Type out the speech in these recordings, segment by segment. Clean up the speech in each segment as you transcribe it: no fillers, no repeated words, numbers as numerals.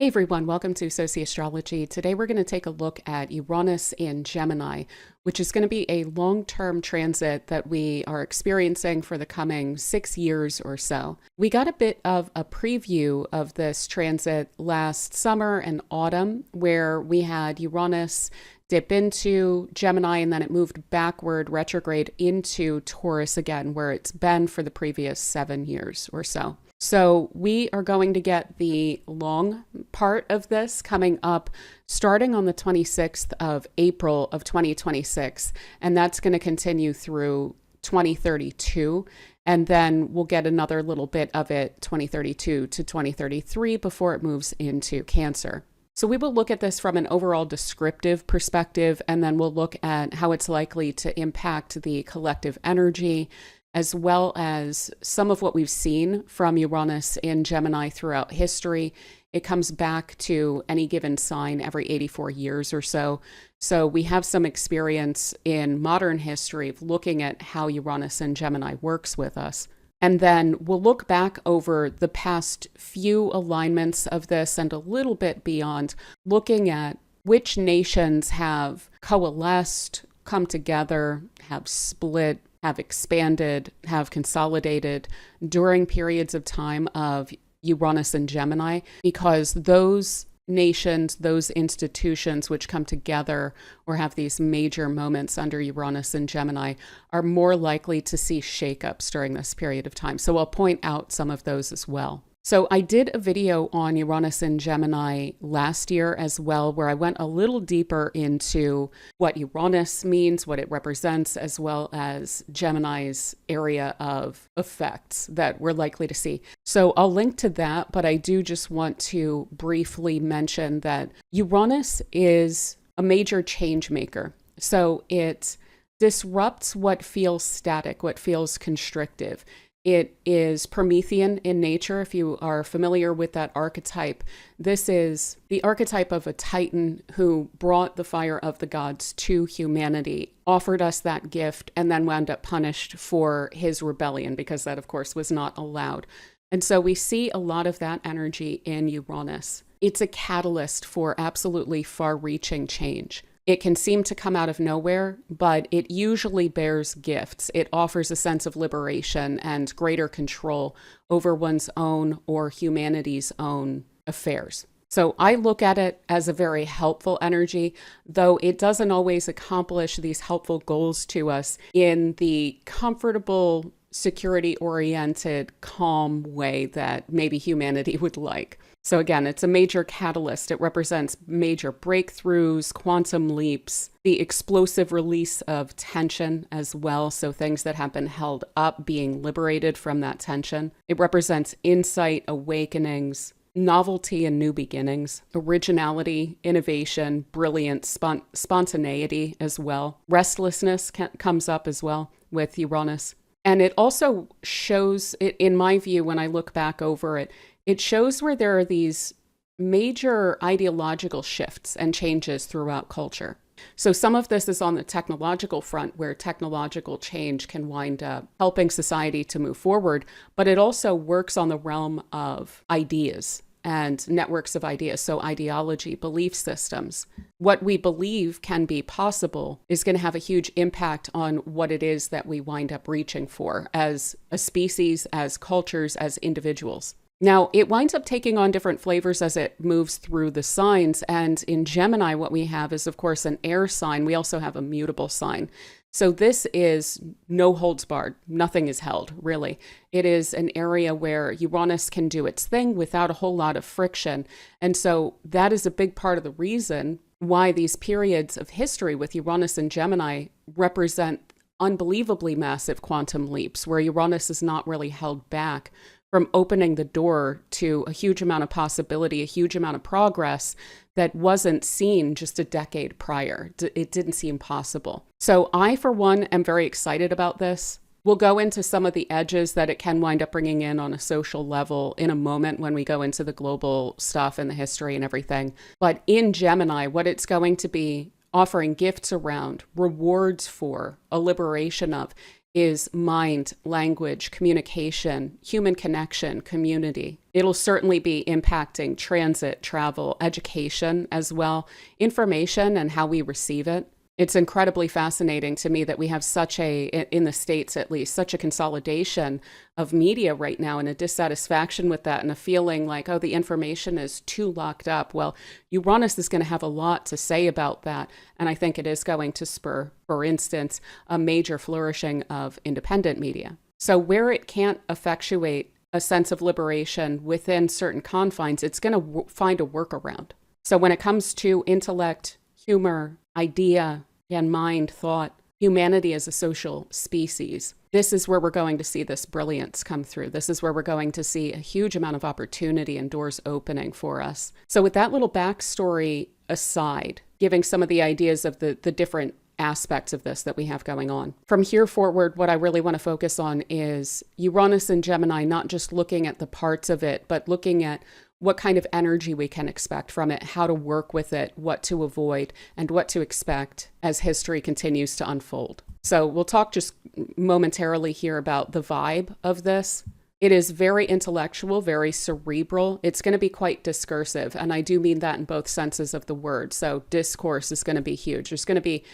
Hey everyone, welcome to Sociastrology. Today we're going to take a look at Uranus in Gemini, which is going to be a long-term transit that we are experiencing for the coming 6 years or so. We got a bit of a preview of this transit last summer and autumn, where we had Uranus dip into Gemini and then it moved backward retrograde into Taurus again, where it's been for the previous 7 years or so. So we are going to get the long part of this coming up starting on the 26th of April of 2026, and that's going to continue through 2032. And then we'll get another little bit of it 2032 to 2033 before it moves into Cancer. So we will look at this from an overall descriptive perspective, and then we'll look at how it's likely to impact the collective energy, as well as some of what we've seen from Uranus in Gemini throughout history. It comes back to any given sign every 84 years or so. So we have some experience in modern history of looking at how Uranus in Gemini works with us. And then we'll look back over the past few alignments of this and a little bit beyond, looking at which nations have coalesced, come together, have split, have expanded, have consolidated during periods of time of Uranus and Gemini, because those nations, those institutions which come together or have these major moments under Uranus and Gemini are more likely to see shakeups during this period of time. So I'll point out some of those as well. So I did a video on Uranus and Gemini last year as well, where I went a little deeper into what Uranus means, what it represents, as well as Gemini's area of effects that we're likely to see. So I'll link to that, but I do just want to briefly mention that Uranus is a major change maker. So it disrupts what feels static, what feels constrictive. It is Promethean in nature. If you are familiar with that archetype, this is the archetype of a Titan who brought the fire of the gods to humanity, offered us that gift, and then wound up punished for his rebellion, because that, of course, was not allowed. And so we see a lot of that energy in Uranus. It's a catalyst for absolutely far-reaching change. It can seem to come out of nowhere, but it usually bears gifts. It offers a sense of liberation and greater control over one's own or humanity's own affairs. So I look at it as a very helpful energy, though it doesn't always accomplish these helpful goals to us in the comfortable, security-oriented, calm way that maybe humanity would like. So again, it's a major catalyst. It represents major breakthroughs, quantum leaps, the explosive release of tension as well. So things that have been held up being liberated from that tension. It represents insight, awakenings, novelty and new beginnings, originality, innovation, brilliance, spontaneity as well. Restlessness comes up as well with Uranus. And it also shows, in my view, when I look back over it, it shows where there are these major ideological shifts and changes throughout culture. So some of this is on the technological front, where technological change can wind up helping society to move forward, but it also works on the realm of ideas and networks of ideas. So ideology, belief systems, what we believe can be possible is going to have a huge impact on what it is that we wind up reaching for as a species, as cultures, as individuals. Now, it winds up taking on different flavors as it moves through the signs. And in Gemini, what we have is, of course, an air sign. We also have a mutable sign. So this is no holds barred. Nothing is held, really. It is an area where Uranus can do its thing without a whole lot of friction. And so that is a big part of the reason why these periods of history with Uranus and Gemini represent unbelievably massive quantum leaps, where Uranus is not really held back from opening the door to a huge amount of possibility, a huge amount of progress that wasn't seen just a decade prior. It didn't seem possible. So I, for one, am very excited about this. We'll go into some of the edges that it can wind up bringing in on a social level in a moment when we go into the global stuff and the history and everything. But in Gemini, what it's going to be offering gifts around, rewards for, a liberation of, is mind, language, communication, human connection, community. It'll certainly be impacting transit, travel, education as well, information and how we receive it. It's incredibly fascinating to me that we have such a, in the States at least, such a consolidation of media right now and a dissatisfaction with that and a feeling like, oh, the information is too locked up. Well, Uranus is going to have a lot to say about that. And I think it is going to spur, for instance, a major flourishing of independent media. So where it can't effectuate a sense of liberation within certain confines, it's going to find a workaround. So when it comes to intellect, humor, idea, and mind, thought, humanity as a social species, this is where we're going to see this brilliance come through. This is where we're going to see a huge amount of opportunity and doors opening for us. So with that little backstory aside, giving some of the ideas of the different aspects of this that we have going on. From here forward, what I really want to focus on is Uranus and Gemini, not just looking at the parts of it, but looking at what kind of energy we can expect from it, how to work with it, what to avoid, and what to expect as history continues to unfold. So we'll talk just momentarily here about the vibe of this. It is very intellectual, very cerebral. It's going to be quite discursive, and I do mean that in both senses of the word. So discourse is going to be huge. There's going to be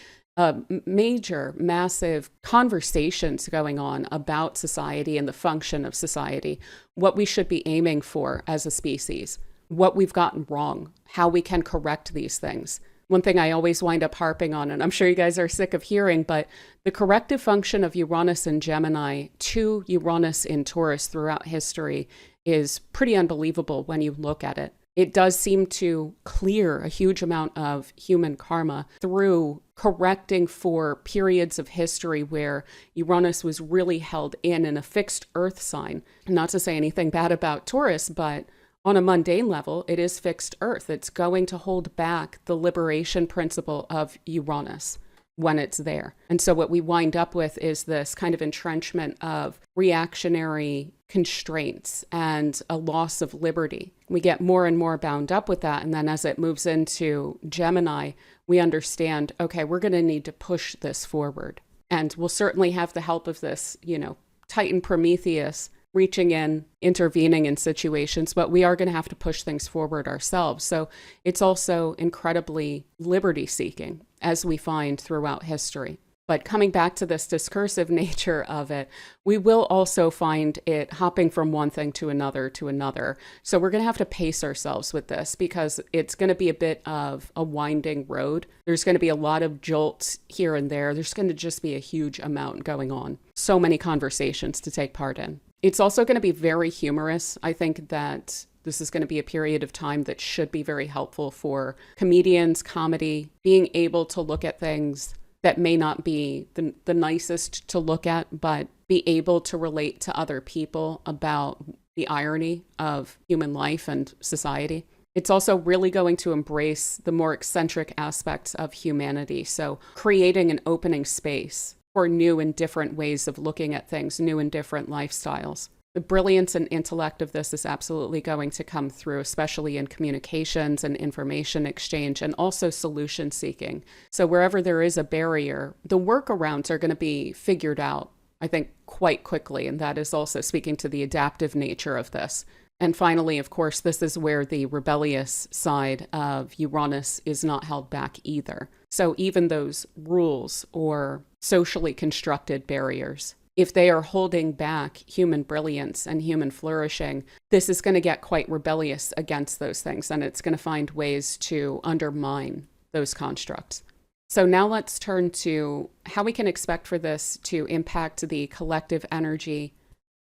major, massive conversations going on about society and the function of society, what we should be aiming for as a species, what we've gotten wrong, how we can correct these things. One thing I always wind up harping on, and I'm sure you guys are sick of hearing, but the corrective function of Uranus in Gemini to Uranus in Taurus throughout history is pretty unbelievable when you look at it. It does seem to clear a huge amount of human karma through correcting for periods of history where Uranus was really held in a fixed earth sign. Not to say anything bad about Taurus, but on a mundane level, it is fixed earth. It's going to hold back the liberation principle of Uranus when it's there. And so what we wind up with is this kind of entrenchment of reactionary constraints and a loss of liberty. We get more and more bound up with that. And then as it moves into Gemini, we understand, okay, we're going to need to push this forward. And we'll certainly have the help of this, Titan Prometheus reaching in, intervening in situations, but we are going to have to push things forward ourselves. So it's also incredibly liberty seeking, as we find throughout history. But coming back to this discursive nature of it, we will also find it hopping from one thing to another to another. So we're going to have to pace ourselves with this because it's going to be a bit of a winding road. There's going to be a lot of jolts here and there. There's going to just be a huge amount going on. So many conversations to take part in. It's also going to be very humorous. I think that this is going to be a period of time that should be very helpful for comedians, comedy, being able to look at things that may not be the nicest to look at, but be able to relate to other people about the irony of human life and society. It's also really going to embrace the more eccentric aspects of humanity. So creating an opening space for new and different ways of looking at things, new and different lifestyles. The brilliance and intellect of this is absolutely going to come through, especially in communications and information exchange and also solution seeking. So wherever there is a barrier, the workarounds are going to be figured out, I think, quite quickly. And that is also speaking to the adaptive nature of this. And finally, of course, this is where the rebellious side of Uranus is not held back either. So even those rules or socially constructed barriers, if they are holding back human brilliance and human flourishing, this is going to get quite rebellious against those things, and it's going to find ways to undermine those constructs. So now let's turn to how we can expect for this to impact the collective energy.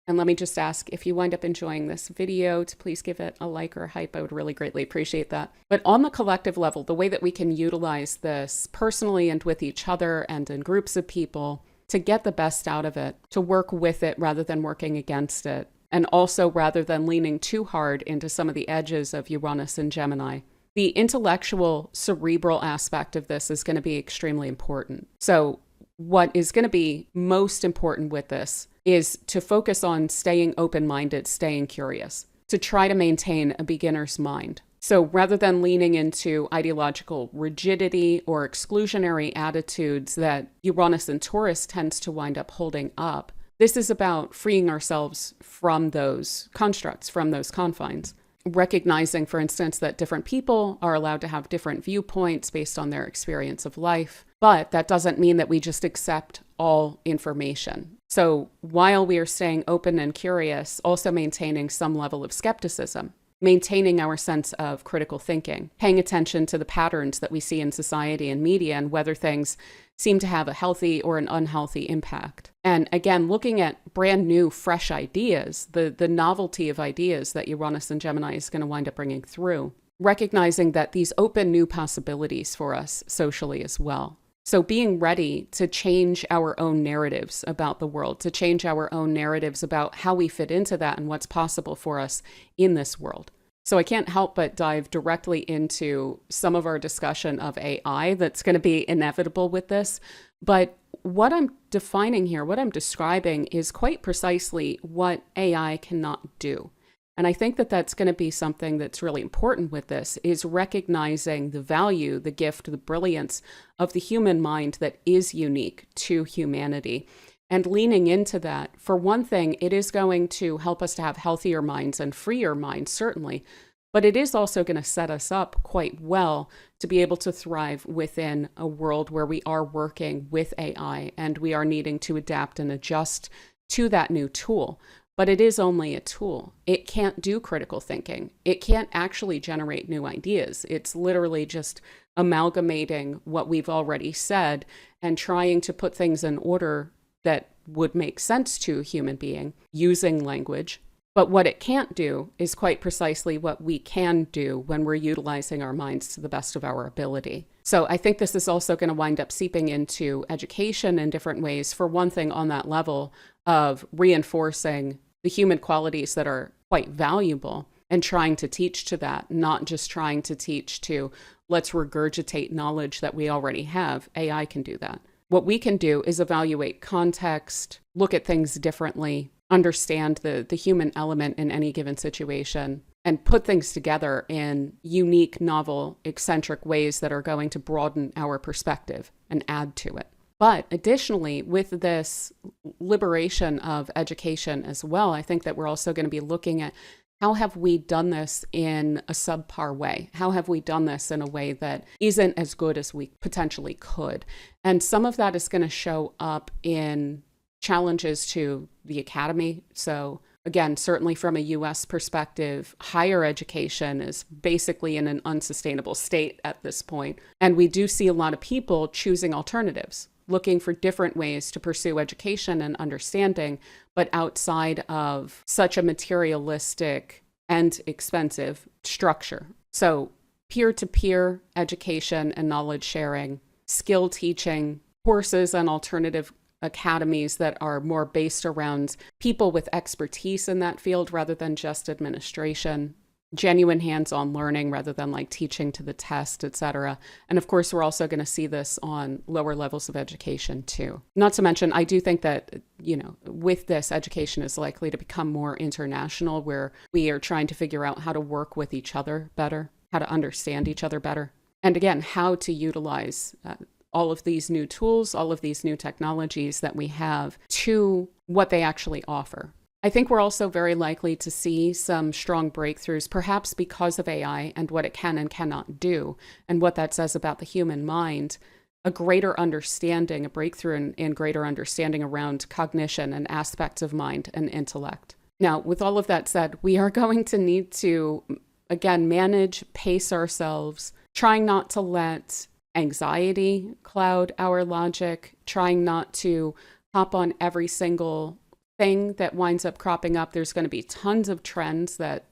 And let me just ask, if you wind up enjoying this video, to please give it a like or a hype. I would really greatly appreciate that. But on the collective level, the way that we can utilize this personally and with each other and in groups of people to get the best out of it, to work with it rather than working against it, and also rather than leaning too hard into some of the edges of Uranus and Gemini. The intellectual, cerebral aspect of this is going to be extremely important. So what is going to be most important with this is to focus on staying open-minded, staying curious, to try to maintain a beginner's mind, So rather than leaning into ideological rigidity or exclusionary attitudes that Uranus and Taurus tends to wind up holding up, this is about freeing ourselves from those constructs, from those confines. Recognizing, for instance, that different people are allowed to have different viewpoints based on their experience of life, but that doesn't mean that we just accept all information. So while we are staying open and curious, also maintaining some level of skepticism, maintaining our sense of critical thinking, paying attention to the patterns that we see in society and media and whether things seem to have a healthy or an unhealthy impact. And again, looking at brand new, fresh ideas, the novelty of ideas that Uranus and Gemini is going to wind up bringing through, recognizing that these open new possibilities for us socially as well. So being ready to change our own narratives about the world, to change our own narratives about how we fit into that and what's possible for us in this world. So I can't help but dive directly into some of our discussion of AI that's going to be inevitable with this. But what I'm defining here, what I'm describing is quite precisely what AI cannot do. And I think that that's going to be something that's really important with this, is recognizing the value, the gift, the brilliance of the human mind that is unique to humanity. And leaning into that, for one thing, it is going to help us to have healthier minds and freer minds, certainly. But it is also going to set us up quite well to be able to thrive within a world where we are working with AI and we are needing to adapt and adjust to that new tool. But it is only a tool. It can't do critical thinking. It can't actually generate new ideas. It's literally just amalgamating what we've already said and trying to put things in order that would make sense to a human being using language. But what it can't do is quite precisely what we can do when we're utilizing our minds to the best of our ability. So I think this is also going to wind up seeping into education in different ways. For one thing, on that level of reinforcing the human qualities that are quite valuable and trying to teach to that, not just trying to teach to let's regurgitate knowledge that we already have. AI can do that. What we can do is evaluate context, look at things differently, understand the human element in any given situation, and put things together in unique, novel, eccentric ways that are going to broaden our perspective and add to it. But additionally, with this liberation of education as well, I think that we're also going to be looking at how have we done this in a subpar way? How have we done this in a way that isn't as good as we potentially could? And some of that is going to show up in challenges to the academy. So again, certainly from a US perspective, higher education is basically in an unsustainable state at this point. And we do see a lot of people choosing alternatives, looking for different ways to pursue education and understanding, but outside of such a materialistic and expensive structure. So peer-to-peer education and knowledge sharing, skill teaching, courses and alternative academies that are more based around people with expertise in that field rather than just administration, genuine hands-on learning rather than like teaching to the test, etc. And of course, we're also going to see this on lower levels of education too. Not to mention, I do think that, with this, education is likely to become more international, where we are trying to figure out how to work with each other better, how to understand each other better, and again, how to utilize all of these new tools, all of these new technologies that we have to what they actually offer. I think we're also very likely to see some strong breakthroughs, perhaps because of AI and what it can and cannot do, and what that says about the human mind, a greater understanding, a breakthrough in greater understanding around cognition and aspects of mind and intellect. Now, with all of that said, we are going to need to, again, manage, pace ourselves, trying not to let anxiety cloud our logic, trying not to hop on every single thing that winds up cropping up. There's going to be tons of trends that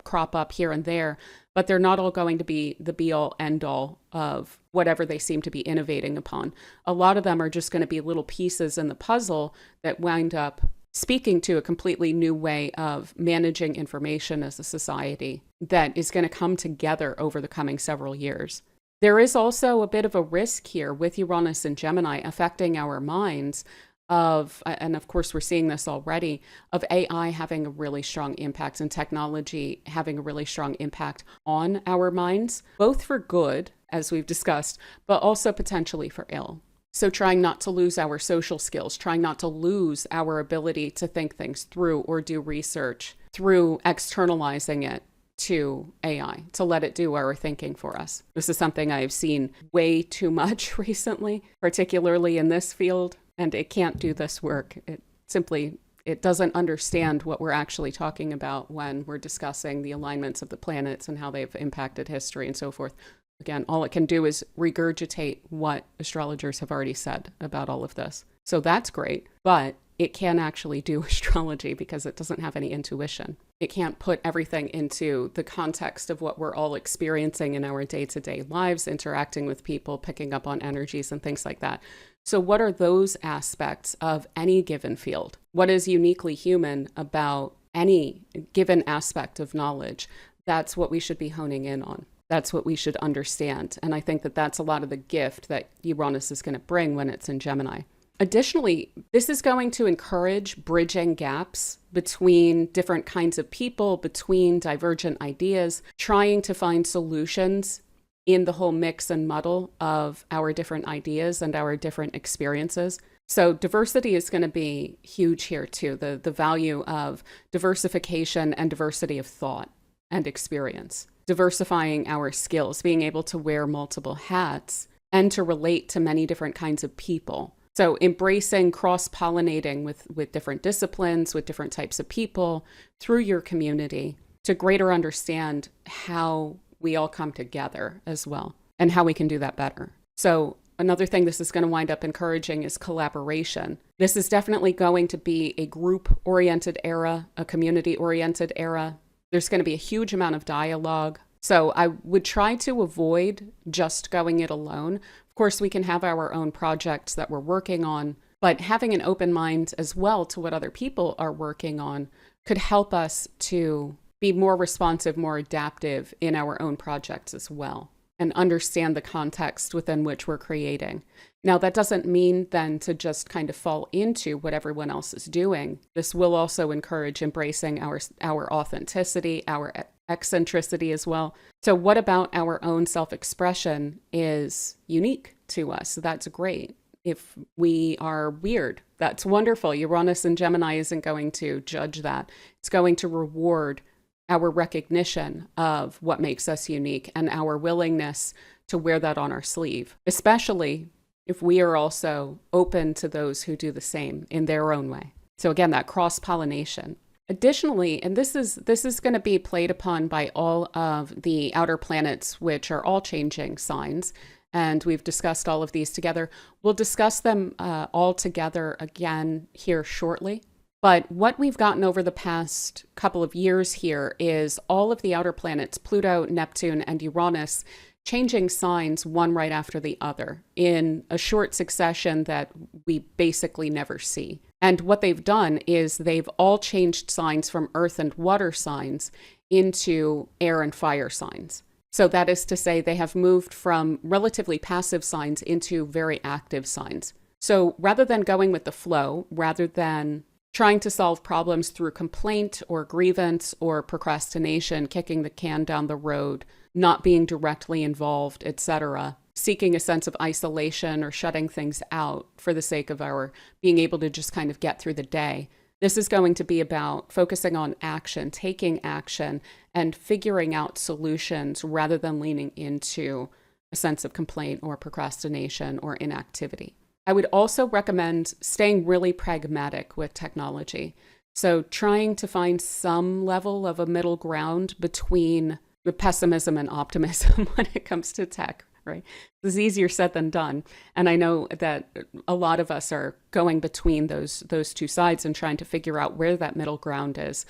crop up here and there, but they're not all going to be the be-all, end-all of whatever they seem to be innovating upon. A lot of them are just going to be little pieces in the puzzle that wind up speaking to a completely new way of managing information as a society that is going to come together over the coming several years. There is also a bit of a risk here with Uranus and Gemini affecting our minds of, and of course we're seeing this already, of AI having a really strong impact and technology having a really strong impact on our minds, both for good, as we've discussed, but also potentially for ill. So trying not to lose our social skills, trying not to lose our ability to think things through or do research through externalizing it to AI, to let it do our thinking for us. This is something I've seen way too much recently, particularly in this field, and it can't do this work. It doesn't understand what we're actually talking about when we're discussing the alignments of the planets and how they've impacted history and so forth. Again, all it can do is regurgitate what astrologers have already said about all of this. So that's great, but it can actually do astrology because it doesn't have any intuition. It can't put everything into the context of what we're all experiencing in our day-to-day lives, interacting with people, picking up on energies and things like that. So what are those aspects of any given field? What is uniquely human about any given aspect of knowledge? That's what we should be honing in on. That's what we should understand. And I think that that's a lot of the gift that Uranus is going to bring when it's in Gemini. Additionally, this is going to encourage bridging gaps between different kinds of people, between divergent ideas, trying to find solutions in the whole mix and muddle of our different ideas and our different experiences. So diversity is going to be huge here too, the value of diversification and diversity of thought and experience, diversifying our skills, being able to wear multiple hats and to relate to many different kinds of people. So embracing cross-pollinating with different disciplines, with different types of people through your community to greater understand how we all come together as well and how we can do that better. So another thing this is going to wind up encouraging is collaboration. This is definitely going to be a group-oriented era, a community-oriented era. There's going to be a huge amount of dialogue. So I would try to avoid just going it alone. Of course, we can have our own projects that we're working on, but having an open mind as well to what other people are working on could help us to be more responsive, more adaptive in our own projects as well, and understand the context within which we're creating. Now, that doesn't mean then to just kind of fall into what everyone else is doing. This will also encourage embracing our authenticity, our eccentricity as well. So what about our own self-expression is unique to us? So that's great. If we are weird, that's wonderful. Uranus and Gemini isn't going to judge that. It's going to reward our recognition of what makes us unique and our willingness to wear that on our sleeve, especially if we are also open to those who do the same in their own way. So again, that cross-pollination. Additionally, and this is going to be played upon by all of the outer planets, which are all changing signs, and we've discussed all of these together. We'll discuss them all together again here shortly. But what we've gotten over the past couple of years here is all of the outer planets, Pluto, Neptune, and Uranus, changing signs one right after the other in a short succession that we basically never see. And what they've done is they've all changed signs from earth and water signs into air and fire signs. So that is to say they have moved from relatively passive signs into very active signs. So rather than going with the flow, rather than trying to solve problems through complaint or grievance or procrastination, kicking the can down the road, not being directly involved, etc., seeking a sense of isolation or shutting things out for the sake of our being able to just kind of get through the day. This is going to be about focusing on action, taking action, and figuring out solutions rather than leaning into a sense of complaint or procrastination or inactivity. I would also recommend staying really pragmatic with technology. So trying to find some level of a middle ground between the pessimism and optimism when it comes to tech, right? This is easier said than done. And I know that a lot of us are going between those two sides and trying to figure out where that middle ground is.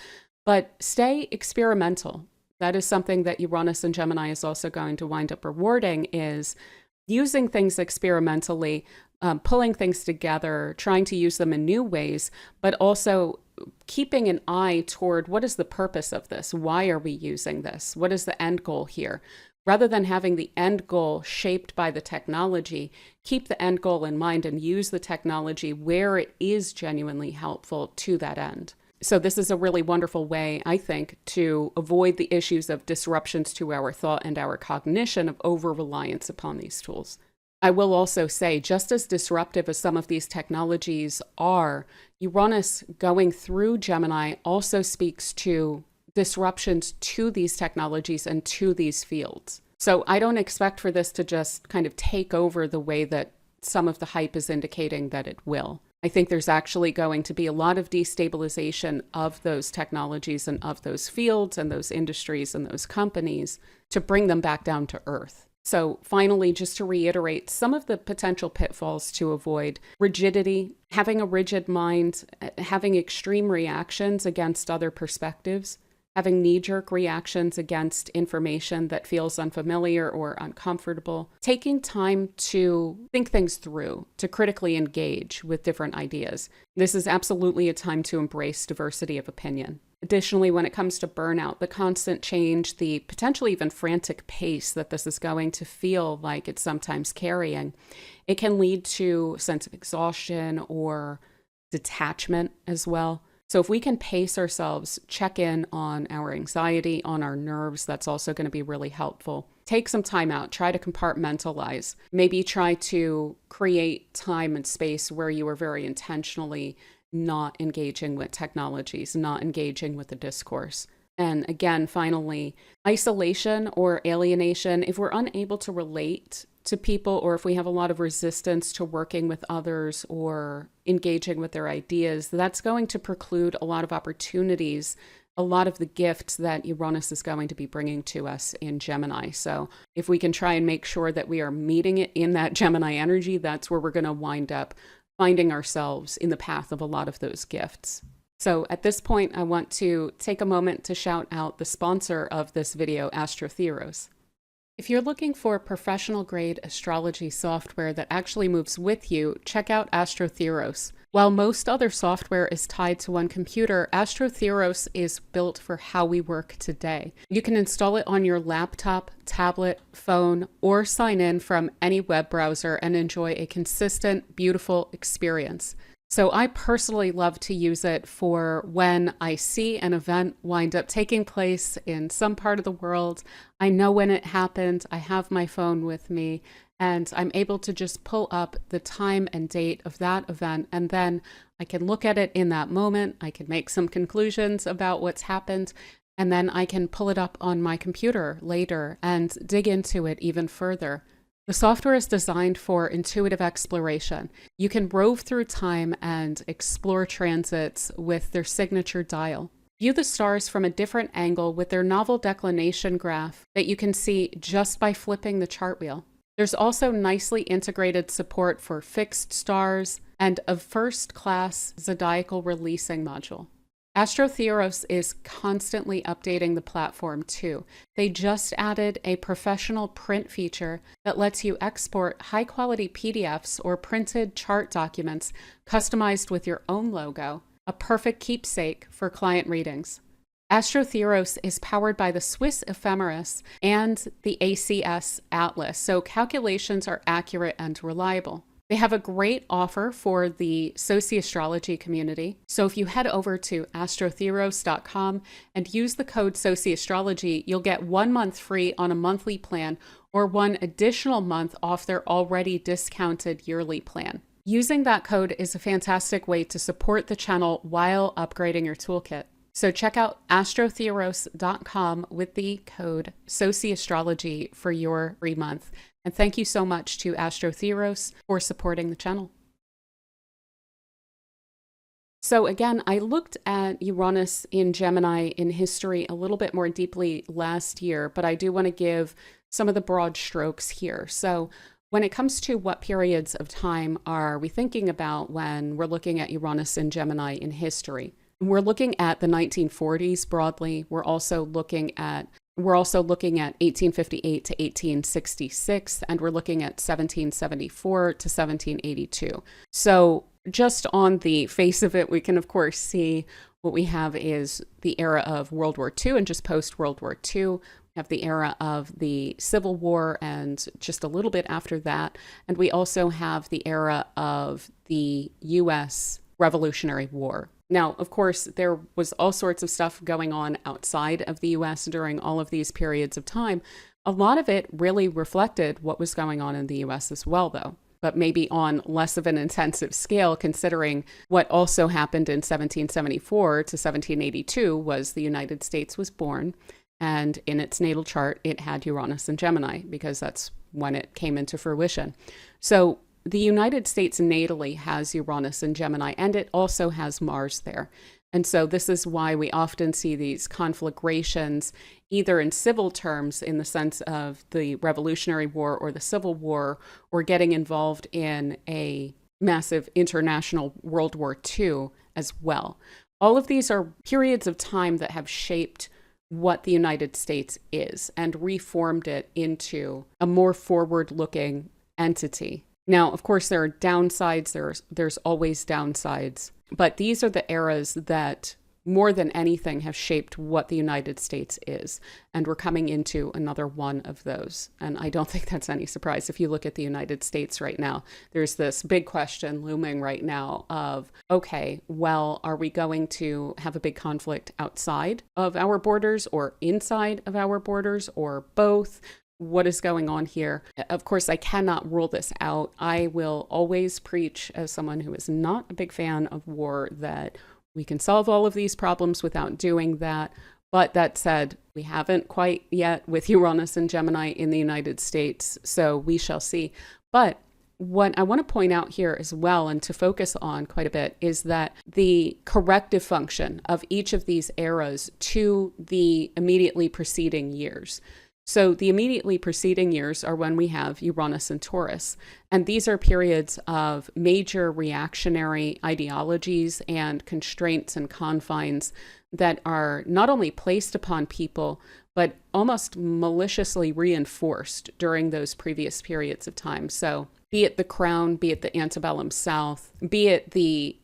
But stay experimental. That is something that Uranus and Gemini is also going to wind up rewarding, is using things experimentally, pulling things together, trying to use them in new ways, but also keeping an eye toward what is the purpose of this? Why are we using this? What is the end goal here? Rather than having the end goal shaped by the technology, keep the end goal in mind and use the technology where it is genuinely helpful to that end. So this is a really wonderful way, I think, to avoid the issues of disruptions to our thought and our cognition of over-reliance upon these tools. I will also say, just as disruptive as some of these technologies are, Uranus going through Gemini also speaks to disruptions to these technologies and to these fields. So I don't expect for this to just kind of take over the way that some of the hype is indicating that it will. I think there's actually going to be a lot of destabilization of those technologies and of those fields and those industries and those companies to bring them back down to earth. So finally, just to reiterate some of the potential pitfalls to avoid: rigidity, having a rigid mind, having extreme reactions against other perspectives, having knee-jerk reactions against information that feels unfamiliar or uncomfortable, taking time to think things through, to critically engage with different ideas. This is absolutely a time to embrace diversity of opinion. Additionally, when it comes to burnout, the constant change, the potentially even frantic pace that this is going to feel like it's sometimes carrying, it can lead to a sense of exhaustion or detachment as well. So if we can pace ourselves, check in on our anxiety, on our nerves, that's also going to be really helpful. Take some time out, try to compartmentalize. Maybe try to create time and space where you are very intentionally not engaging with technologies, not engaging with the discourse. And again, finally, isolation or alienation. If we're unable to relate to people, or if we have a lot of resistance to working with others or engaging with their ideas, that's going to preclude a lot of opportunities, a lot of the gifts that Uranus is going to be bringing to us in Gemini. So if we can try and make sure that we are meeting it in that Gemini energy, that's where we're going to wind up finding ourselves in the path of a lot of those gifts. So at this point, I want to take a moment to shout out the sponsor of this video, Astrotheoros. If you're looking for professional grade astrology software that actually moves with you, check out Astrotheoros. While most other software is tied to one computer, Astrotheoros is built for how we work today. You can install it on your laptop, tablet, phone, or sign in from any web browser and enjoy a consistent, beautiful experience. So I personally love to use it for when I see an event wind up taking place in some part of the world. I know when it happened, I have my phone with me, and I'm able to just pull up the time and date of that event, and then I can look at it in that moment. I can make some conclusions about what's happened, and then I can pull it up on my computer later and dig into it even further. The software is designed for intuitive exploration. You can rove through time and explore transits with their signature dial. View the stars from a different angle with their novel declination graph that you can see just by flipping the chart wheel. There's also nicely integrated support for fixed stars and a first-class zodiacal releasing module. Astrotheoros is constantly updating the platform too. They just added a professional print feature that lets you export high-quality PDFs or printed chart documents customized with your own logo, a perfect keepsake for client readings. Astrotheoros is powered by the Swiss Ephemeris and the ACS Atlas, so calculations are accurate and reliable. They have a great offer for the Sociastrology community. So if you head over to astrotheoros.com and use the code Sociastrology, you'll get 1 month free on a monthly plan or 1 additional month off their already discounted yearly plan. Using that code is a fantastic way to support the channel while upgrading your toolkit. So check out astrotheoros.com with the code Sociastrology for your free month. And thank you so much to Astrotheoros for supporting the channel. So again, I looked at Uranus in Gemini in history a little bit more deeply last year, but I do want to give some of the broad strokes here. So when it comes to what periods of time are we thinking about when we're looking at Uranus in Gemini in history? We're looking at the 1940s broadly. We're also looking at 1858 to 1866, and we're looking at 1774 to 1782. So just on the face of it, we can of course see what we have is the era of World War II and just post-World War II. have the era of the Civil War and just a little bit after that. And we also have the era of the US Revolutionary War. Now, of course, there was all sorts of stuff going on outside of the US during all of these periods of time. A lot of it really reflected what was going on in the US as well, though, but maybe on less of an intensive scale, considering what also happened in 1774 to 1782 was the United States was born. And in its natal chart, it had Uranus and Gemini because that's when it came into fruition. So the United States natally has Uranus and Gemini, and it also has Mars there. And so this is why we often see these conflagrations, either in civil terms, in the sense of the Revolutionary War or the Civil War, or getting involved in a massive international World War II as well. All of these are periods of time that have shaped what the United States is and reformed it into a more forward-looking entity. Now, of course, there are downsides. There's always downsides. But these are the eras that, more than anything, have shaped what the United States is. And we're coming into another one of those. And I don't think that's any surprise. If you look at the United States right now, there's this big question looming right now of, okay, well, are we going to have a big conflict outside of our borders or inside of our borders or both? What is going on here? Of course, I cannot rule this out. I will always preach, as someone who is not a big fan of war, that we can solve all of these problems without doing that. But that said, we haven't quite yet with Uranus and Gemini in the United States, so we shall see. But what I want to point out here as well, and to focus on quite a bit, is that the corrective function of each of these eras to the immediately preceding years. So the immediately preceding years are when we have Uranus and Taurus. And these are periods of major reactionary ideologies and constraints and confines that are not only placed upon people, but almost maliciously reinforced during those previous periods of time. So be it the Crown, be it the antebellum South, be it the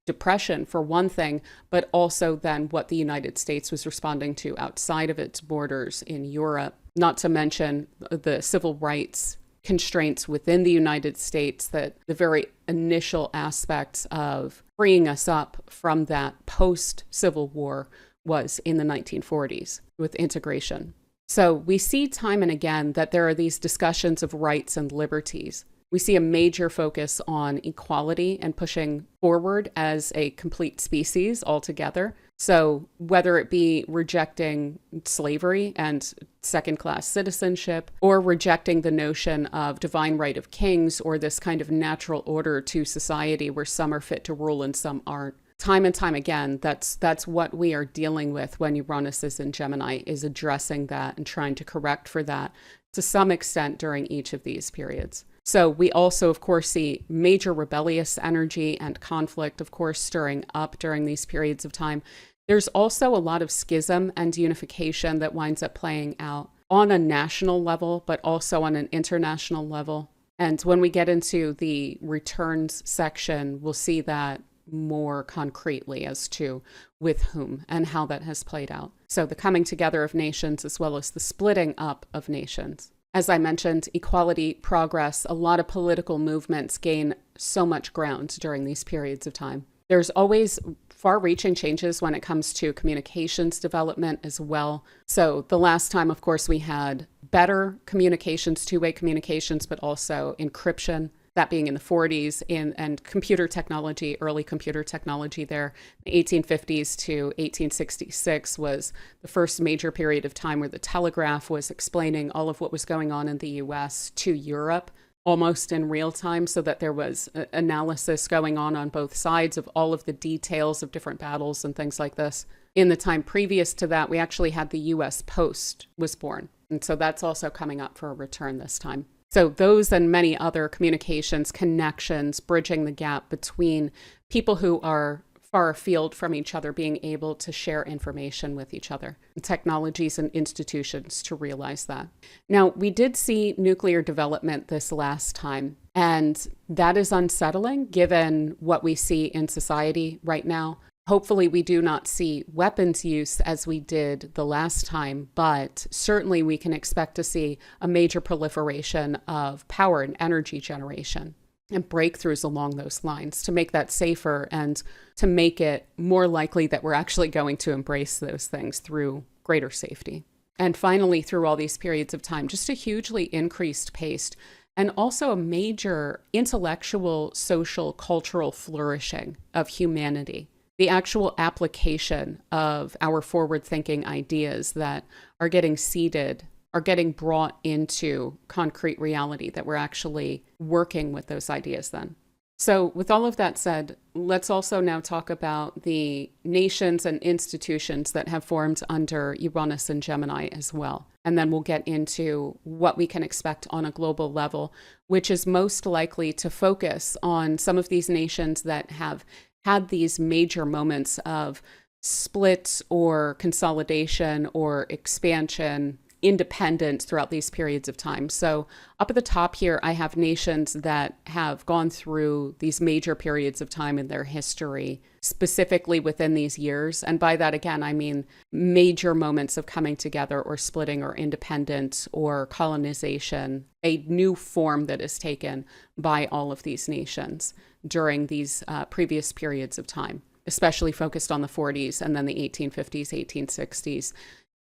Depression for one thing, but also then what the United States was responding to outside of its borders in Europe, not to mention the civil rights constraints within the United States, that the very initial aspects of freeing us up from that post-Civil War was in the 1940s with integration. So we see time and again that there are these discussions of rights and liberties. We see a major focus on equality and pushing forward as a complete species altogether. So whether it be rejecting slavery and second-class citizenship, or rejecting the notion of divine right of kings, or this kind of natural order to society where some are fit to rule and some aren't. Time and time again, that's what we are dealing with when Uranus is in Gemini, is addressing that and trying to correct for that to some extent during each of these periods. So we also, of course, see major rebellious energy and conflict, of course, stirring up during these periods of time. There's also a lot of schism and unification that winds up playing out on a national level, but also on an international level. And when we get into the returns section, we'll see that more concretely as to with whom and how that has played out. So the coming together of nations as well as the splitting up of nations. As I mentioned, equality, progress, a lot of political movements gain so much ground during these periods of time. There's always far-reaching changes when it comes to communications development as well. So the last time, of course, we had better communications, two-way communications, but also encryption, that being in the 40s, and computer technology, early computer technology there. The 1850s to 1866 was the first major period of time where the telegraph was explaining all of what was going on in the US to Europe, almost in real time, so that there was analysis going on both sides of all of the details of different battles and things like this. In the time previous to that, we actually had the US Post was born. And so that's also coming up for a return this time. So those and many other communications, connections, bridging the gap between people who are far afield from each other, being able to share information with each other, technologies and institutions to realize that. Now, we did see nuclear development this last time, and that is unsettling given what we see in society right now. Hopefully we do not see weapons use as we did the last time, but certainly we can expect to see a major proliferation of power and energy generation and breakthroughs along those lines to make that safer and to make it more likely that we're actually going to embrace those things through greater safety. And finally, through all these periods of time, just a hugely increased pace and also a major intellectual, social, cultural flourishing of humanity. The actual application of our forward-thinking ideas that are getting seeded, are getting brought into concrete reality, that we're actually working with those ideas then. So with all of that said, let's also now talk about the nations and institutions that have formed under Uranus and Gemini as well. And then we'll get into what we can expect on a global level, which is most likely to focus on some of these nations that have had these major moments of split or consolidation or expansion, independence throughout these periods of time. So up at the top here, I have nations that have gone through these major periods of time in their history, specifically within these years. And by that, again, I mean major moments of coming together or splitting or independence or colonization, a new form that is taken by all of these nations during these previous periods of time, especially focused on the 40s and then the 1850s, 1860s.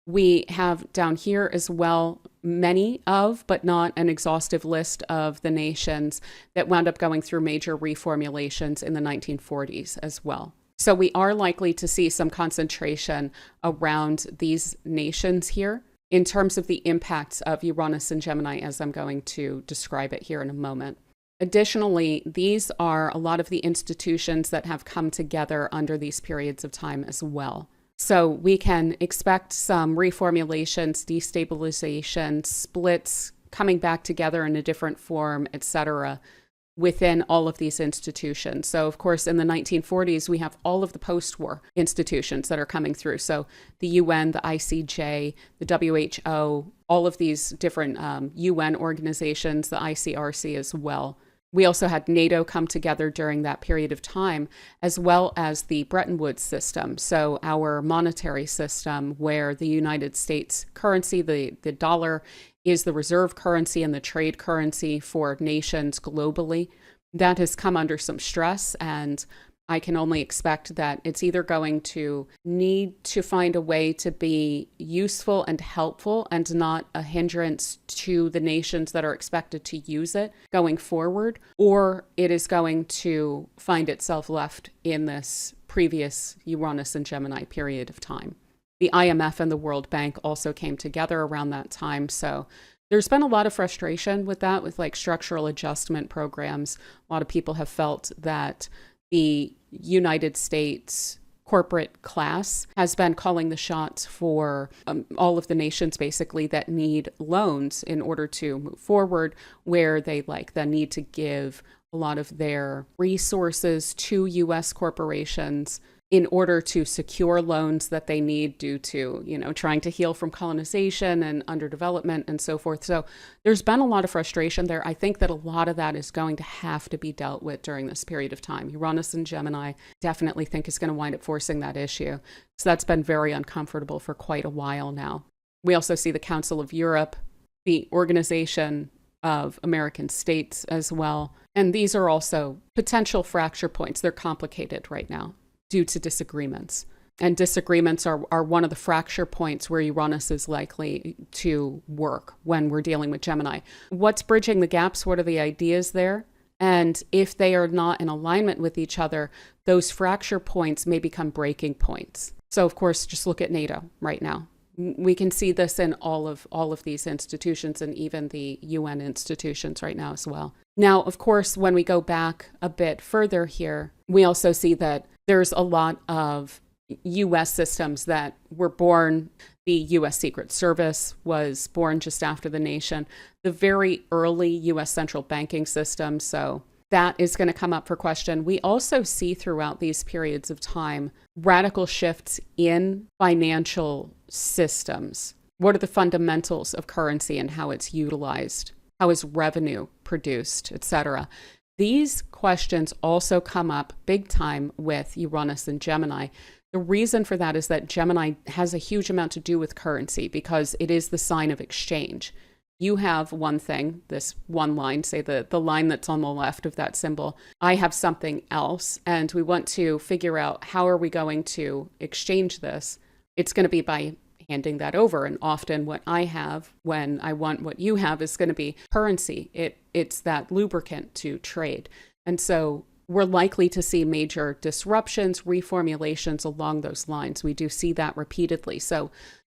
We have down here as well many of, but not an exhaustive list of the nations that wound up going through major reformulations in the 1940s as well. So we are likely to see some concentration around these nations here in terms of the impacts of Uranus and Gemini, as I'm going to describe it here in a moment. Additionally, these are a lot of the institutions that have come together under these periods of time as well. So we can expect some reformulations, destabilization, splits, coming back together in a different form, etc., within all of these institutions. So, of course, in the 1940s, we have all of the post-war institutions that are coming through. So the UN, the ICJ, the WHO, all of these different UN organizations, the ICRC as well. We also had NATO come together during that period of time, as well as the Bretton Woods system. So our monetary system, where the United States currency, the dollar, is the reserve currency and the trade currency for nations globally. That has come under some stress, and I can only expect that it's either going to need to find a way to be useful and helpful and not a hindrance to the nations that are expected to use it going forward, or it is going to find itself left in this previous Uranus and Gemini period of time. The IMF and the World Bank also came together around that time, so there's been a lot of frustration with that, with like structural adjustment programs. A lot of people have felt that the United States corporate class has been calling the shots for all of the nations basically that need loans in order to move forward, where they then need to give a lot of their resources to U.S. corporations in order to secure loans that they need due to, trying to heal from colonization and underdevelopment and so forth. So there's been a lot of frustration there. I think that a lot of that is going to have to be dealt with during this period of time. Uranus and Gemini definitely think is going to wind up forcing that issue. So that's been very uncomfortable for quite a while now. We also see the Council of Europe, the Organization of American States as well. And these are also potential fracture points. They're complicated right now due to disagreements. And disagreements are one of the fracture points where Uranus is likely to work when we're dealing with Gemini. What's bridging the gaps? What are the ideas there? And if they are not in alignment with each other, those fracture points may become breaking points. So, of course, just look at NATO right now. We can see this in all of these institutions and even the UN institutions right now as well. Now, of course, when we go back a bit further here, we also see that there's a lot of U.S. systems that were born. The U.S. Secret Service was born just after the nation, the very early U.S. central banking system. So that is going to come up for question. We also see throughout these periods of time radical shifts in financial systems. What are the fundamentals of currency and how it's utilized? How is revenue produced, etc.? These questions also come up big time with Uranus and Gemini. The reason for that is that Gemini has a huge amount to do with currency because it is the sign of exchange. You have one thing, this one line, say the line that's on the left of that symbol. I have something else, and we want to figure out how are we going to exchange this. It's going to be by handing that over. And often what I have when I want what you have is going to be currency. It's that lubricant to trade. And so we're likely to see major disruptions, reformulations along those lines. We do see that repeatedly. So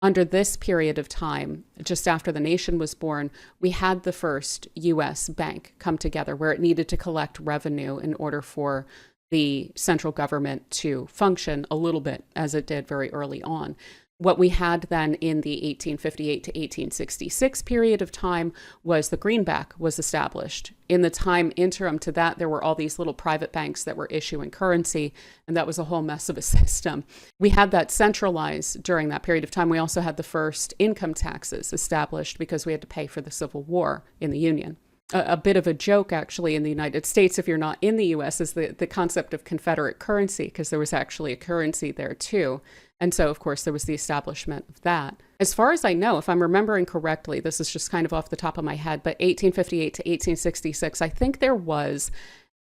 under this period of time, just after the nation was born, we had the first U.S. bank come together where it needed to collect revenue in order for the central government to function a little bit as it did very early on. What we had then in the 1858 to 1866 period of time was the greenback was established. In the time interim to that, there were all these little private banks that were issuing currency, and that was a whole mess of a system. We had that centralized during that period of time. We also had the first income taxes established because we had to pay for the Civil War in the Union. A bit of a joke, actually, in the United States, if you're not in the U.S., is the concept of Confederate currency, because there was actually a currency there, too. And so, of course, there was the establishment of that. As far as I know, if I'm remembering correctly, this is just kind of off the top of my head, but 1858 to 1866, I think there was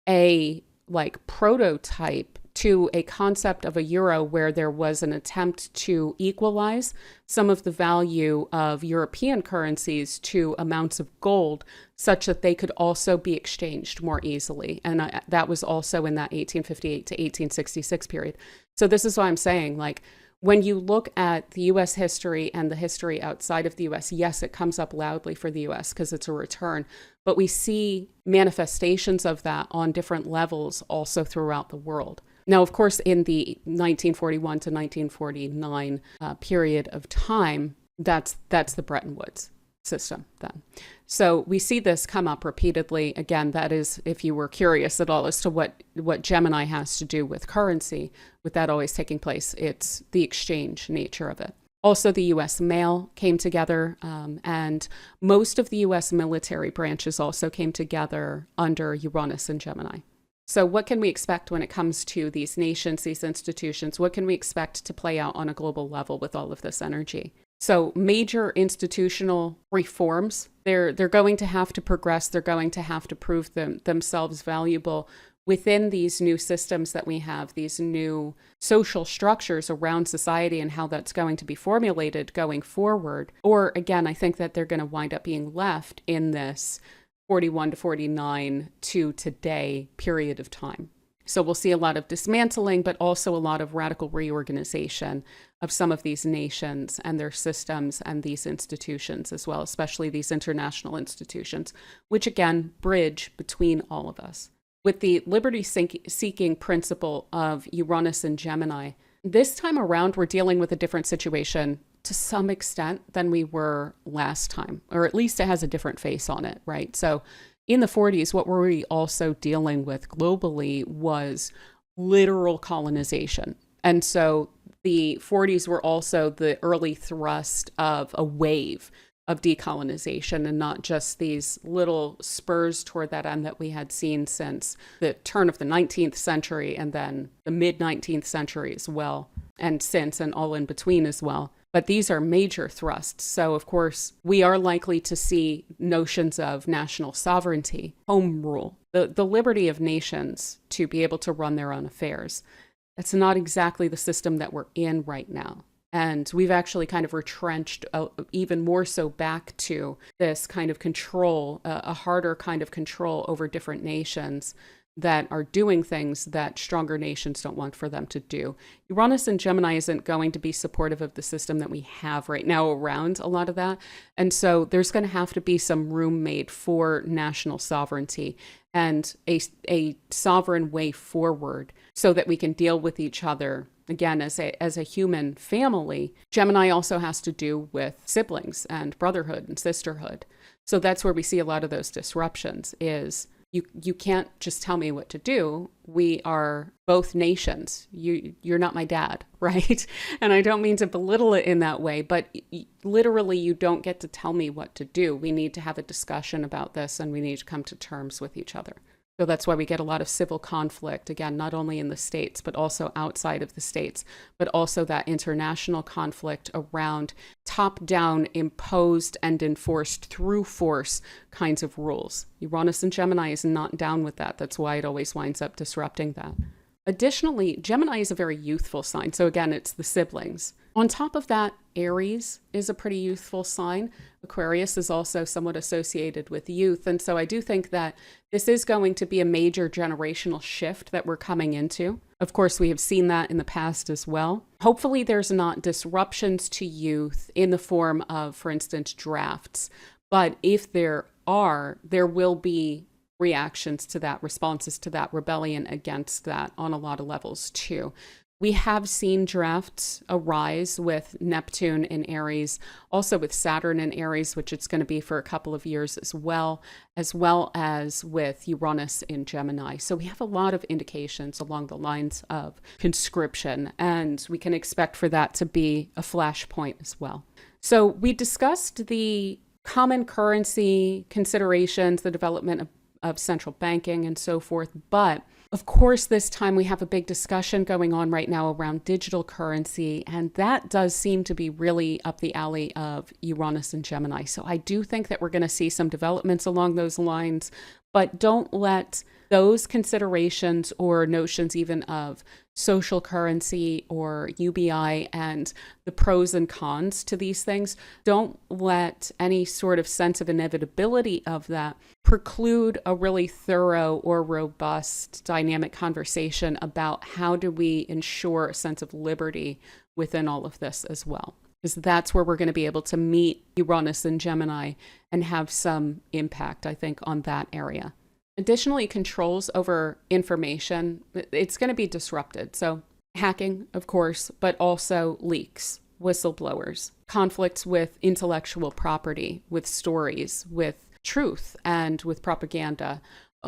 a prototype to a concept of a euro where there was an attempt to equalize some of the value of European currencies to amounts of gold such that they could also be exchanged more easily. And that was also in that 1858 to 1866 period. So this is why I'm saying, when you look at the U.S. history and the history outside of the U.S., yes, it comes up loudly for the U.S. because it's a return, but we see manifestations of that on different levels also throughout the world. Now, of course, in the 1941 to 1949 period of time, that's the Bretton Woods system then. So we see this come up repeatedly. Again, that is, if you were curious at all as to what Gemini has to do with currency, with that always taking place, it's the exchange nature of it. Also, the U.S. mail came together, and most of the U.S. military branches also came together under Uranus and Gemini. So what can we expect when it comes to these nations, these institutions? What can we expect to play out on a global level with all of this energy? So major institutional reforms, they're going to have to progress. They're going to have to prove themselves valuable within these new systems that we have, these new social structures around society and how that's going to be formulated going forward. Or again, I think that they're going to wind up being left in this 41 to 49 to today period of time. So we'll see a lot of dismantling, but also a lot of radical reorganization of some of these nations and their systems and these institutions as well, especially these international institutions, which again, bridge between all of us. With the liberty-seeking principle of Uranus and Gemini, this time around, we're dealing with a different situation to some extent than we were last time, or at least it has a different face on it, right? So in the 40s, what were we also dealing with globally was literal colonization. And so the 40s were also the early thrust of a wave of decolonization and not just these little spurs toward that end that we had seen since the turn of the 19th century and then the mid-19th century as well, and since and all in between as well. But these are major thrusts. So, of course, we are likely to see notions of national sovereignty, home rule, the liberty of nations to be able to run their own affairs. That's not exactly the system that we're in right now. And we've actually kind of retrenched even more so back to this kind of control, a harder kind of control over different nations that are doing things that stronger nations don't want for them to do. Uranus and Gemini isn't going to be supportive of the system that we have right now around a lot of that. And so there's going to have to be some room made for national sovereignty and a sovereign way forward so that we can deal with each other, again, as a human family. Gemini also has to do with siblings and brotherhood and sisterhood. So that's where we see a lot of those disruptions is you can't just tell me what to do. We are both nations. You're not my dad, right? And I don't mean to belittle it in that way, but literally you don't get to tell me what to do. We need to have a discussion about this and we need to come to terms with each other. So that's why we get a lot of civil conflict, again, not only in the states, but also outside of the states, but also that international conflict around top-down, imposed and enforced through force kinds of rules. Uranus and Gemini is not down with that. That's why it always winds up disrupting that. Additionally, Gemini is a very youthful sign. So again, it's the siblings. On top of that, Aries is a pretty youthful sign. Aquarius is also somewhat associated with youth. And so I do think that this is going to be a major generational shift that we're coming into. Of course, we have seen that in the past as well. Hopefully there's not disruptions to youth in the form of, for instance, drafts. But if there are, there will be reactions to that, responses to that, rebellion against that on a lot of levels too. We have seen drafts arise with Neptune in Aries, also with Saturn in Aries, which it's going to be for a couple of years as well as with Uranus in Gemini. So we have a lot of indications along the lines of conscription, and we can expect for that to be a flashpoint as well. So we discussed the common currency considerations, the development of central banking and so forth. But of course, this time we have a big discussion going on right now around digital currency, and that does seem to be really up the alley of Uranus and Gemini. So I do think that we're going to see some developments along those lines, but don't let those considerations or notions even of social currency or UBI and the pros and cons to these things, don't let any sort of sense of inevitability of that preclude a really thorough or robust dynamic conversation about how do we ensure a sense of liberty within all of this as well. Because that's where we're going to be able to meet Uranus and Gemini and have some impact, I think, on that area. Additionally, controls over information, it's going to be disrupted. So hacking, of course, but also leaks, whistleblowers, conflicts with intellectual property, with stories, with truth, and with propaganda.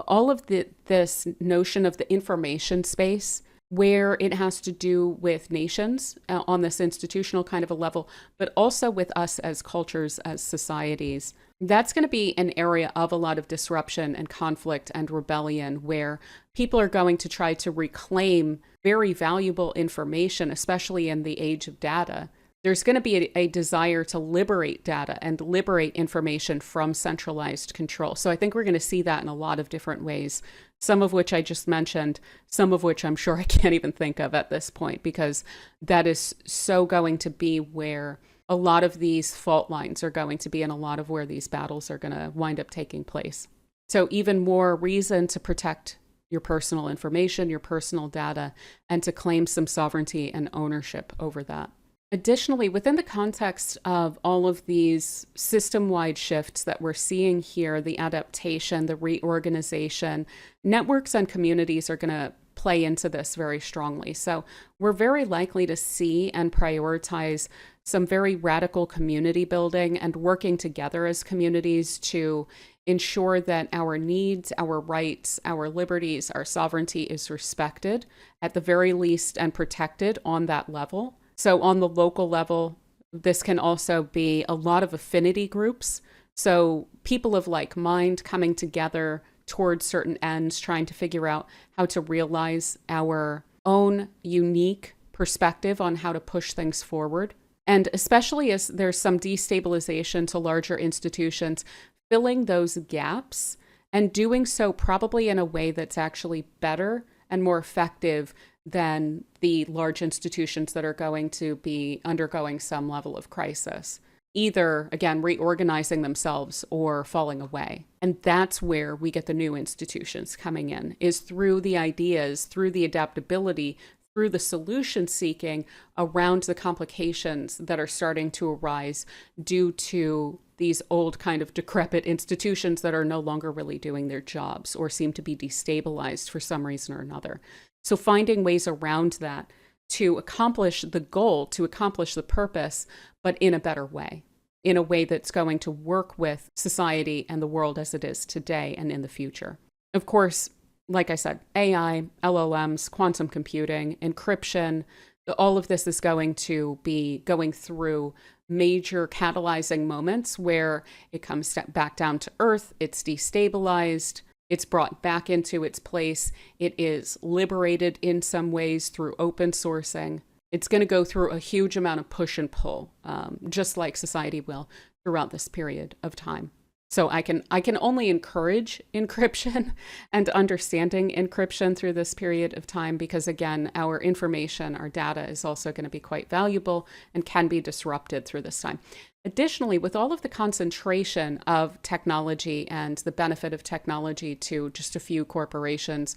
All of this notion of the information space, where it has to do with nations on this institutional kind of a level, but also with us as cultures, as societies. That's going to be an area of a lot of disruption and conflict and rebellion, where people are going to try to reclaim very valuable information, especially in the age of data. There's going to be a desire to liberate data and liberate information from centralized control. So I think we're going to see that in a lot of different ways, some of which I just mentioned, some of which I'm sure I can't even think of at this point, because that is so going to be where a lot of these fault lines are going to be, and a lot of where these battles are going to wind up taking place. So even more reason to protect your personal information, your personal data, and to claim some sovereignty and ownership over that. Additionally, within the context of all of these system-wide shifts that we're seeing here, the adaptation, the reorganization, networks and communities are going to play into this very strongly. So we're very likely to see and prioritize some very radical community building and working together as communities to ensure that our needs, our rights, our liberties, our sovereignty is respected at the very least and protected on that level. So on the local level, this can also be a lot of affinity groups. So people of like mind coming together towards certain ends, trying to figure out how to realize our own unique perspective on how to push things forward. And especially as there's some destabilization to larger institutions, filling those gaps and doing so probably in a way that's actually better and more effective than the large institutions that are going to be undergoing some level of crisis, either, again, reorganizing themselves or falling away. And that's where we get the new institutions coming in, is through the ideas, through the adaptability, through the solution seeking around the complications that are starting to arise due to these old kind of decrepit institutions that are no longer really doing their jobs or seem to be destabilized for some reason or another. So finding ways around that to accomplish the goal, to accomplish the purpose, but in a better way, in a way that's going to work with society and the world as it is today and in the future. Of course, like I said, AI, LLMs, quantum computing, encryption, all of this is going to be going through major catalyzing moments where it comes back down to earth, it's destabilized, It's brought back into its place. It is liberated in some ways through open sourcing. It's going to go through a huge amount of push and pull, just like society will throughout this period of time. So I can only encourage encryption and understanding encryption through this period of time, because again, our information, our data is also going to be quite valuable and can be disrupted through this time. Additionally, with all of the concentration of technology and the benefit of technology to just a few corporations,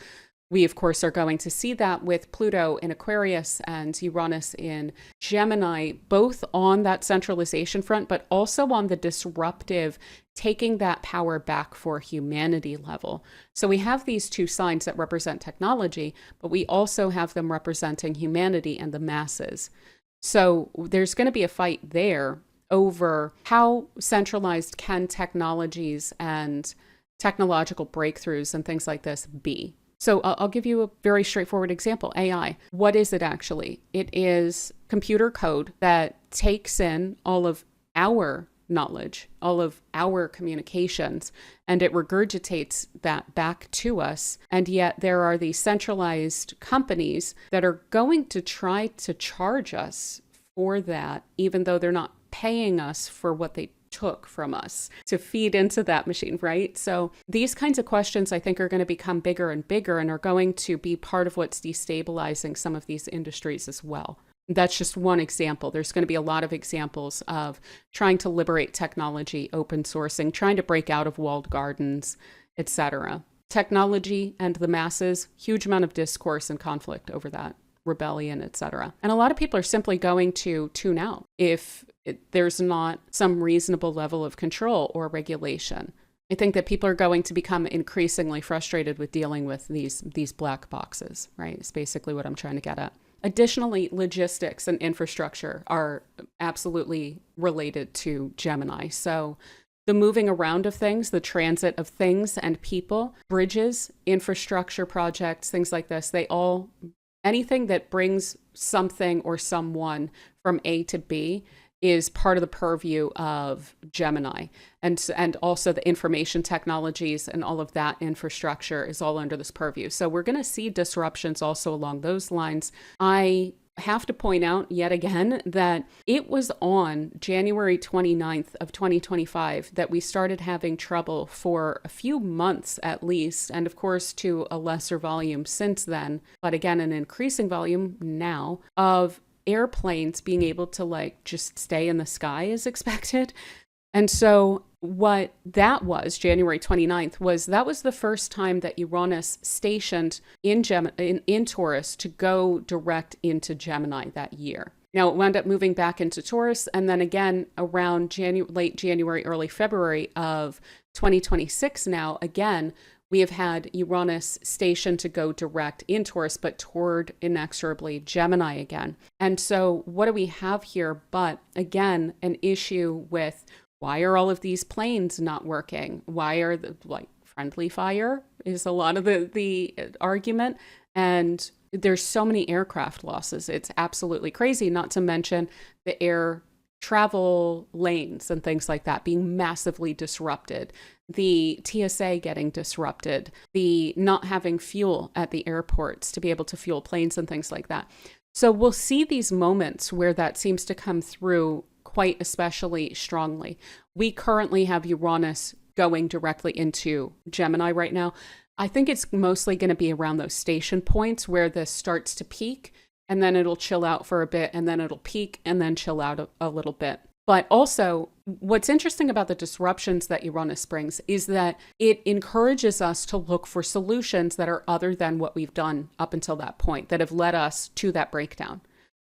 we, of course, are going to see that with Pluto in Aquarius and Uranus in Gemini, both on that centralization front, but also on the disruptive, taking that power back for humanity level. So we have these two signs that represent technology, but we also have them representing humanity and the masses. So there's going to be a fight there over how centralized can technologies and technological breakthroughs and things like this be. So I'll give you a very straightforward example. AI. What is it actually? It is computer code that takes in all of our knowledge, all of our communications, and it regurgitates that back to us. And yet there are these centralized companies that are going to try to charge us for that, even though they're not paying us for what they took from us to feed into that machine, right? So these kinds of questions, I think, are going to become bigger and bigger and are going to be part of what's destabilizing some of these industries as well. That's just one example. There's going to be a lot of examples of trying to liberate technology, open sourcing, trying to break out of walled gardens, etc. Technology and the masses, huge amount of discourse and conflict over that, rebellion, etc. And a lot of people are simply going to tune out if there's not some reasonable level of control or regulation. I think that people are going to become increasingly frustrated with dealing with these black boxes, right? It's basically what I'm trying to get at. Additionally, logistics and infrastructure are absolutely related to Gemini. So the moving around of things, the transit of things and people, bridges, infrastructure projects, things like this, anything that brings something or someone from A to B is part of the purview of Gemini. And also the information technologies and all of that infrastructure is all under this purview. So we're going to see disruptions also along those lines. I have to point out yet again that it was on January 29th of 2025 that we started having trouble for a few months at least, and of course to a lesser volume since then, but again an increasing volume now, of airplanes being able to just stay in the sky as expected. And so what that was, January 29th, that was the first time that Uranus stationed in Taurus to go direct into Gemini that year. Now it wound up moving back into Taurus, and then again around late January, early February of 2026 now, again, we have had Uranus stationed to go direct in Taurus, but toward inexorably Gemini again. And so what do we have here but, again, an issue with why are all of these planes not working? Why are friendly fire is a lot of the argument. And there's so many aircraft losses. It's absolutely crazy, not to mention the air travel lanes and things like that being massively disrupted, the TSA getting disrupted, the not having fuel at the airports to be able to fuel planes and things like that. So we'll see these moments where that seems to come through quite especially strongly. We currently have Uranus going directly into Gemini right now. I think it's mostly going to be around those station points where this starts to peak, and then it'll chill out for a bit, and then it'll peak and then chill out a little bit. But also, what's interesting about the disruptions that Uranus brings is that it encourages us to look for solutions that are other than what we've done up until that point, that have led us to that breakdown.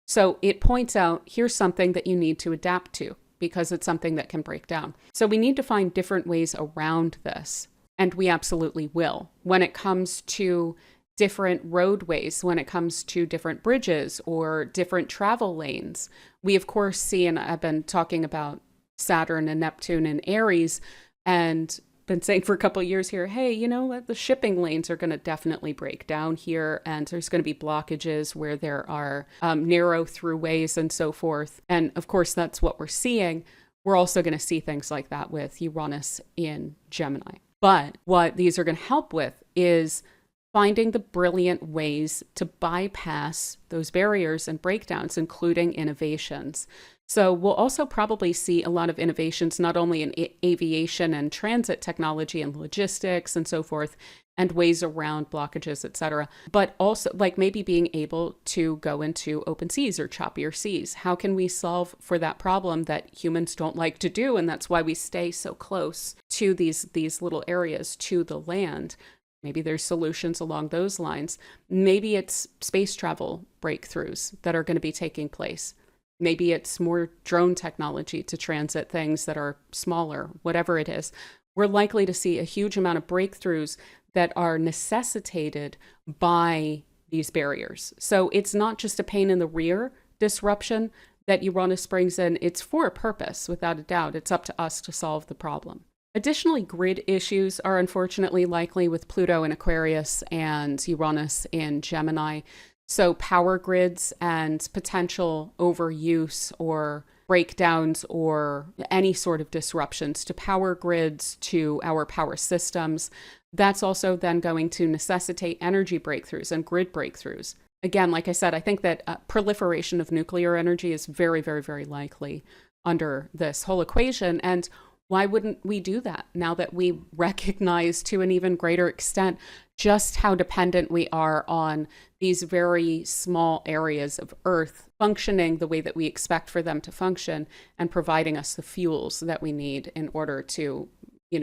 So it points out, here's something that you need to adapt to because it's something that can break down. So we need to find different ways around this, and we absolutely will. When it comes to different roadways, when it comes to different bridges or different travel lanes. We, of course, see, and I've been talking about Saturn and Neptune and Aries, and been saying for a couple of years here, hey, you know what, the shipping lanes are going to definitely break down here, and there's going to be blockages where there are narrow throughways and so forth. And of course, that's what we're seeing. We're also going to see things like that with Uranus in Gemini. But what these are going to help with is finding the brilliant ways to bypass those barriers and breakdowns, including innovations. So we'll also probably see a lot of innovations, not only in aviation and transit technology and logistics and so forth, and ways around blockages, etc., but also like maybe being able to go into open seas or choppier seas. How can we solve for that problem that humans don't like to do? And that's why we stay so close to these little areas, to the land. Maybe there's solutions along those lines. Maybe it's space travel breakthroughs that are going to be taking place. Maybe it's more drone technology to transit things that are smaller, whatever it is. We're likely to see a huge amount of breakthroughs that are necessitated by these barriers. So it's not just a pain in the rear disruption that Uranus brings in. It's for a purpose, without a doubt. It's up to us to solve the problem. Additionally, grid issues are unfortunately likely with Pluto in Aquarius and Uranus in Gemini. So power grids and potential overuse or breakdowns or any sort of disruptions to power grids, to our power systems, that's also then going to necessitate energy breakthroughs and grid breakthroughs. Again, like I said, I think that proliferation of nuclear energy is very, very, very likely under this whole equation. And why wouldn't we do that now that we recognize to an even greater extent just how dependent we are on these very small areas of Earth functioning the way that we expect for them to function and providing us the fuels that we need in order to,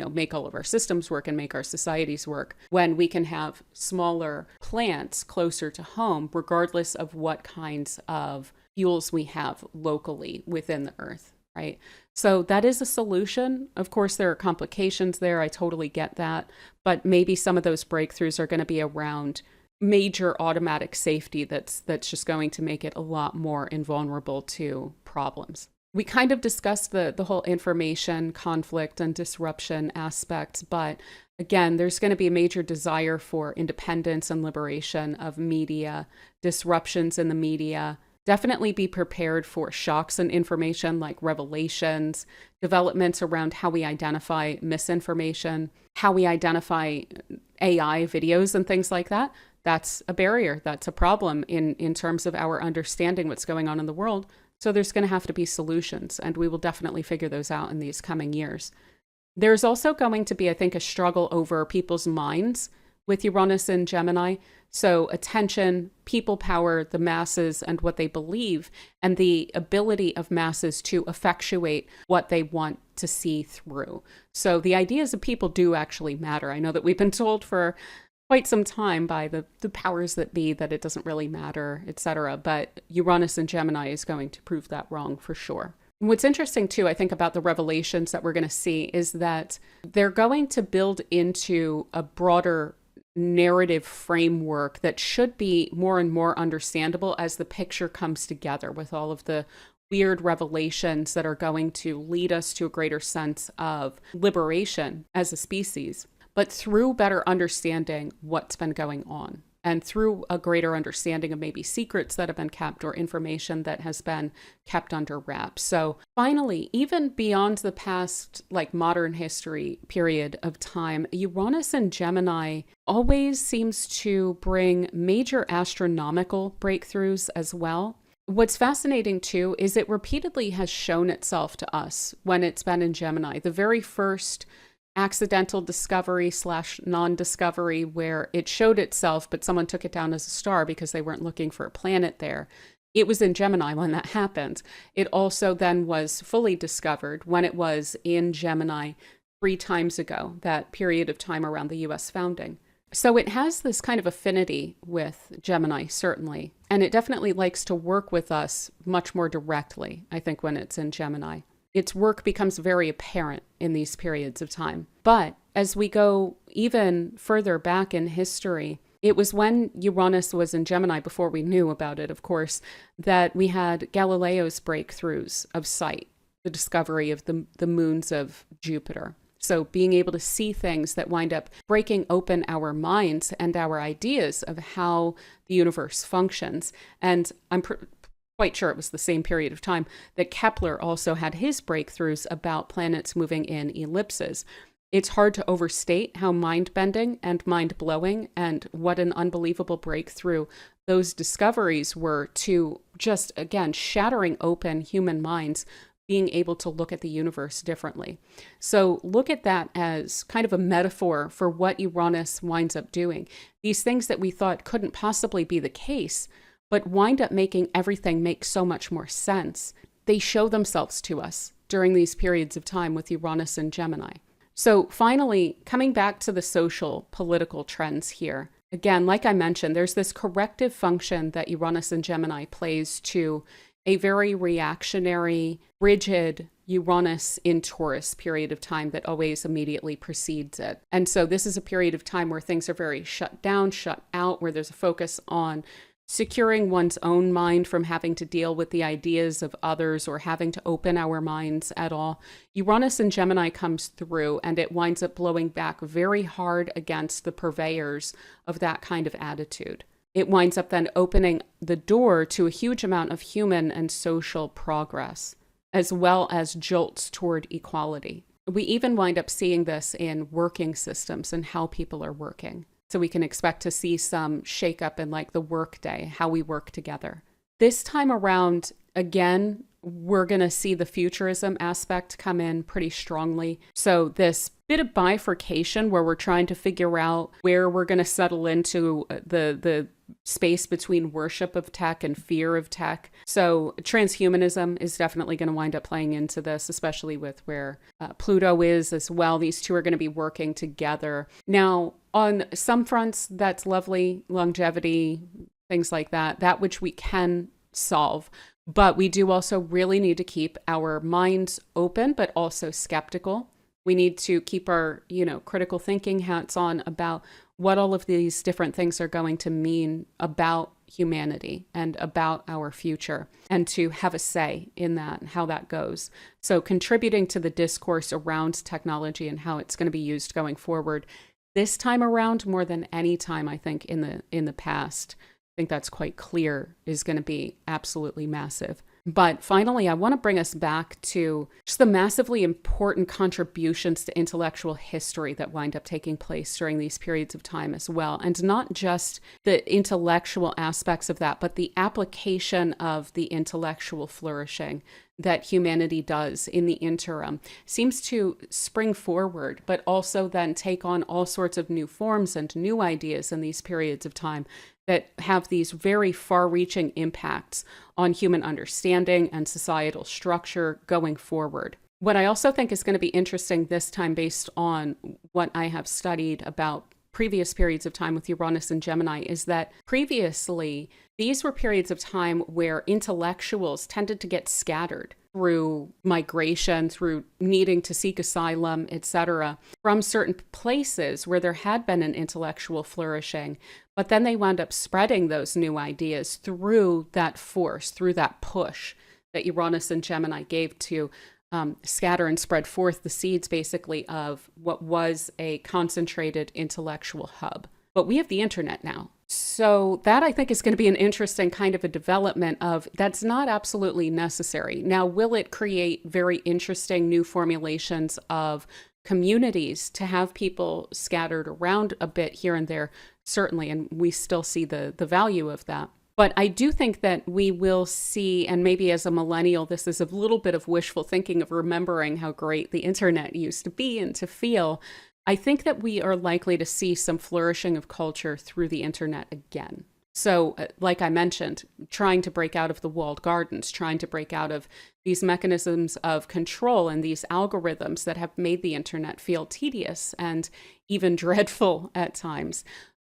make all of our systems work and make our societies work, when we can have smaller plants closer to home, regardless of what kinds of fuels we have locally within the Earth, right? So that is a solution. Of course, there are complications there. I totally get that. But maybe some of those breakthroughs are going to be around major automatic safety that's just going to make it a lot more invulnerable to problems. We kind of discussed the whole information conflict and disruption aspect, but again, there's going to be a major desire for independence and liberation of media, disruptions in the media. Definitely be prepared for shocks in information like revelations, developments around how we identify misinformation, how we identify AI videos and things like that. That's a barrier. That's a problem in terms of our understanding what's going on in the world. So there's going to have to be solutions, and we will definitely figure those out in these coming years. There's also going to be, I think, a struggle over people's minds with Uranus and Gemini. So attention, people power, the masses and what they believe, and the ability of masses to effectuate what they want to see through. So the ideas of people do actually matter. I know that we've been told for quite some time by the powers that be that it doesn't really matter, etc. But Uranus and Gemini is going to prove that wrong for sure. What's interesting too, I think, about the revelations that we're going to see is that they're going to build into a broader narrative framework that should be more and more understandable as the picture comes together with all of the weird revelations that are going to lead us to a greater sense of liberation as a species, but through better understanding what's been going on and through a greater understanding of maybe secrets that have been kept or information that has been kept under wraps. So finally, even beyond the past, like modern history period of time, Uranus and Gemini always seems to bring major astronomical breakthroughs as well. What's fascinating too is it repeatedly has shown itself to us when it's been in Gemini. The very first accidental discovery / non-discovery where it showed itself, but someone took it down as a star because they weren't looking for a planet there. It was in Gemini when that happened. It also then was fully discovered when it was in Gemini 3 times ago, that period of time around the US founding. So it has this kind of affinity with Gemini, certainly. And it definitely likes to work with us much more directly, I think, when it's in Gemini. Its work becomes very apparent in these periods of time. But as we go even further back in history, it was when Uranus was in Gemini, before we knew about it, of course, that we had Galileo's breakthroughs of sight, the discovery of the moons of Jupiter. So being able to see things that wind up breaking open our minds and our ideas of how the universe functions. And I'm quite sure it was the same period of time that Kepler also had his breakthroughs about planets moving in ellipses. It's hard to overstate how mind-bending and mind-blowing and what an unbelievable breakthrough those discoveries were to just, again, shattering open human minds, being able to look at the universe differently. So look at that as kind of a metaphor for what Uranus winds up doing. These things that we thought couldn't possibly be the case, but wind up making everything make so much more sense. They show themselves to us during these periods of time with Uranus and Gemini. So finally, coming back to the social, political trends here. Again, like I mentioned, there's this corrective function that Uranus and Gemini plays to a very reactionary, rigid Uranus in Taurus period of time that always immediately precedes it. And so this is a period of time where things are very shut down, shut out, where there's a focus on securing one's own mind from having to deal with the ideas of others or having to open our minds at all. Uranus in Gemini comes through and it winds up blowing back very hard against the purveyors of that kind of attitude. It winds up then opening the door to a huge amount of human and social progress, as well as jolts toward equality. We even wind up seeing this in working systems and how people are working. So we can expect to see some shakeup in like the work day, how we work together. This time around, again, we're going to see the futurism aspect come in pretty strongly. So this bit of bifurcation where we're trying to figure out where we're going to settle into the space between worship of tech and fear of tech. So transhumanism is definitely going to wind up playing into this, especially with where Pluto is as well. These two are going to be working together. Now, on some fronts, that's lovely, longevity, things like that, that which we can solve. But we do also really need to keep our minds open, but also skeptical. We need to keep our, critical thinking hats on about what all of these different things are going to mean about humanity and about our future, and to have a say in that and how that goes. So contributing to the discourse around technology and how it's going to be used going forward this time around more than any time, I think, in the past. I think that's quite clear, is going to be absolutely massive. But finally, I want to bring us back to just the massively important contributions to intellectual history that wind up taking place during these periods of time as well. And not just the intellectual aspects of that, but the application of the intellectual flourishing that humanity does in the interim seems to spring forward, but also then take on all sorts of new forms and new ideas in these periods of time that have these very far-reaching impacts on human understanding and societal structure going forward. What I also think is going to be interesting this time, based on what I have studied about previous periods of time with Uranus and Gemini, is that previously these were periods of time where intellectuals tended to get scattered through migration, through needing to seek asylum, etc., from certain places where there had been an intellectual flourishing. But then they wound up spreading those new ideas through that force, through that push that Uranus and Gemini gave to scatter and spread forth the seeds, basically, of what was a concentrated intellectual hub. But we have the internet now. So that, I think, is going to be an interesting kind of a development of that's not absolutely necessary. Now, will it create very interesting new formulations of communities to have people scattered around a bit here and there? Certainly, and we still see the value of that. But I do think that we will see, and maybe as a millennial, this is a little bit of wishful thinking of remembering how great the internet used to be and to feel. I think that we are likely to see some flourishing of culture through the internet again. So, like I mentioned, trying to break out of the walled gardens, trying to break out of these mechanisms of control and these algorithms that have made the internet feel tedious and even dreadful at times.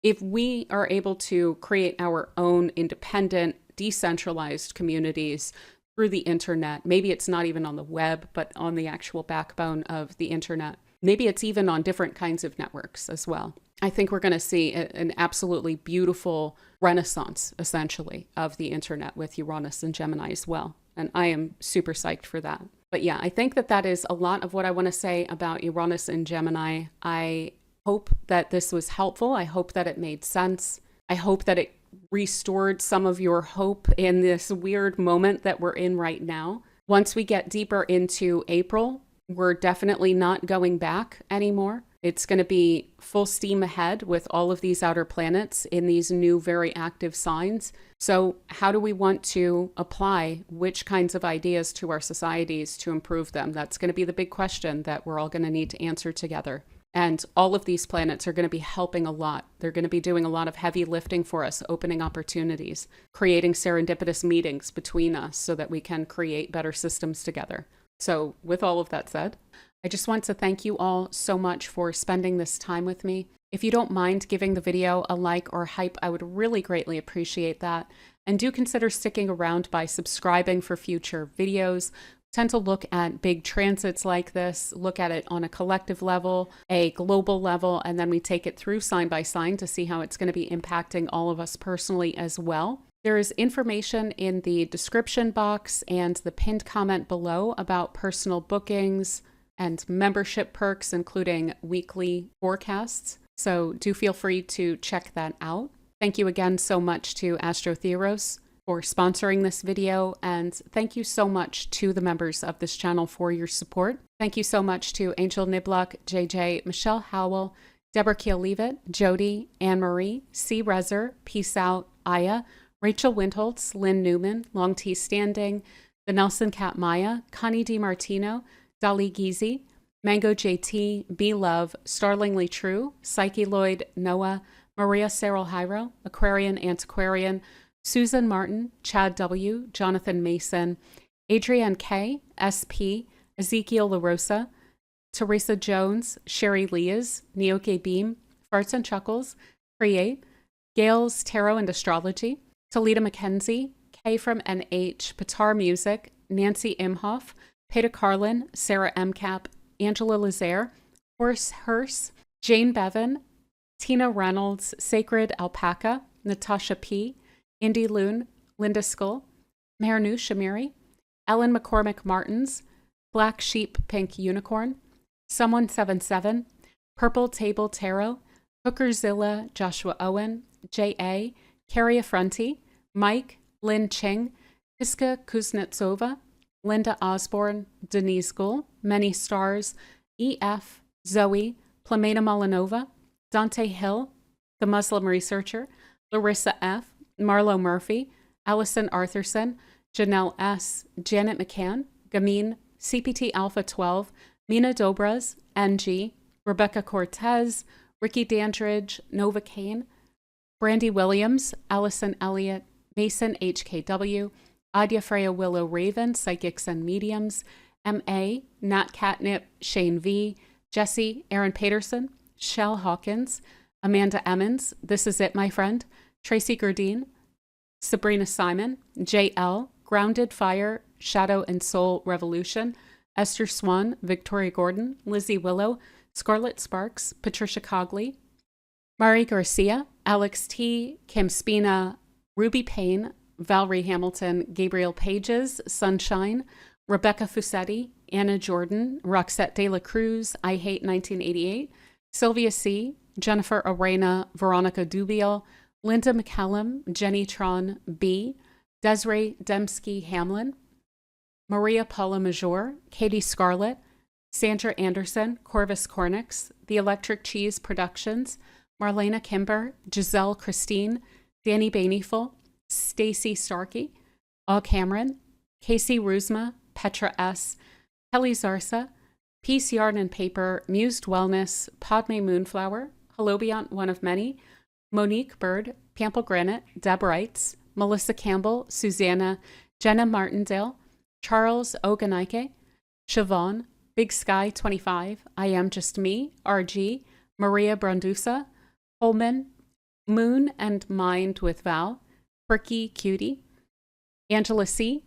If we are able to create our own independent, decentralized communities through the internet, maybe it's not even on the web, but on the actual backbone of the internet. Maybe it's even on different kinds of networks as well. I think we're going to see an absolutely beautiful renaissance, essentially, of the internet with Uranus and Gemini as well. And I am super psyched for that. But yeah, I think that is a lot of what I want to say about Uranus and Gemini. I hope that this was helpful. I hope that it made sense. I hope that it restored some of your hope in this weird moment that we're in right now. Once we get deeper into April, We're definitely not going back anymore. It's going to be full steam ahead with all of these outer planets in these new, very active signs. So how do we want to apply which kinds of ideas to our societies to improve them? That's going to be the big question that we're all going to need to answer together. And all of these planets are going to be helping a lot. They're going to be doing a lot of heavy lifting for us, opening opportunities, creating serendipitous meetings between us so that we can create better systems together. So with all of that said, I just want to thank you all so much for spending this time with me. If you don't mind giving the video a like or hype, I would really greatly appreciate that. And do consider sticking around by subscribing for future videos. Tend to look at big transits like this, look at it on a collective level, a global level, and then we take it through sign by sign to see how it's going to be impacting all of us personally as well. There is information in the description box and the pinned comment below about personal bookings and membership perks, including weekly forecasts. So do feel free to check that out. Thank you again so much to Astrotheoros for sponsoring this video, and thank you so much to the members of this channel for your support. Thank you so much to Angel Nibluck, JJ, Michelle Howell, Deborah Keel-Leavitt, Jody, Anne-Marie, C. Rezer, Peace Out, Aya, Rachel Windholtz, Lynn Newman, Long T. Standing, the Nelson Cat Maya, Connie DiMartino, Dali Gizi, Mango JT, B Love, Starlingly True, Psyche Lloyd, Noah, Maria Serral Hyro, Aquarian Antiquarian, Susan Martin, Chad W, Jonathan Mason, Adrienne K, SP, Ezekiel LaRosa, Teresa Jones, Sherry Leas, Nioke Beam, Farts and Chuckles, Create, Gales Tarot and Astrology, Talita McKenzie, K from NH, Patar Music, Nancy Imhoff, Peter Carlin, Sarah MCap, Angela Lazaire, Horse Hearse, Jane Bevan, Tina Reynolds, Sacred Alpaca, Natasha P., Indy Loon, Linda Skull, Marinu Shamiri, Ellen McCormick Martins, Black Sheep Pink Unicorn, Someone77, Purple Table Tarot, Hookerzilla Joshua Owen, J.A., Carrie Affronti, Mike, Lynn Ching, Iska Kuznetsova, Linda Osborne, Denise Gull, Many Stars, E.F., Zoe, Plamena Molinova, Dante Hill, The Muslim Researcher, Larissa F., Marlo Murphy, Allison Arthurson, Janelle S., Janet McCann, Gamine, CPT Alpha 12, Mina Dobras, NG, Rebecca Cortez, Ricky Dandridge, Nova Kane, Brandy Williams, Allison Elliott, Mason HKW, Adia Freya Willow Raven, Psychics and Mediums, M.A., Nat Catnip, Shane V., Jesse, Aaron Paterson, Shell Hawkins, Amanda Emmons, This Is It, My Friend, Tracy Gerdine, Sabrina Simon, J.L., Grounded Fire, Shadow and Soul Revolution, Esther Swan, Victoria Gordon, Lizzie Willow, Scarlett Sparks, Patricia Cogley, Mari Garcia, Alex T., Kim Spina, Ruby Payne, Valerie Hamilton, Gabriel Pages, Sunshine, Rebecca Fusetti, Anna Jordan, Roxette De La Cruz, I Hate 1988, Sylvia C., Jennifer Arena, Veronica Dubiel, Linda McCallum, Jenny Tron B., Desiree Dembski Hamlin, Maria Paula Major, Katie Scarlett, Sandra Anderson, Corvus Cornix, The Electric Cheese Productions, Marlena Kimber, Giselle Christine, Danny Baineyful, Stacy Starkey, Aw Cameron, Casey Ruzma, Petra S., Kelly Zarsa, Peace Yarn and Paper, Mused Wellness, Padme Moonflower, Hello Beyond One of Many, Monique Bird, Pample Granite, Deb Wrights, Melissa Campbell, Susanna, Jenna Martindale, Charles Oganike, Siobhan, Big Sky 25, I Am Just Me, RG, Maria Brandusa, Holman, Moon and Mind with Val, Perky Cutie, Angela C.,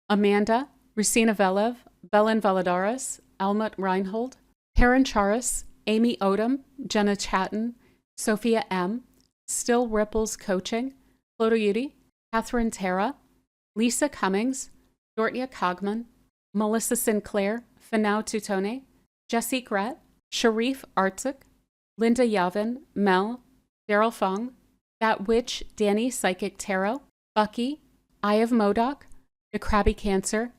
Amanda, Rusina Velev, Belen Valadares, Almut Reinhold, Perrin Charis, Amy Odom, Jenna Chatton, Sophia M., Still Ripples Coaching, Floto Yudi, Catherine Terra, Lisa Cummings, Dortnia Cogman, Melissa Sinclair, Finau Tutone, Jessie Gret, Sharif Artsuk, Linda Yavin, Mel, Daryl Fong, That Witch, Danny Psychic Tarot, Bucky, Eye of Modoc, The Crabby Cancer,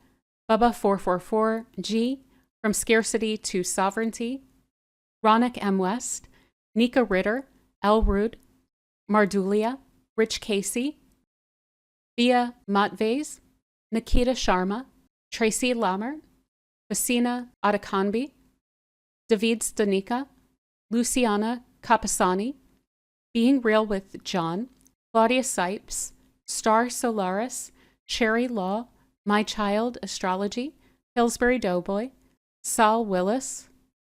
Bubba444, G, From Scarcity to Sovereignty, Ronik M. West, Nika Ritter, El Rude, Mardulia, Rich Casey, Via Matvays, Nikita Sharma, Tracy Lammert, Basina Adekanbi, David Stanika, Luciana Capasani, Being Real with John, Claudia Sipes, Star Solaris, Sherry Law, My Child Astrology, Pillsbury Doughboy, Sal Willis,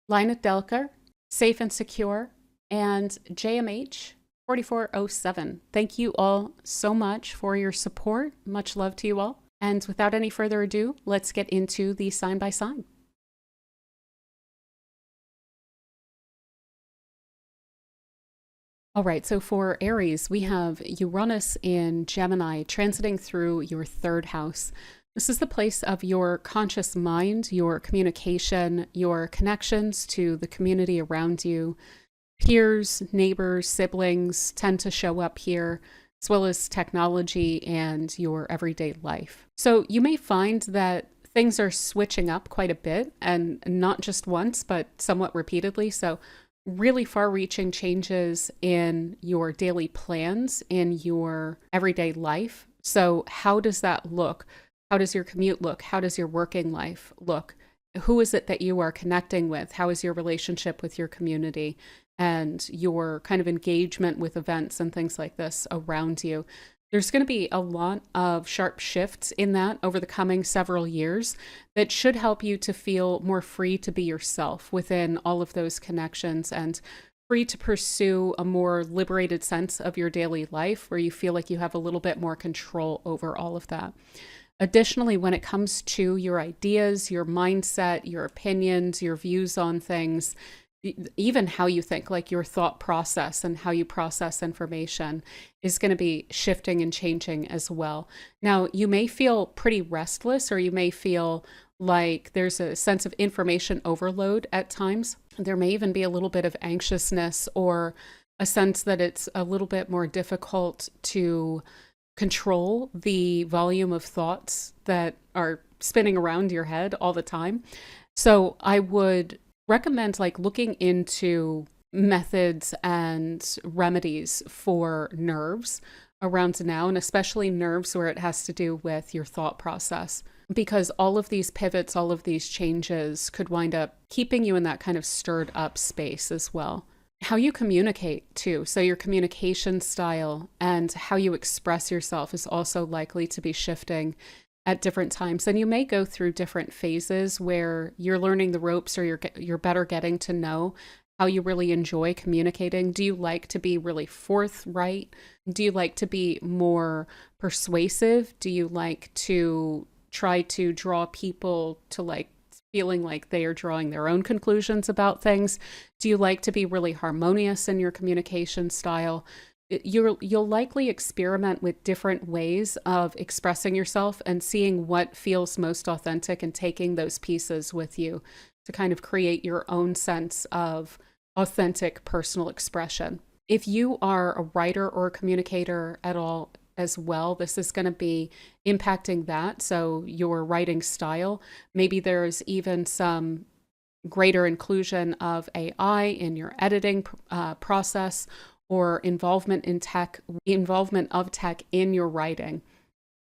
Lina Delker, Safe and Secure, and JMH 4407. Thank you all so much for your support. Much love to you all. And without any further ado, let's get into the sign by sign. All right, so for Aries, we have Uranus in Gemini transiting through your third house. This is the place of your conscious mind, your communication, your connections to the community around you. Peers, neighbors, siblings tend to show up here, as well as technology and your everyday life. So you may find that things are switching up quite a bit, and not just once, but somewhat repeatedly. So really far-reaching changes in your daily plans, in your everyday life. So how does that look? How does your commute look? How does your working life look? Who is it that you are connecting with? How is your relationship with your community and your kind of engagement with events and things like this around you? There's going to be a lot of sharp shifts in that over the coming several years that should help you to feel more free to be yourself within all of those connections and free to pursue a more liberated sense of your daily life where you feel like you have a little bit more control over all of that. Additionally, when it comes to your ideas, your mindset, your opinions, your views on things, even how you think, like your thought process and how you process information is going to be shifting and changing as well. Now, you may feel pretty restless, or you may feel like there's a sense of information overload at times. There may even be a little bit of anxiousness or a sense that it's a little bit more difficult to control the volume of thoughts that are spinning around your head all the time. So I would recommend looking into methods and remedies for nerves around now, and especially nerves where it has to do with your thought process, because all of these pivots, all of these changes could wind up keeping you in that kind of stirred up space as well. How you communicate too. So your communication style and how you express yourself is also likely to be shifting at different times. And you may go through different phases where you're learning the ropes, or you're better getting to know how you really enjoy communicating. Do you like to be really forthright? Do you like to be more persuasive? Do you like to try to draw people to feeling like they are drawing their own conclusions about things? Do you like to be really harmonious in your communication style? You'll likely experiment with different ways of expressing yourself and seeing what feels most authentic and taking those pieces with you to kind of create your own sense of authentic personal expression. If you are a writer or a communicator at all as well, this is going to be impacting that. So your writing style, maybe there's even some greater inclusion of AI in your editing process, or involvement of tech in your writing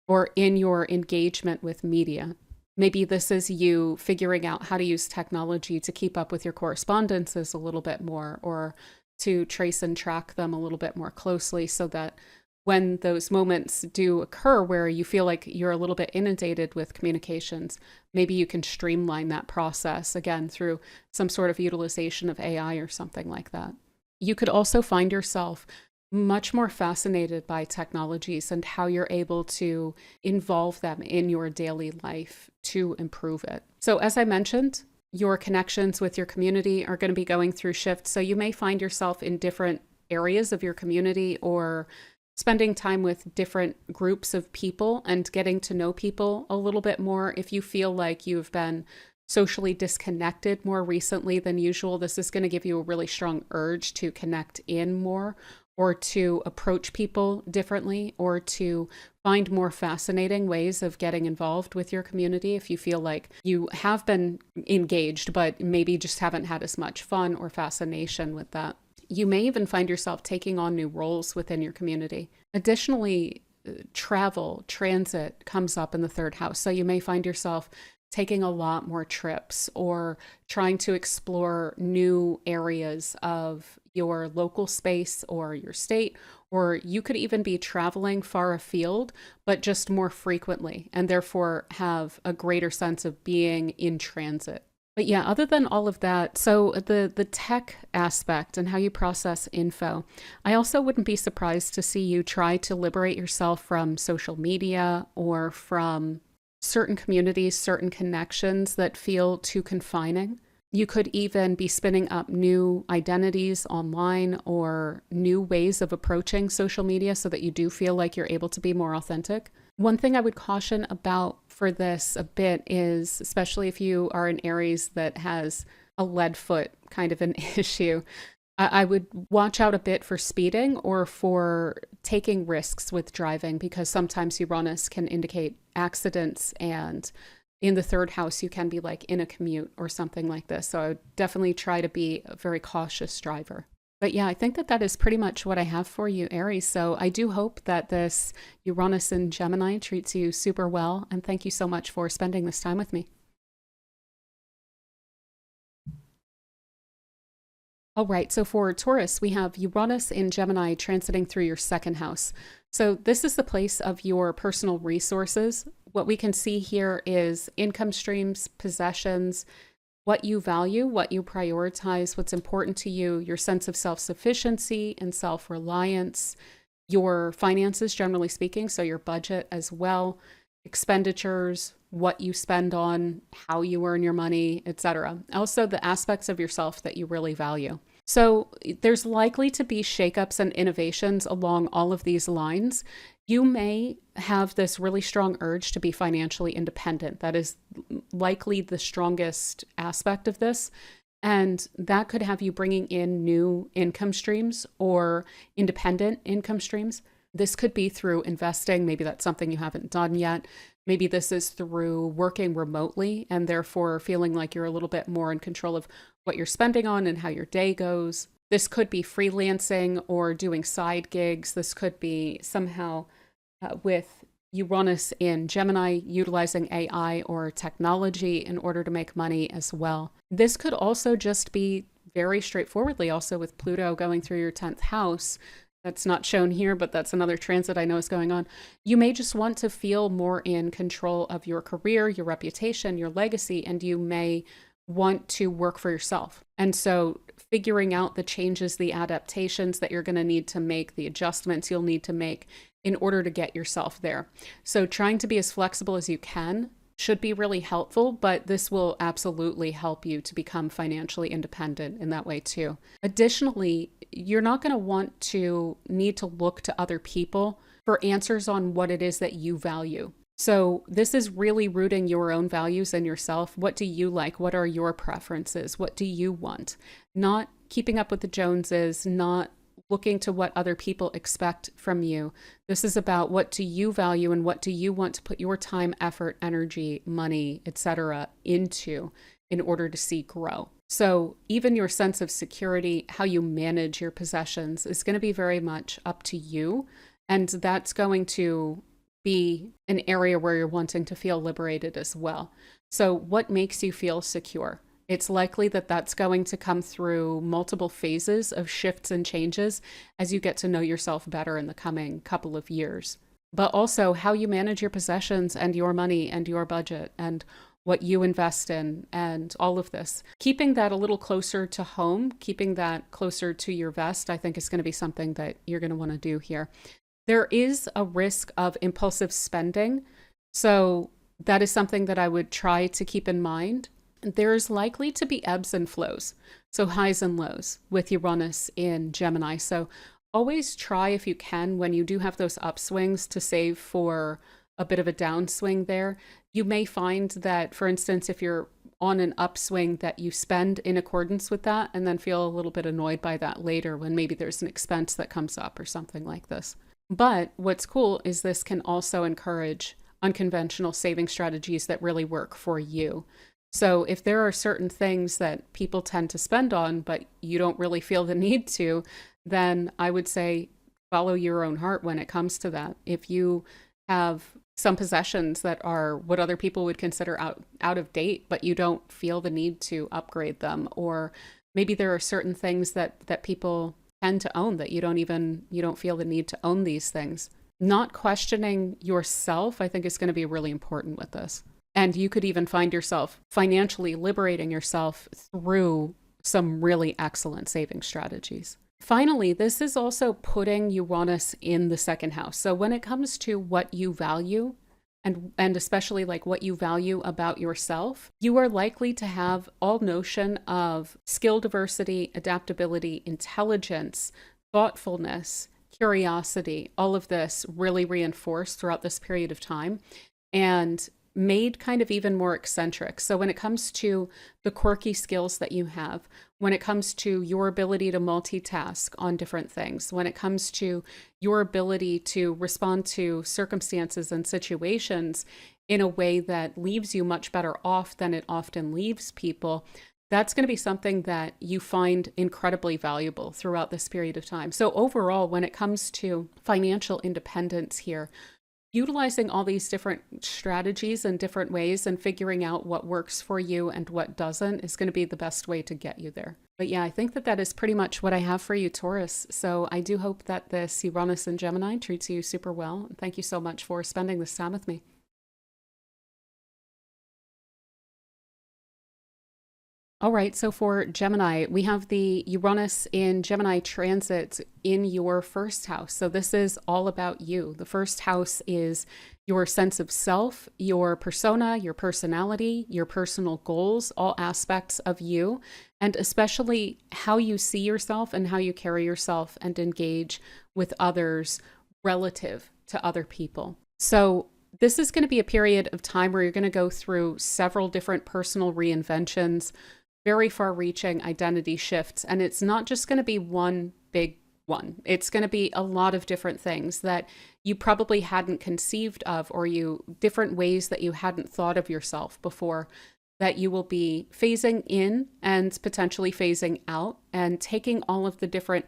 or in your engagement with media. Maybe this is you figuring out how to use technology to keep up with your correspondences a little bit more, or to trace and track them a little bit more closely, so that when those moments do occur where you feel like you're a little bit inundated with communications, maybe you can streamline that process again through some sort of utilization of AI or something like that. You could also find yourself much more fascinated by technologies and how you're able to involve them in your daily life to improve it. So as I mentioned, your connections with your community are going to be going through shifts. So you may find yourself in different areas of your community, or spending time with different groups of people and getting to know people a little bit more. If you feel like you've been socially disconnected more recently than usual, this is going to give you a really strong urge to connect in more, or to approach people differently, or to find more fascinating ways of getting involved with your community if you feel like you have been engaged, but maybe just haven't had as much fun or fascination with that. You may even find yourself taking on new roles within your community. Additionally, travel, transit comes up in the third house. So you may find yourself taking a lot more trips or trying to explore new areas of your local space or your state, or you could even be traveling far afield, but just more frequently, and therefore have a greater sense of being in transit. But yeah, other than all of that, so the tech aspect and how you process info, I also wouldn't be surprised to see you try to liberate yourself from social media or from certain communities, certain connections that feel too confining. You could even be spinning up new identities online or new ways of approaching social media so that you do feel like you're able to be more authentic. One thing I would caution about for this a bit is, especially if you are an Aries that has a lead foot kind of an issue, I would watch out a bit for speeding or for taking risks with driving, because sometimes Uranus can indicate accidents, and in the third house, you can be like in a commute or something like this. So I would definitely try to be a very cautious driver. But yeah, I think that is pretty much what I have for you, Aries. So I do hope that this Uranus in Gemini treats you super well. And thank you so much for spending this time with me. All right, so for Taurus, we have Uranus in Gemini transiting through your second house. So this is the place of your personal resources. What we can see here is income streams, possessions, what you value, what you prioritize, what's important to you, your sense of self-sufficiency and self-reliance, your finances, generally speaking, so your budget as well, expenditures, what you spend on, how you earn your money, etc. Also, the aspects of yourself that you really value. So there's likely to be shakeups and innovations along all of these lines. You may have this really strong urge to be financially independent. That is likely the strongest aspect of this. And that could have you bringing in new income streams or independent income streams. This could be through investing. Maybe that's something you haven't done yet. Maybe this is through working remotely and therefore feeling like you're a little bit more in control of what you're spending on and how your day goes. This could be freelancing or doing side gigs. This could be somehow with Uranus in Gemini, utilizing AI or technology in order to make money as well. This could also just be very straightforwardly also with Pluto going through your 10th house. That's not shown here, but that's another transit I know is going on. You may just want to feel more in control of your career, your reputation, your legacy, and you may want to work for yourself. And so figuring out the changes, the adaptations that you're going to need to make, the adjustments you'll need to make in order to get yourself there. So trying to be as flexible as you can should be really helpful, but this will absolutely help you to become financially independent in that way too. Additionally, you're not going to want to need to look to other people for answers on what it is that you value. So this is really rooting your own values in yourself. What do you like? What are your preferences? What do you want? Not keeping up with the Joneses, not looking to what other people expect from you. This is about what do you value and what do you want to put your time, effort, energy, money, etc. into in order to see grow. So even your sense of security, how you manage your possessions is going to be very much up to you. And that's going to be an area where you're wanting to feel liberated as well. So what makes you feel secure? It's likely that that's going to come through multiple phases of shifts and changes as you get to know yourself better in the coming couple of years. But also how you manage your possessions and your money and your budget and what you invest in and all of this. Keeping that a little closer to home, keeping that closer to your vest, I think is going to be something that you're going to want to do here. There is a risk of impulsive spending. So that is something that I would try to keep in mind. There's likely to be ebbs and flows, so highs and lows with Uranus in Gemini. So always try, if you can, when you do have those upswings, to save for a bit of a downswing there. You may find that, for instance, if you're on an upswing that you spend in accordance with that and then feel a little bit annoyed by that later when maybe there's an expense that comes up or something like this. But what's cool is this can also encourage unconventional saving strategies that really work for you. So if there are certain things that people tend to spend on, but you don't really feel the need to, then I would say follow your own heart when it comes to that. If you have some possessions that are what other people would consider out of date, but you don't feel the need to upgrade them, or maybe there are certain things that people tend to own that you don't feel the need to own these things. Not questioning yourself, I think, is going to be really important with this. And you could even find yourself financially liberating yourself through some really excellent saving strategies. Finally, this is also putting Uranus in the second house. So when it comes to what you value, and especially like what you value about yourself, you are likely to have all notion of skill diversity, adaptability, intelligence, thoughtfulness, curiosity, all of this really reinforced throughout this period of time and made kind of even more eccentric. So when it comes to the quirky skills that you have, when it comes to your ability to multitask on different things, when it comes to your ability to respond to circumstances and situations in a way that leaves you much better off than it often leaves people, that's going to be something that you find incredibly valuable throughout this period of time. So overall, when it comes to financial independence here, utilizing all these different strategies and different ways and figuring out what works for you and what doesn't is going to be the best way to get you there. But yeah, I think that is pretty much what I have for you, Taurus. So I do hope that this Uranus in Gemini treats you super well. Thank you so much for spending this time with me. All right, so for Gemini, we have the Uranus in Gemini transit in your first house. So this is all about you. The first house is your sense of self, your persona, your personality, your personal goals, all aspects of you, and especially how you see yourself and how you carry yourself and engage with others relative to other people. So this is going to be a period of time where you're going to go through several different personal reinventions, very far-reaching identity shifts. And it's not just going to be one big one. It's going to be a lot of different things that you probably hadn't conceived of, or different ways that you hadn't thought of yourself before, that you will be phasing in and potentially phasing out, and taking all of the different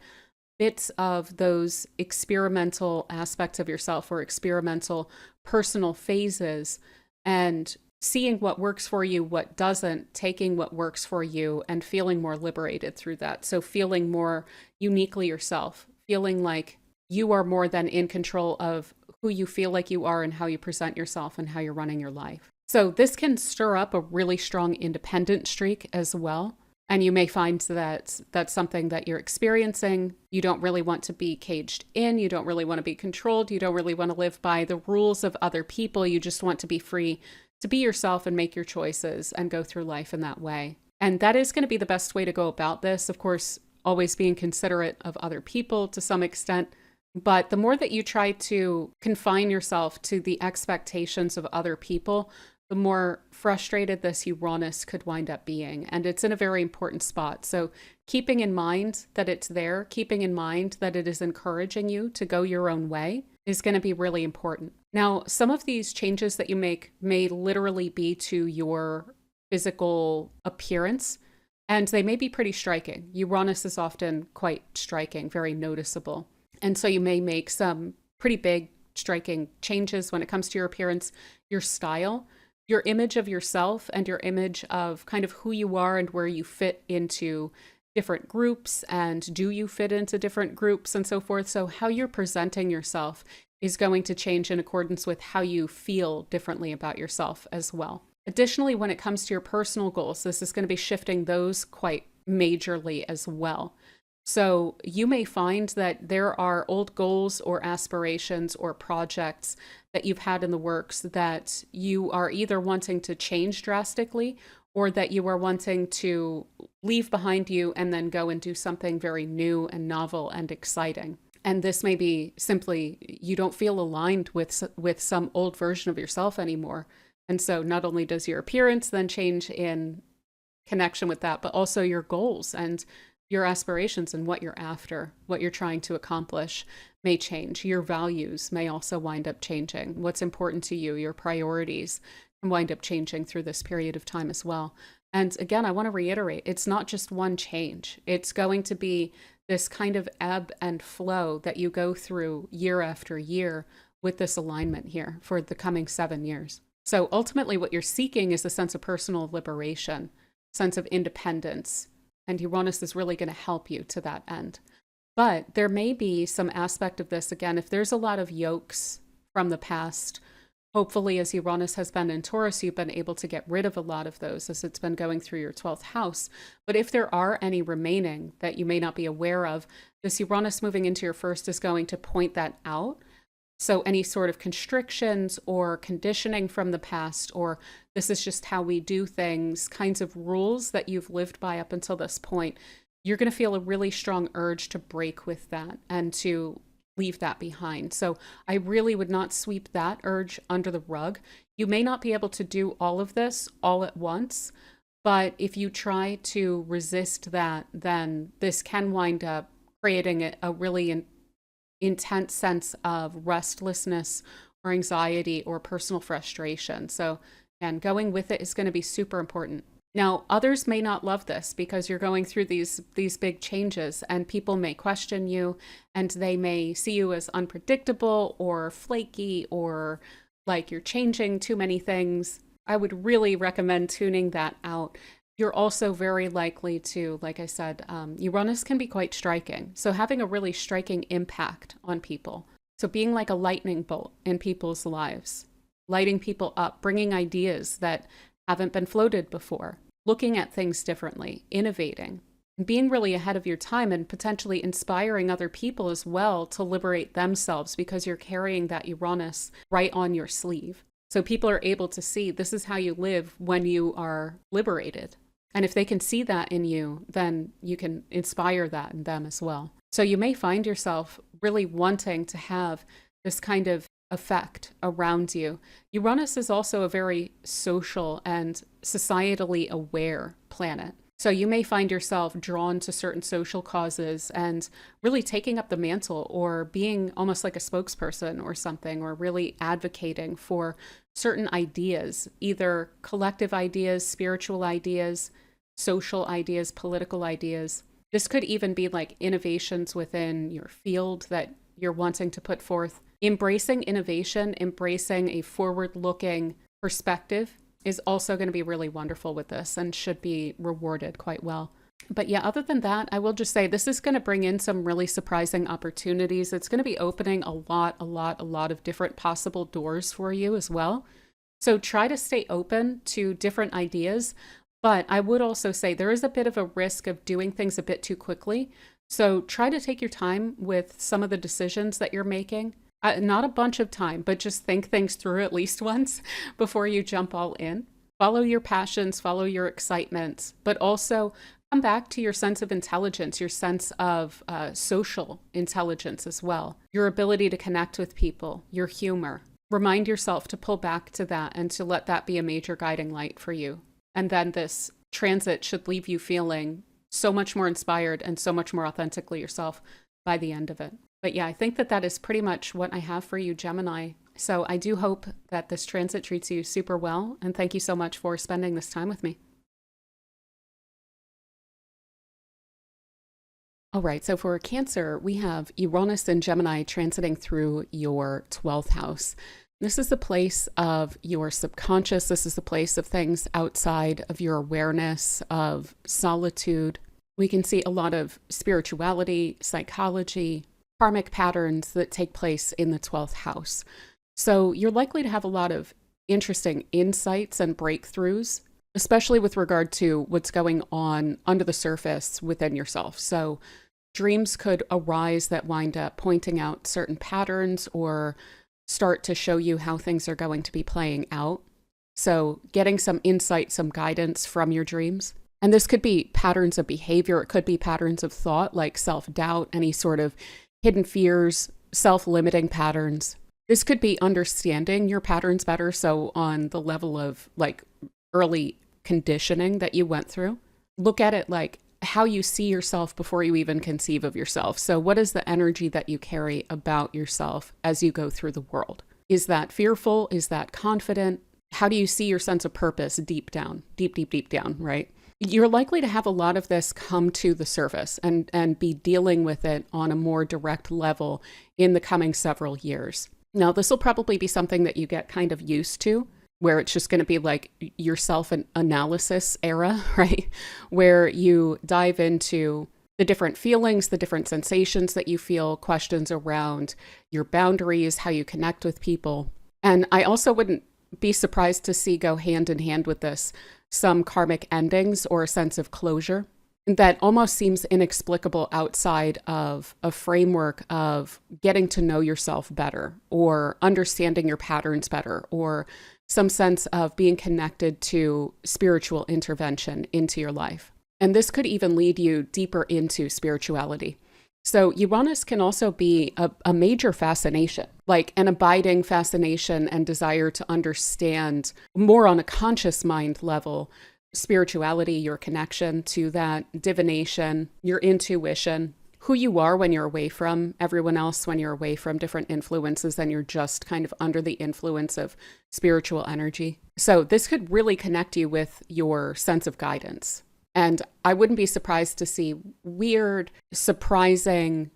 bits of those experimental aspects of yourself or experimental personal phases and seeing what works for you, what doesn't, taking what works for you and feeling more liberated through that. So feeling more uniquely yourself, feeling like you are more than in control of who you feel like you are and how you present yourself and how you're running your life. So this can stir up a really strong independent streak as well. And you may find that that's something that you're experiencing. You don't really want to be caged in. You don't really want to be controlled. You don't really want to live by the rules of other people. You just want to be free to be yourself and make your choices and go through life in that way. And that is going to be the best way to go about this. Of course, always being considerate of other people to some extent. But the more that you try to confine yourself to the expectations of other people, the more frustrated this Uranus could wind up being. And it's in a very important spot. So keeping in mind that it's there, keeping in mind that it is encouraging you to go your own way is going to be really important. Now, some of these changes that you make may literally be to your physical appearance, and they may be pretty striking. Uranus is often quite striking, very noticeable. And so you may make some pretty big, striking changes when it comes to your appearance, your style, your image of yourself, and your image of kind of who you are and where you fit into different groups, and do you fit into different groups and so forth. So how you're presenting yourself is going to change in accordance with how you feel differently about yourself as well. Additionally, when it comes to your personal goals, this is going to be shifting those quite majorly as well. So you may find that there are old goals or aspirations or projects that you've had in the works that you are either wanting to change drastically, or that you are wanting to leave behind you and then go and do something very new and novel and exciting. And this may be simply you don't feel aligned with some old version of yourself anymore. And so not only does your appearance then change in connection with that, but also your goals and your aspirations and what you're after, what you're trying to accomplish may change. Your values may also wind up changing. What's important to you, your priorities can wind up changing through this period of time as well. And again, I want to reiterate, it's not just one change. It's going to be this kind of ebb and flow that you go through year after year with this alignment here for the coming 7 years. So ultimately what you're seeking is a sense of personal liberation, sense of independence, and Uranus is really going to help you to that end. But there may be some aspect of this, again, if there's a lot of yokes from the past, hopefully as Uranus has been in Taurus, you've been able to get rid of a lot of those as it's been going through your 12th house. But if there are any remaining that you may not be aware of, this Uranus moving into your first is going to point that out. So any sort of constrictions or conditioning from the past, or this is just how we do things, kinds of rules that you've lived by up until this point, you're going to feel a really strong urge to break with that and to leave that behind. So I really would not sweep that urge under the rug. You may not be able to do all of this all at once, but if you try to resist that, then this can wind up creating a really intense sense of restlessness or anxiety or personal frustration. So, and going with it is going to be super important. Now, others may not love this because you're going through these big changes and people may question you and they may see you as unpredictable or flaky or like you're changing too many things. I would really recommend tuning that out. You're also very likely to, like I said, Uranus can be quite striking. So having a really striking impact on people. So being like a lightning bolt in people's lives, lighting people up, bringing ideas that haven't been floated before, looking at things differently, innovating, and being really ahead of your time and potentially inspiring other people as well to liberate themselves because you're carrying that Uranus right on your sleeve. So people are able to see this is how you live when you are liberated. And if they can see that in you, then you can inspire that in them as well. So you may find yourself really wanting to have this kind of effect around you. Uranus is also a very social and societally aware planet. So you may find yourself drawn to certain social causes and really taking up the mantle or being almost like a spokesperson or something, or really advocating for certain ideas, either collective ideas, spiritual ideas, social ideas, political ideas. This could even be like innovations within your field that you're wanting to put forth. Embracing innovation, embracing a forward-looking perspective is also going to be really wonderful with this and should be rewarded quite well. But yeah, other than that, I will just say this is going to bring in some really surprising opportunities. It's going to be opening a lot of different possible doors for you as well. So try to stay open to different ideas. But I would also say there is a bit of a risk of doing things a bit too quickly. So try to take your time with some of the decisions that you're making. Not a bunch of time, but just think things through at least once before you jump all in. Follow your passions, follow your excitements, but also come back to your sense of intelligence, your sense of social intelligence as well, your ability to connect with people, your humor. Remind yourself to pull back to that and to let that be a major guiding light for you. And then this transit should leave you feeling so much more inspired and so much more authentically yourself by the end of it. But yeah, I think that that is pretty much what I have for you, Gemini. So I do hope that this transit treats you super well. And thank you so much for spending this time with me. All right, so for Cancer, we have Uranus and Gemini transiting through your 12th house. This is the place of your subconscious. This is the place of things outside of your awareness, of solitude. We can see a lot of spirituality, psychology, karmic patterns that take place in the 12th house. So you're likely to have a lot of interesting insights and breakthroughs, especially with regard to what's going on under the surface within yourself. So dreams could arise that wind up pointing out certain patterns or start to show you how things are going to be playing out. So getting some insight, some guidance from your dreams. And this could be patterns of behavior. It could be patterns of thought like self-doubt, any sort of hidden fears, self-limiting patterns. This could be understanding your patterns better. So on the level of like early conditioning that you went through, look at it like how you see yourself before you even conceive of yourself. So what is the energy that you carry about yourself as you go through the world? Is that fearful? Is that confident? How do you see your sense of purpose deep down, deep down, right? You're likely to have a lot of this come to the surface and be dealing with it on a more direct level in the coming several years. Now, this will probably be something that you get kind of used to, where it's just going to be like your self-analysis era, right? Where you dive into the different feelings, the different sensations that you feel, questions around your boundaries, how you connect with people. And I also wouldn't be surprised to see go hand in hand with this some karmic endings or a sense of closure that almost seems inexplicable outside of a framework of getting to know yourself better or understanding your patterns better or some sense of being connected to spiritual intervention into your life. And this could even lead you deeper into spirituality. So Uranus can also be a major fascination, like an abiding fascination and desire to understand more on a conscious mind level, spirituality, your connection to that, divination, your intuition, who you are when you're away from everyone else, when you're away from different influences, and you're just kind of under the influence of spiritual energy. So this could really connect you with your sense of guidance. And I wouldn't be surprised to see weird, surprising,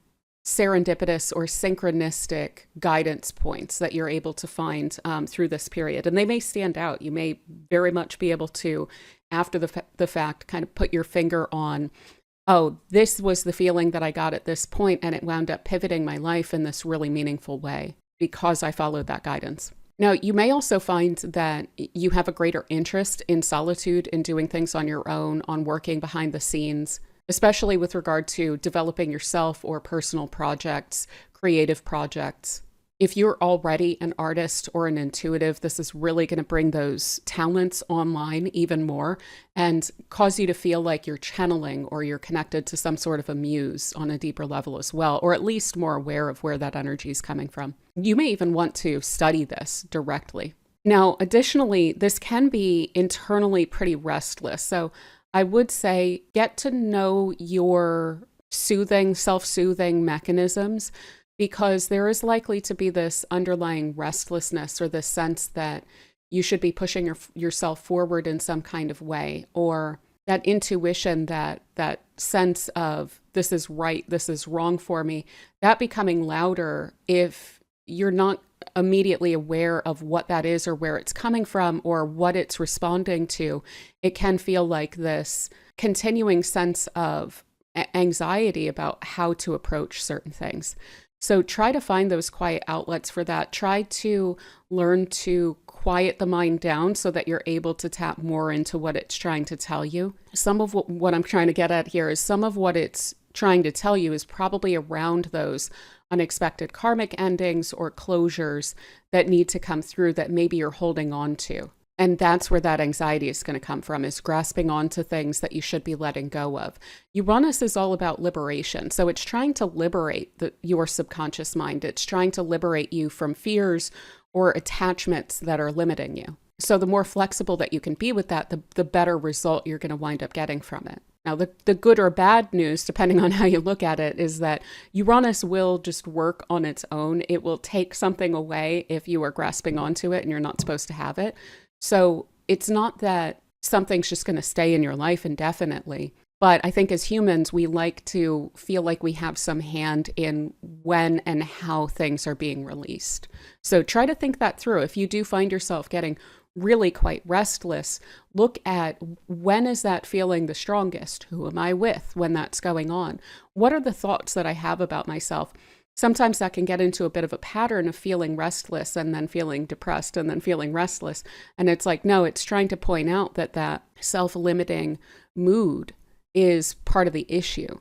serendipitous or synchronistic guidance points that you're able to find through this period. And they may stand out. You may very much be able to, after the fact, kind of put your finger on, oh, this was the feeling that I got at this point, and it wound up pivoting my life in this really meaningful way because I followed that guidance. Now, you may also find that you have a greater interest in solitude, in doing things on your own, on working behind the scenes, especially with regard to developing yourself or personal projects, creative projects. If you're already an artist or an intuitive, this is really going to bring those talents online even more and cause you to feel like you're channeling or you're connected to some sort of a muse on a deeper level as well, or at least more aware of where that energy is coming from. You may even want to study this directly. Now, additionally, this can be internally pretty restless. So I would say get to know your self-soothing mechanisms, because there is likely to be this underlying restlessness or this sense that you should be pushing yourself forward in some kind of way, or that intuition, that sense of this is right, this is wrong for me, that becoming louder if you're not immediately aware of what that is or where it's coming from or what it's responding to. It can feel like this continuing sense of anxiety about how to approach certain things. So try to find those quiet outlets for that. Try to learn to quiet the mind down so that you're able to tap more into what it's trying to tell you. Some of what I'm trying to get at here is some of what it's trying to tell you is probably around those unexpected karmic endings or closures that need to come through that maybe you're holding on to. And that's where that anxiety is going to come from, is grasping onto things that you should be letting go of. Uranus is all about liberation. So it's trying to liberate your subconscious mind. It's trying to liberate you from fears or attachments that are limiting you. So the more flexible that you can be with that, the better result you're going to wind up getting from it. Now, the good or bad news, depending on how you look at it, is that Uranus will just work on its own. It will take something away if you are grasping onto it and you're not supposed to have it. So it's not that something's just going to stay in your life indefinitely. But I think as humans, we like to feel like we have some hand in when and how things are being released. So try to think that through. If you do find yourself getting really quite restless, look at when is that feeling the strongest? Who am I with when that's going on? What are the thoughts that I have about myself? Sometimes that can get into a bit of a pattern of feeling restless and then feeling depressed and then feeling restless. And it's like, no, it's trying to point out that self-limiting mood is part of the issue,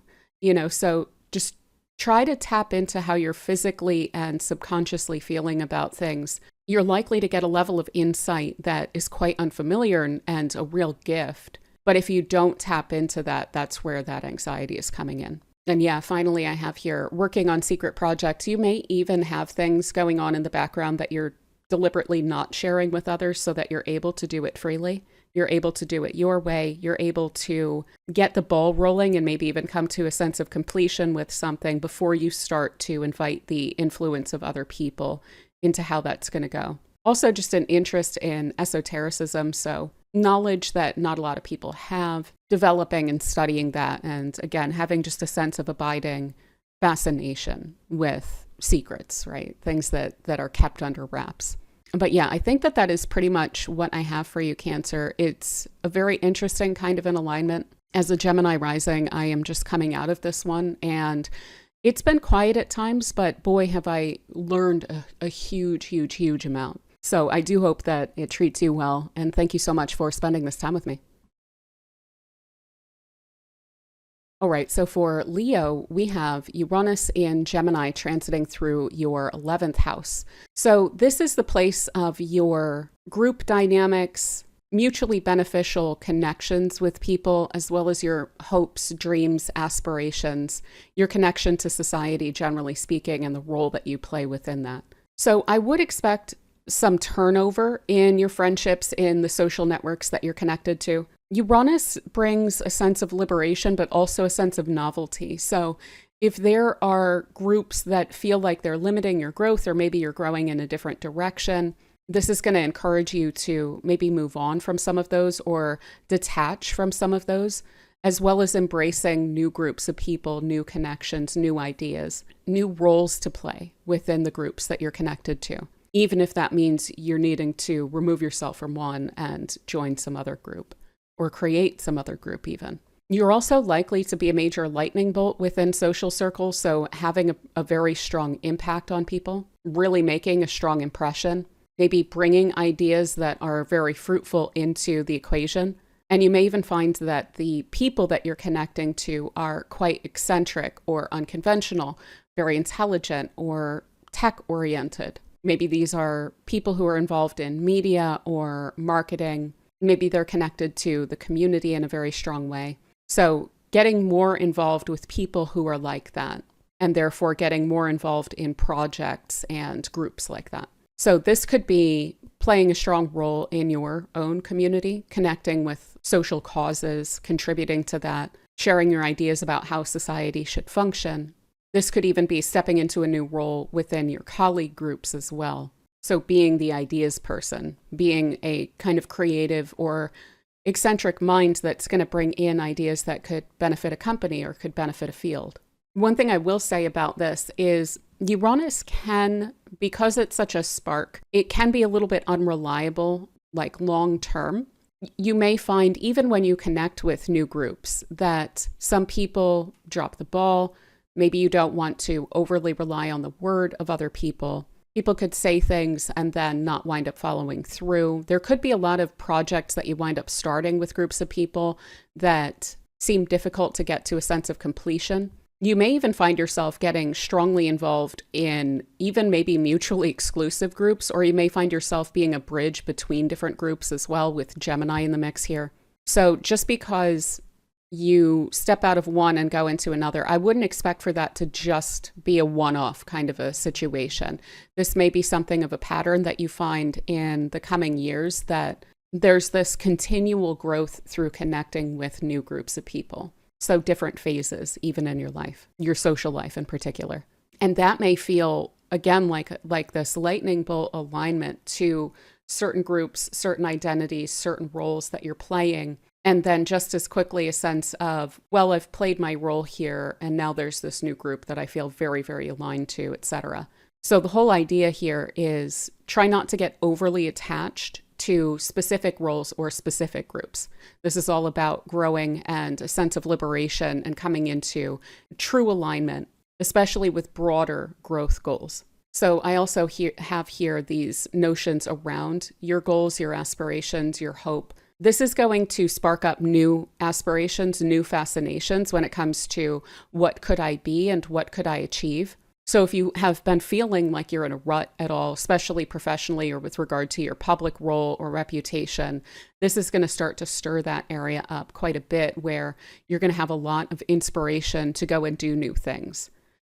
so just try to tap into how you're physically and subconsciously feeling about things. You're likely to get a level of insight that is quite unfamiliar and a real gift. But if you don't tap into that, that's where that anxiety is coming in. And yeah, finally, I have here working on secret projects. You may even have things going on in the background that you're deliberately not sharing with others so that you're able to do it freely. You're able to do it your way. You're able to get the ball rolling and maybe even come to a sense of completion with something before you start to invite the influence of other people into how that's going to go. Also, just an interest in esotericism. So knowledge that not a lot of people have, developing and studying that. And again, having just a sense of abiding fascination with secrets, right? Things that are kept under wraps. But yeah, I think that is pretty much what I have for you, Cancer. It's a very interesting kind of an alignment. As a Gemini rising, I am just coming out of this one, and it's been quiet at times, but boy, have I learned a huge, huge, huge amount. So I do hope that it treats you well, and thank you so much for spending this time with me. All right, so for Leo, we have Uranus in Gemini transiting through your 11th house. So this is the place of your group dynamics, mutually beneficial connections with people, as well as your hopes, dreams, aspirations, your connection to society, generally speaking, and the role that you play within that. So I would expect some turnover in your friendships, in the social networks that you're connected to. Uranus brings a sense of liberation, but also a sense of novelty. So if there are groups that feel like they're limiting your growth, or maybe you're growing in a different direction, this is going to encourage you to maybe move on from some of those or detach from some of those, as well as embracing new groups of people, new connections, new ideas, new roles to play within the groups that you're connected to, even if that means you're needing to remove yourself from one and join some other group, or create some other group even. You're also likely to be a major lightning bolt within social circles, so having a very strong impact on people, really making a strong impression, maybe bringing ideas that are very fruitful into the equation. And you may even find that the people that you're connecting to are quite eccentric or unconventional, very intelligent or tech-oriented. Maybe these are people who are involved in media or marketing. Maybe they're connected to the community in a very strong way. So getting more involved with people who are like that, and therefore getting more involved in projects and groups like that. So this could be playing a strong role in your own community, connecting with social causes, contributing to that, sharing your ideas about how society should function. This could even be stepping into a new role within your colleague groups as well. So being the ideas person, being a kind of creative or eccentric mind that's going to bring in ideas that could benefit a company or could benefit a field. One thing I will say about this is Uranus can, because it's such a spark, it can be a little bit unreliable, like long term. You may find even when you connect with new groups that some people drop the ball. Maybe you don't want to overly rely on the word of other people. People could say things and then not wind up following through. There could be a lot of projects that you wind up starting with groups of people that seem difficult to get to a sense of completion. You may even find yourself getting strongly involved in even maybe mutually exclusive groups, or you may find yourself being a bridge between different groups as well, with Gemini in the mix here. So just because you step out of one and go into another, I wouldn't expect for that to just be a one-off kind of a situation. This may be something of a pattern that you find in the coming years, that there's this continual growth through connecting with new groups of people. So different phases, even in your life, your social life in particular. And that may feel, again, like this lightning bolt alignment to certain groups, certain identities, certain roles that you're playing. And then just as quickly a sense of, well, I've played my role here, and now there's this new group that I feel very, very aligned to, etc. So the whole idea here is try not to get overly attached to specific roles or specific groups. This is all about growing and a sense of liberation and coming into true alignment, especially with broader growth goals. So I also have here these notions around your goals, your aspirations, your hope. This is going to spark up new aspirations, new fascinations when it comes to what could I be and what could I achieve. So if you have been feeling like you're in a rut at all, especially professionally or with regard to your public role or reputation, this is going to start to stir that area up quite a bit, where you're going to have a lot of inspiration to go and do new things.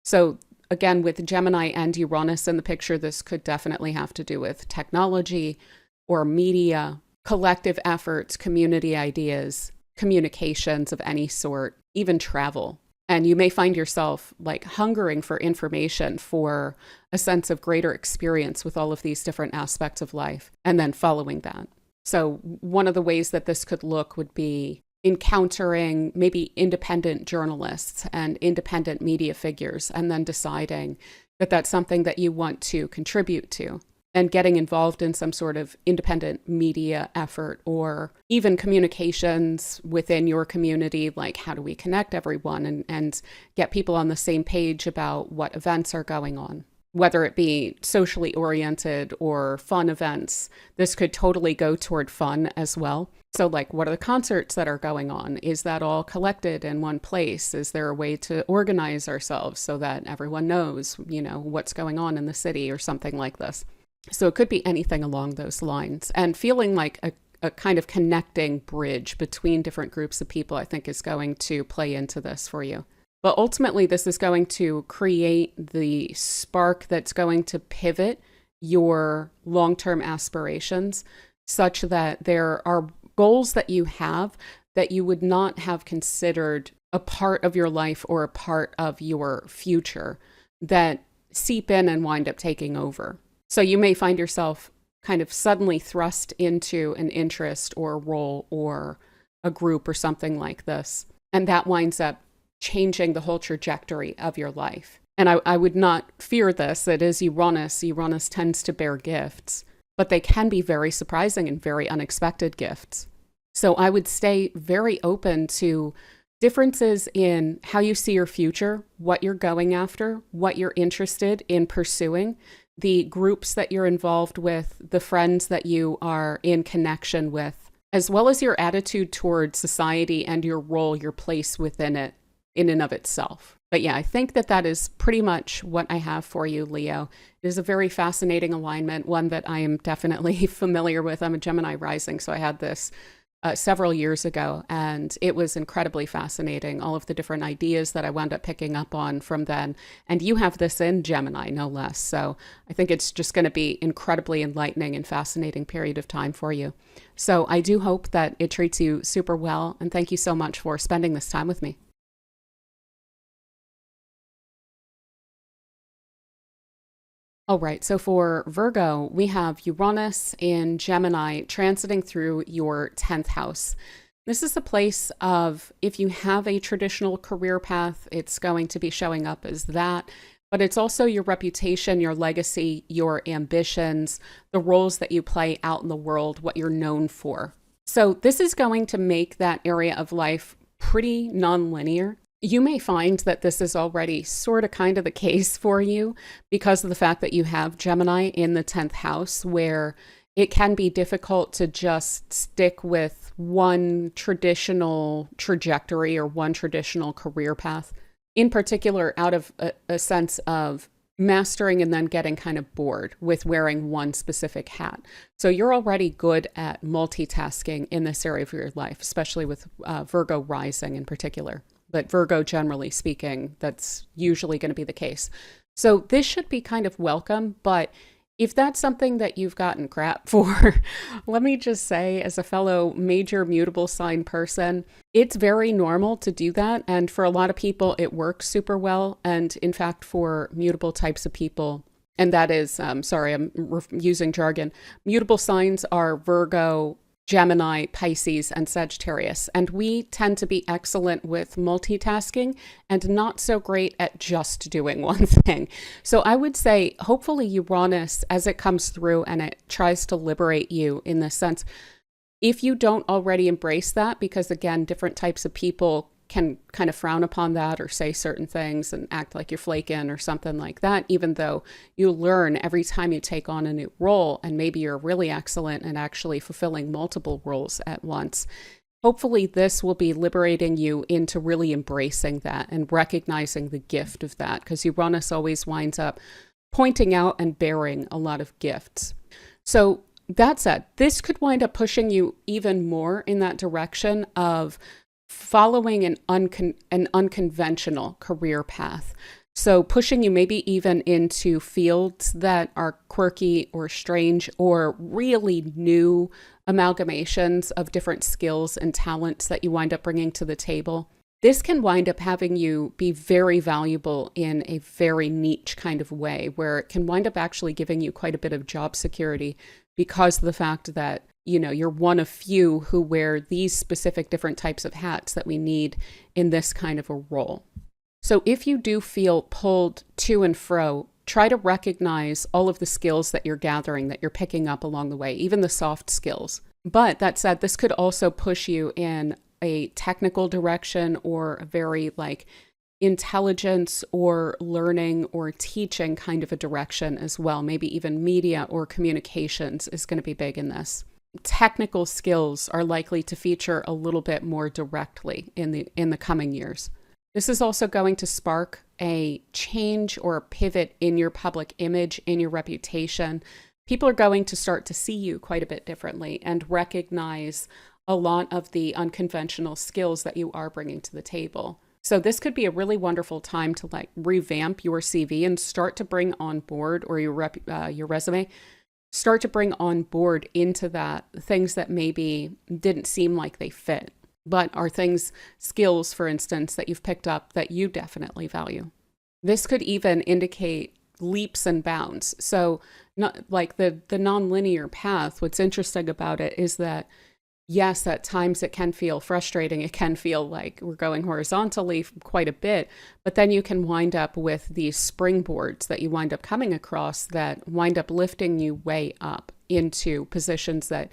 So again, with Gemini and Uranus in the picture, this could definitely have to do with technology or media, collective efforts, community ideas, communications of any sort, even travel. And you may find yourself like hungering for information, for a sense of greater experience with all of these different aspects of life, and then following that. So one of the ways that this could look would be encountering maybe independent journalists and independent media figures, and then deciding that that's something that you want to contribute to, and getting involved in some sort of independent media effort, or even communications within your community, like how do we connect everyone and get people on the same page about what events are going on, whether it be socially oriented or fun events. This could totally go toward fun as well. So like, what are the concerts that are going on? Is that all collected in one place? Is there a way to organize ourselves so that everyone knows, what's going on in the city or something like this? So it could be anything along those lines. And feeling like a kind of connecting bridge between different groups of people, I think, is going to play into this for you. But ultimately, this is going to create the spark that's going to pivot your long-term aspirations, such that there are goals that you have that you would not have considered a part of your life or a part of your future, that seep in and wind up taking over. So you may find yourself kind of suddenly thrust into an interest or a role or a group or something like this, and that winds up changing the whole trajectory of your life. And I would not fear this. It is Uranus. Uranus tends to bear gifts, but they can be very surprising and very unexpected gifts. So I would stay very open to differences in how you see your future, what you're going after, what you're interested in pursuing, the groups that you're involved with, the friends that you are in connection with, as well as your attitude toward society and your role, your place within it in and of itself. But yeah, I think that is pretty much what I have for you, Leo. It is a very fascinating alignment, one that I am definitely familiar with. I'm a Gemini rising, so I had this several years ago, and it was incredibly fascinating, all of the different ideas that I wound up picking up on from then. And you have this in Gemini, no less. So I think it's just going to be incredibly enlightening and fascinating period of time for you. So I do hope that it treats you super well, and thank you so much for spending this time with me. All right, so for Virgo, we have Uranus in Gemini transiting through your 10th house. This is a place of, if you have a traditional career path, it's going to be showing up as that, but it's also your reputation, your legacy, your ambitions, the roles that you play out in the world, what you're known for. So this is going to make that area of life pretty nonlinear. You may find that this is already sort of kind of the case for you because of the fact that you have Gemini in the 10th house, where it can be difficult to just stick with one traditional trajectory or one traditional career path, in particular out of a sense of mastering and then getting kind of bored with wearing one specific hat. So you're already good at multitasking in this area of your life, especially with Virgo rising in particular. But Virgo, generally speaking, that's usually going to be the case. So this should be kind of welcome. But if that's something that you've gotten crap for, let me just say, as a fellow major mutable sign person, it's very normal to do that. And for a lot of people, it works super well. And in fact, for mutable types of people, and that is, sorry, I'm using jargon, mutable signs are Virgo, Gemini, Pisces, and Sagittarius. And we tend to be excellent with multitasking and not so great at just doing one thing. So I would say, hopefully Uranus, as it comes through and it tries to liberate you in this sense, if you don't already embrace that, because again, different types of people can kind of frown upon that or say certain things and act like you're flaking or something like that, even though you learn every time you take on a new role, and maybe you're really excellent and actually fulfilling multiple roles at once. Hopefully this will be liberating you into really embracing that and recognizing the gift of that, because Uranus always winds up pointing out and bearing a lot of gifts. So that said, this could wind up pushing you even more in that direction of following an unconventional career path. So pushing you maybe even into fields that are quirky or strange or really new amalgamations of different skills and talents that you wind up bringing to the table. This can wind up having you be very valuable in a very niche kind of way, where it can wind up actually giving you quite a bit of job security because of the fact that, you know, you're one of few who wear these specific different types of hats that we need in this kind of a role. So if you do feel pulled to and fro, try to recognize all of the skills that you're gathering, that you're picking up along the way, even the soft skills. But that said, this could also push you in a technical direction or a very like intelligence or learning or teaching kind of a direction as well. Maybe even media or communications is going to be big in this. Technical skills are likely to feature a little bit more directly in the coming years. This is also going to spark a change or a pivot in your public image, in your reputation. People are going to start to see you quite a bit differently and recognize a lot of the unconventional skills that you are bringing to the table. So this could be a really wonderful time to like revamp your CV and start to bring on board, or your resume, start to bring on board into that things that maybe didn't seem like they fit, but are things, skills, for instance, that you've picked up that you definitely value. This could even indicate leaps and bounds. So not like the nonlinear path, what's interesting about it is that, yes, at times it can feel frustrating. It can feel like we're going horizontally quite a bit, but then you can wind up with these springboards that you wind up coming across that wind up lifting you way up into positions that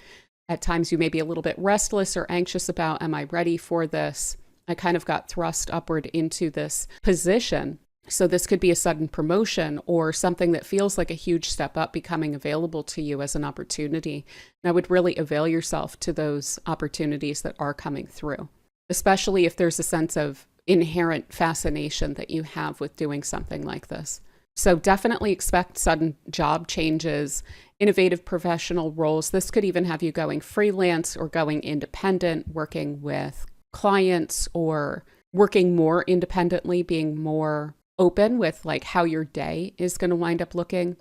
at times you may be a little bit restless or anxious about. Am I ready for this? I kind of got thrust upward into this position. So this could be a sudden promotion or something that feels like a huge step up becoming available to you as an opportunity. And I would really avail yourself to those opportunities that are coming through, especially if there's a sense of inherent fascination that you have with doing something like this. So definitely expect sudden job changes, innovative professional roles. This could even have you going freelance or going independent, working with clients or working more independently, being more open with like how your day is going to wind up looking.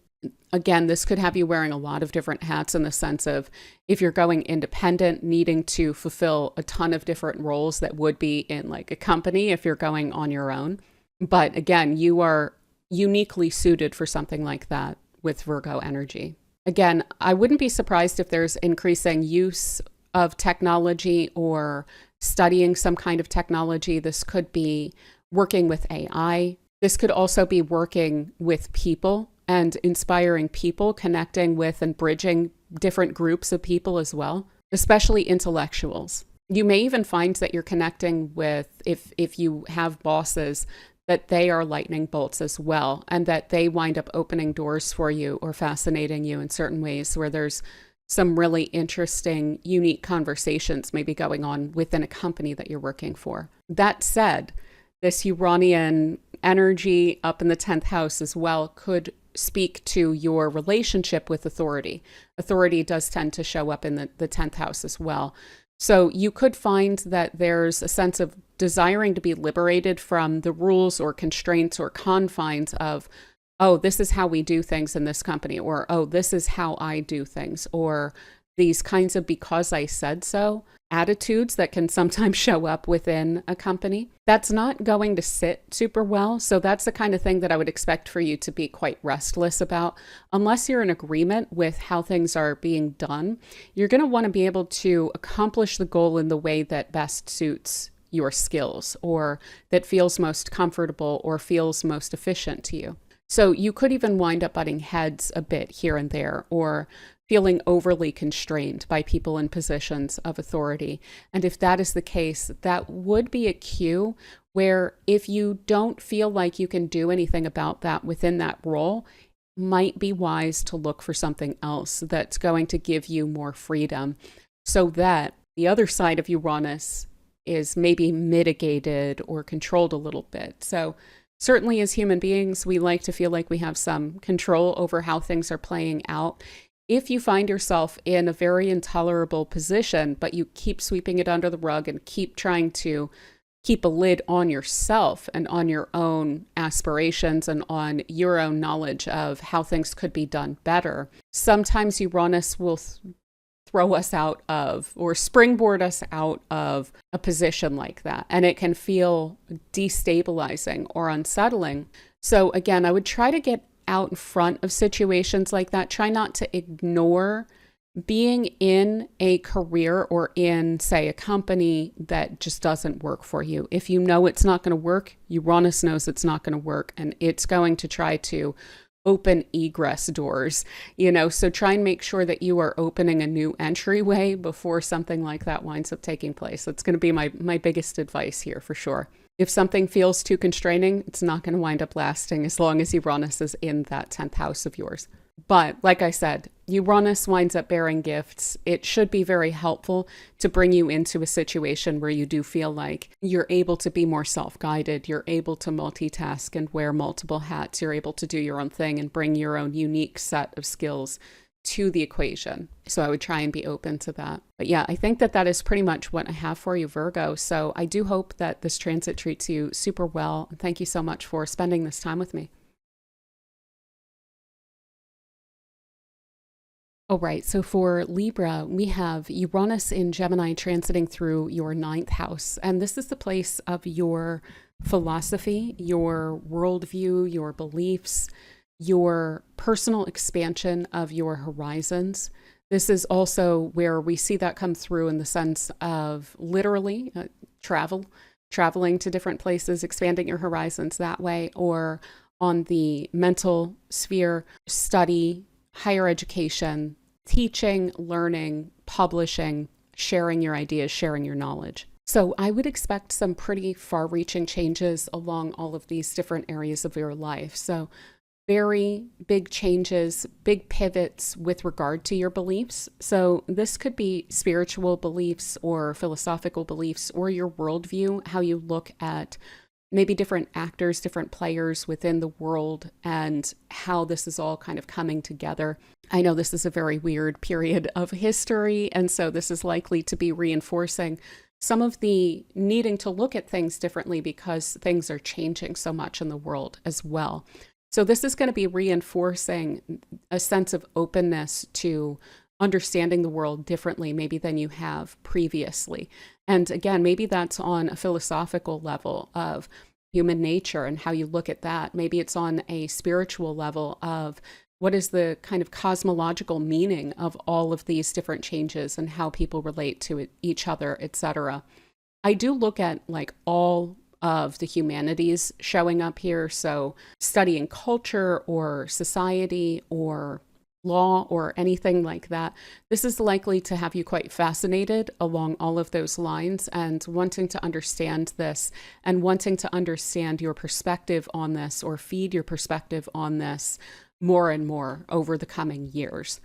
Again, this could have you wearing a lot of different hats in the sense of if you're going independent, needing to fulfill a ton of different roles that would be in like a company if you're going on your own. But again, you are uniquely suited for something like that with Virgo energy. Again, I wouldn't be surprised if there's increasing use of technology or studying some kind of technology. This could be working with AI. This could also be working with people and inspiring people, connecting with and bridging different groups of people as well, especially intellectuals. You may even find that you're connecting with, if you have bosses, that they are lightning bolts as well, and that they wind up opening doors for you or fascinating you in certain ways where there's some really interesting, unique conversations maybe going on within a company that you're working for. That said, this Uranian energy up in the 10th house as well could speak to your relationship with authority. Authority does tend to show up in the 10th house as well. So you could find that there's a sense of desiring to be liberated from the rules or constraints or confines of, oh, this is how we do things in this company, or, oh, this is how I do things, or these kinds of because I said so attitudes that can sometimes show up within a company. That's not going to sit super well. So that's the kind of thing that I would expect for you to be quite restless about. Unless you're in agreement with how things are being done, you're going to want to be able to accomplish the goal in the way that best suits your skills, or that feels most comfortable or feels most efficient to you. So you could even wind up butting heads a bit here and there, or feeling overly constrained by people in positions of authority. And if that is the case, that would be a cue where if you don't feel like you can do anything about that within that role, might be wise to look for something else that's going to give you more freedom, so that the other side of Uranus is maybe mitigated or controlled a little bit. So certainly as human beings, we like to feel like we have some control over how things are playing out. If you find yourself in a very intolerable position, but you keep sweeping it under the rug and keep trying to keep a lid on yourself and on your own aspirations and on your own knowledge of how things could be done better, sometimes Uranus will throw us out of or springboard us out of a position like that. And it can feel destabilizing or unsettling. So again, I would try to get out in front of situations like that. Try not to ignore being in a career or in, say, a company that just doesn't work for you. If you know it's not going to work, Uranus knows it's not going to work, and it's going to try to open egress doors, so try and make sure that you are opening a new entryway before something like that winds up taking place. That's going to be my biggest advice here for sure. If something feels too constraining, it's not going to wind up lasting as long as Uranus is in that 10th house of yours. But like I said, Uranus winds up bearing gifts. It should be very helpful to bring you into a situation where you do feel like you're able to be more self-guided, you're able to multitask and wear multiple hats, you're able to do your own thing and bring your own unique set of skills to the equation. So I would try and be open to that. But yeah, I think that is pretty much what I have for you, Virgo. So I do hope that this transit treats you super well. Thank you so much for spending this time with me. All right, so for Libra, we have Uranus in Gemini transiting through your 9th house. And this is the place of your philosophy, your worldview, your beliefs, your personal expansion of your horizons. This is also where we see that come through in the sense of literally traveling to different places, expanding your horizons that way, or on the mental sphere, study, higher education, teaching, learning, publishing, sharing your ideas, sharing your knowledge. So I would expect some pretty far-reaching changes along all of these different areas of your life. So very big changes, big pivots with regard to your beliefs. So this could be spiritual beliefs or philosophical beliefs or your worldview, how you look at maybe different actors, different players within the world, and how this is all kind of coming together. I know this is a very weird period of history, and so this is likely to be reinforcing some of the needing to look at things differently because things are changing so much in the world as well. So this is going to be reinforcing a sense of openness to understanding the world differently maybe than you have previously. And again, maybe that's on a philosophical level of human nature and how you look at that. Maybe it's on a spiritual level of what is the kind of cosmological meaning of all of these different changes and how people relate to each other, etc. I do look at like all of the humanities showing up here. So studying culture or society or law or anything like that. This is likely to have you quite fascinated along all of those lines and wanting to understand this and wanting to understand your perspective on this or feed your perspective on this more and more over the coming years.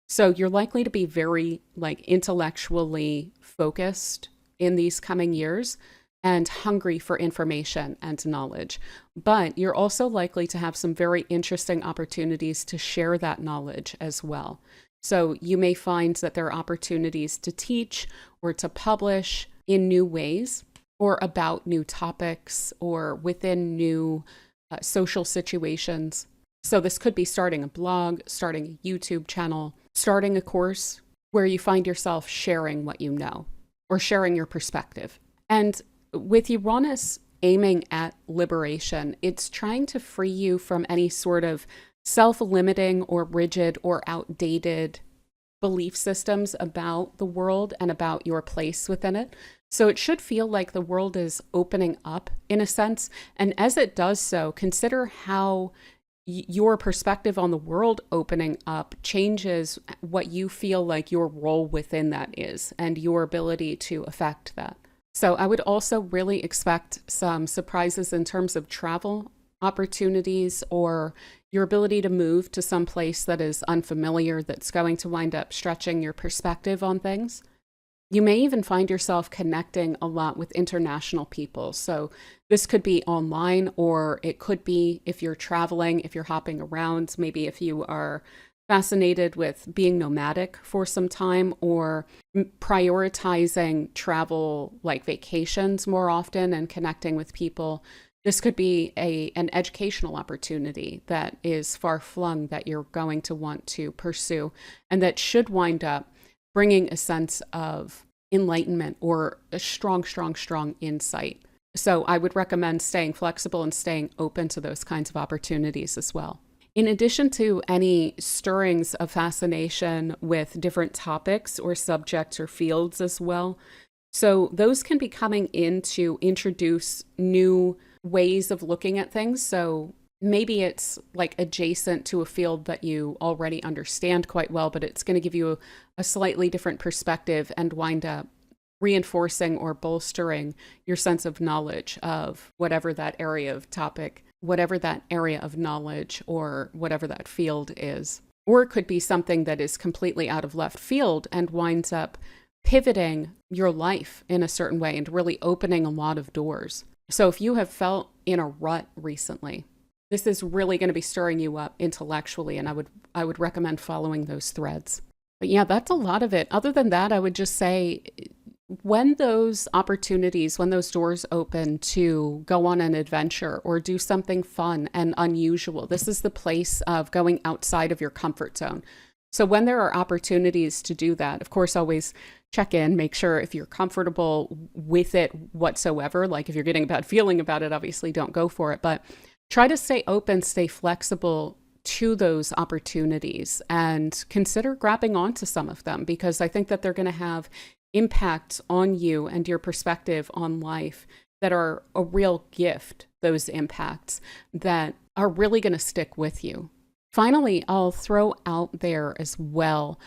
So you're likely to be very like intellectually focused in these coming years and hungry for information and knowledge. But you're also likely to have some very interesting opportunities to share that knowledge as well. So you may find that there are opportunities to teach or to publish in new ways or about new topics or within new social situations. So this could be starting a blog, starting a YouTube channel, starting a course where you find yourself sharing what you know or sharing your perspective. And with Uranus aiming at liberation, it's trying to free you from any sort of self-limiting or rigid or outdated belief systems about the world and about your place within it. So it should feel like the world is opening up in a sense. And as it does so, consider how your perspective on the world opening up changes what you feel like your role within that is and your ability to affect that. So I would also really expect some surprises in terms of travel opportunities or your ability to move to some place that is unfamiliar that's going to wind up stretching your perspective on things. You may even find yourself connecting a lot with international people. So this could be online, or it could be if you're traveling, if you're hopping around, maybe if you are fascinated with being nomadic for some time, or prioritizing travel like vacations more often and connecting with people. This could be an educational opportunity that is far flung that you're going to want to pursue, and that should wind up bringing a sense of enlightenment or a strong, strong, strong insight. So I would recommend staying flexible and staying open to those kinds of opportunities as well. In addition to any stirrings of fascination with different topics or subjects or fields as well, so those can be coming in to introduce new ways of looking at things. So maybe it's like adjacent to a field that you already understand quite well, but it's going to give you a slightly different perspective and wind up reinforcing or bolstering your sense of knowledge of whatever that area of topic, whatever that area of knowledge, or whatever that field is. Or it could be something that is completely out of left field and winds up pivoting your life in a certain way and really opening a lot of doors. So if you have felt in a rut recently, this is really going to be stirring you up intellectually, and I would recommend following those threads. But yeah, that's a lot of it. Other than that, I would just say when those opportunities, when those doors open to go on an adventure or do something fun and unusual, this is the place of going outside of your comfort zone. So when there are opportunities to do that, of course, always check in, make sure if you're comfortable with it whatsoever. Like if you're getting a bad feeling about it, obviously don't go for it, but try to stay open, stay flexible to those opportunities, and consider grabbing onto some of them, because I think that they're going to have impacts on you and your perspective on life that are a real gift, those impacts that are really going to stick with you. Finally, I'll throw out there as well,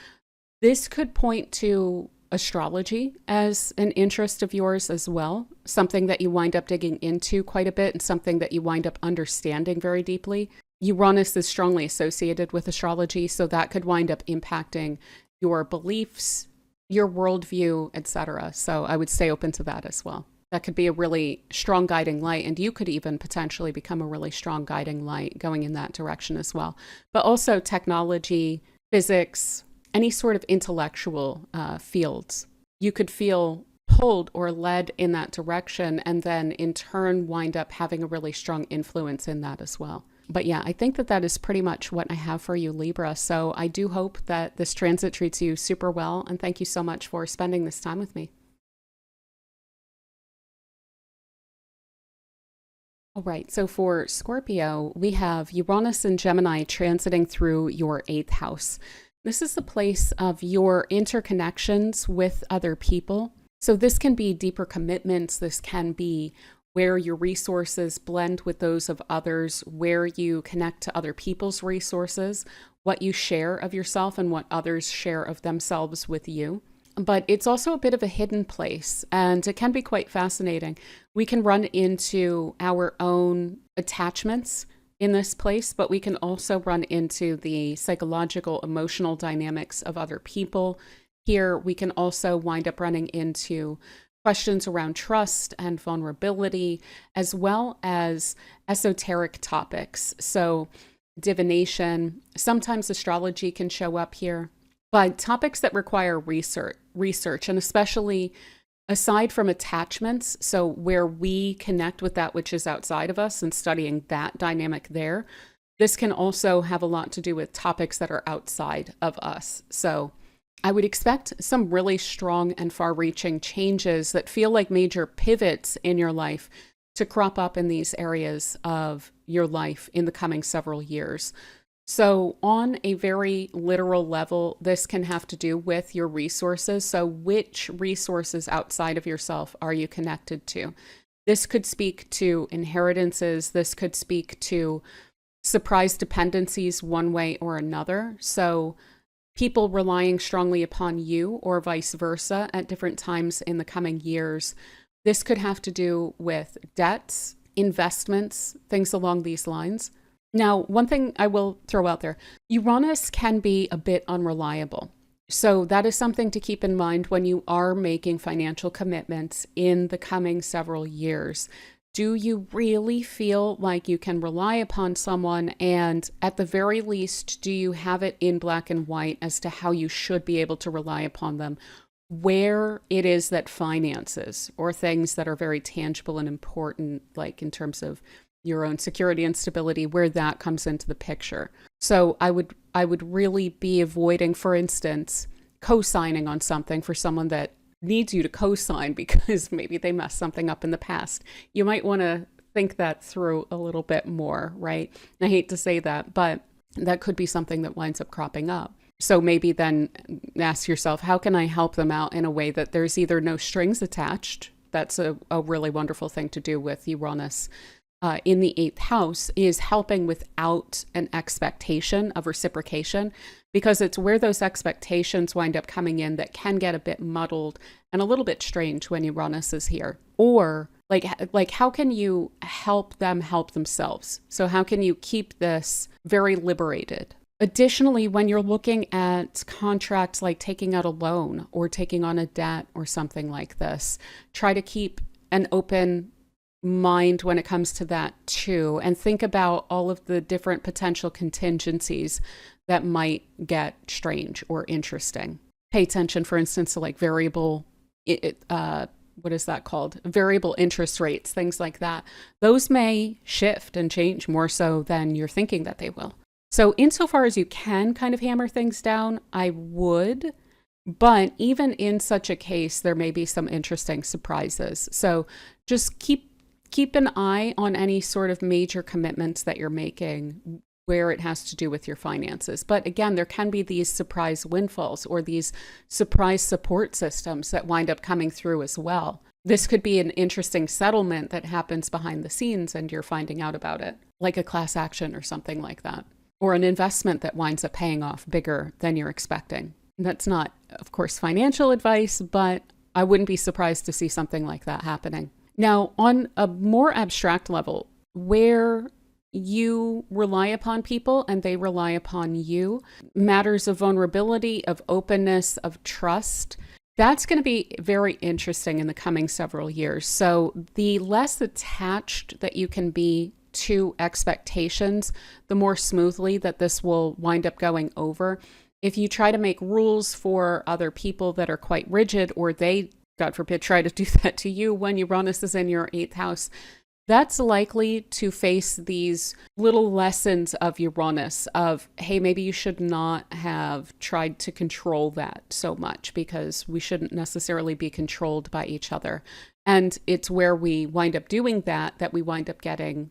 this could point to astrology as an interest of yours as well, something that you wind up digging into quite a bit and something that you wind up understanding very deeply. Uranus is strongly associated with astrology, so that could wind up impacting your beliefs, your worldview, etc. So I would stay open to that as well. That could be a really strong guiding light, and you could even potentially become a really strong guiding light going in that direction as well. But also technology, physics, any sort of intellectual fields. You could feel pulled or led in that direction, and then in turn wind up having a really strong influence in that as well. But yeah, I think that that is pretty much what I have for you, Libra. So I do hope that this transit treats you super well, and thank you so much for spending this time with me. All right, so for Scorpio, we have Uranus and Gemini transiting through your 8th house. This is the place of your interconnections with other people. So this can be deeper commitments. This can be where your resources blend with those of others, where you connect to other people's resources, what you share of yourself and what others share of themselves with you. But it's also a bit of a hidden place, and it can be quite fascinating. We can run into our own attachments in this place, but we can also run into the psychological, emotional dynamics of other people. Here, we can also wind up running into questions around trust and vulnerability, as well as esoteric topics. So divination, sometimes astrology can show up here, but topics that require research, and especially aside from attachments, so where we connect with that which is outside of us and studying that dynamic there, this can also have a lot to do with topics that are outside of us. So I would expect some really strong and far-reaching changes that feel like major pivots in your life to crop up in these areas of your life in the coming several years. So on a very literal level, this can have to do with your resources. So which resources outside of yourself are you connected to? This could speak to inheritances. This could speak to surprise dependencies one way or another. So people relying strongly upon you or vice versa at different times in the coming years. This could have to do with debts, investments, things along these lines. Now, one thing I will throw out there, Uranus can be a bit unreliable. So that is something to keep in mind when you are making financial commitments in the coming several years. Do you really feel like you can rely upon someone? And at the very least, do you have it in black and white as to how you should be able to rely upon them? Where it is that finances or things that are very tangible and important, like in terms of your own security and stability, where that comes into the picture. So I would really be avoiding, for instance, co-signing on something for someone that needs you to co-sign because maybe they messed something up in the past. You might want to think that through a little bit more, right? I hate to say that, but that could be something that winds up cropping up. So maybe then ask yourself, how can I help them out in a way that there's either no strings attached? That's a really wonderful thing to do with Uranus in the 8th house, is helping without an expectation of reciprocation, because it's where those expectations wind up coming in that can get a bit muddled and a little bit strange when Uranus is here. Or like how can you help them help themselves? So how can you keep this very liberated? Additionally, when you're looking at contracts like taking out a loan or taking on a debt or something like this, try to keep an open mind when it comes to that too, and think about all of the different potential contingencies that might get strange or interesting. Pay attention, for instance, to like variable, what is that called? Variable interest rates, things like that. Those may shift and change more so than you're thinking that they will. So insofar as you can kind of hammer things down, I would. But even in such a case, there may be some interesting surprises. So just keep an eye on any sort of major commitments that you're making where it has to do with your finances. But again, there can be these surprise windfalls or these surprise support systems that wind up coming through as well. This could be an interesting settlement that happens behind the scenes and you're finding out about it, like a class action or something like that, or an investment that winds up paying off bigger than you're expecting. That's not, of course, financial advice, but I wouldn't be surprised to see something like that happening. Now, on a more abstract level, where you rely upon people and they rely upon you, matters of vulnerability, of openness, of trust, that's going to be very interesting in the coming several years. So the less attached that you can be to expectations, the more smoothly that this will wind up going over. If you try to make rules for other people that are quite rigid, or they, God forbid, try to do that to you when Uranus is in your 8th house, that's likely to face these little lessons of Uranus of, hey, maybe you should not have tried to control that so much, because we shouldn't necessarily be controlled by each other. And it's where we wind up doing that we wind up getting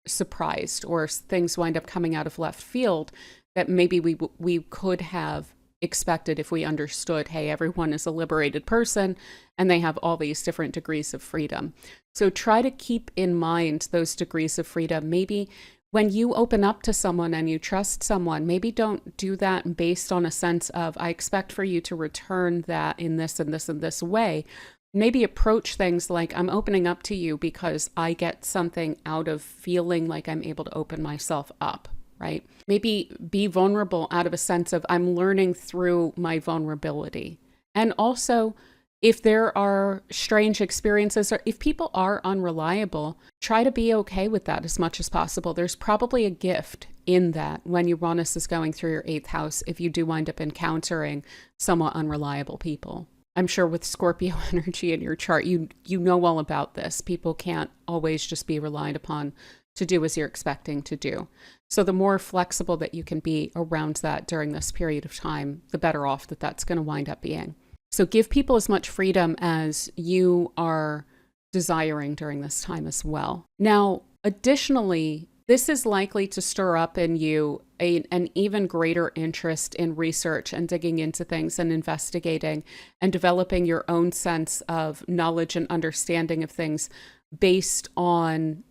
surprised, or things wind up coming out of left field that maybe we could have expected if we understood, hey, everyone is a liberated person and they have all these different degrees of freedom. So try to keep in mind those degrees of freedom. Maybe when you open up to someone and you trust someone, maybe don't do that based on a sense of, I expect for you to return that in this and this and this way. Maybe approach things like, I'm opening up to you because I get something out of feeling like I'm able to open myself up, right? Maybe be vulnerable out of a sense of, I'm learning through my vulnerability. And also, if there are strange experiences, or if people are unreliable, try to be okay with that as much as possible. There's probably a gift in that when Uranus is going through your 8th house, if you do wind up encountering somewhat unreliable people. I'm sure with Scorpio energy in your chart, you know all about this. People can't always just be relied upon to do as you're expecting to do. So the more flexible that you can be around that during this period of time, the better off that's going to wind up being. So give people as much freedom as you are desiring during this time as well. Now, additionally, this is likely to stir up in you an even greater interest in research and digging into things and investigating and developing your own sense of knowledge and understanding of things based on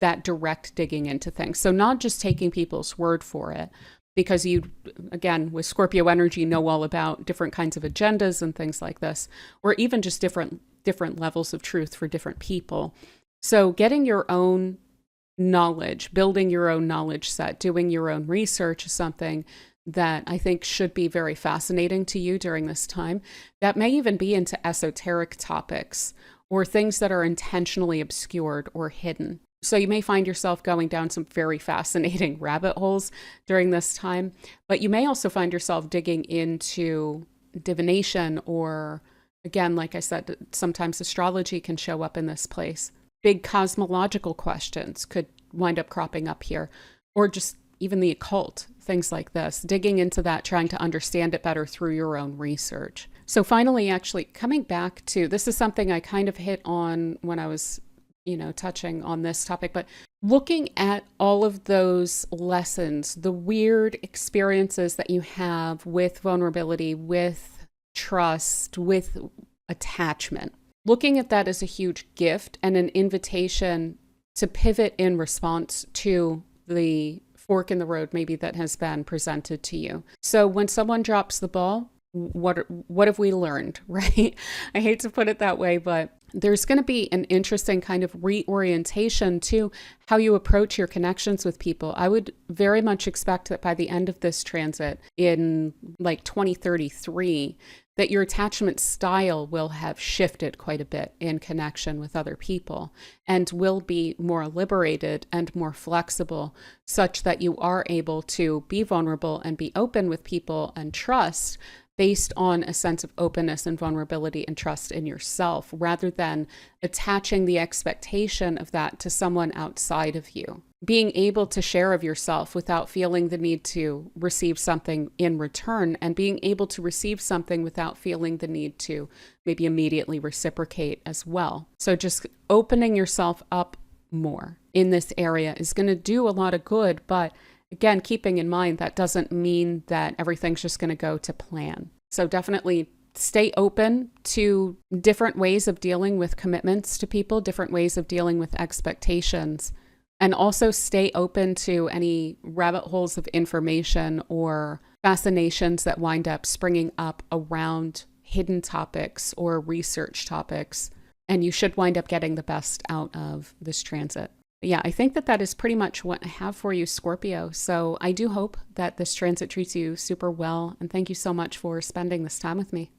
that direct digging into things. So not just taking people's word for it, because you, again, with Scorpio energy, know all about different kinds of agendas and things like this, or even just different levels of truth for different people. So getting your own knowledge, building your own knowledge set, doing your own research is something that I think should be very fascinating to you during this time, that may even be into esoteric topics or things that are intentionally obscured or hidden. So you may find yourself going down some very fascinating rabbit holes during this time, but you may also find yourself digging into divination or, again, like I said, sometimes astrology can show up in this place. Big cosmological questions could wind up cropping up here, or just even the occult, things like this, digging into that, trying to understand it better through your own research. So finally, actually coming back to, this is something I kind of hit on when I was, touching on this topic, but looking at all of those lessons, the weird experiences that you have with vulnerability, with trust, with attachment, looking at that as a huge gift and an invitation to pivot in response to the fork in the road maybe that has been presented to you. So when someone drops the ball, what have we learned, right? I hate to put it that way, but there's going to be an interesting kind of reorientation to how you approach your connections with people. I would very much expect that by the end of this transit in like 2033, that your attachment style will have shifted quite a bit in connection with other people and will be more liberated and more flexible, such that you are able to be vulnerable and be open with people and trust based on a sense of openness and vulnerability and trust in yourself, rather than attaching the expectation of that to someone outside of you. Being able to share of yourself without feeling the need to receive something in return, and being able to receive something without feeling the need to maybe immediately reciprocate as well. So just opening yourself up more in this area is going to do a lot of good, but again, keeping in mind that doesn't mean that everything's just going to go to plan. So definitely stay open to different ways of dealing with commitments to people, different ways of dealing with expectations, and also stay open to any rabbit holes of information or fascinations that wind up springing up around hidden topics or research topics. And you should wind up getting the best out of this transit. Yeah, I think that is pretty much what I have for you, Scorpio. So I do hope that this transit treats you super well. And thank you so much for spending this time with me.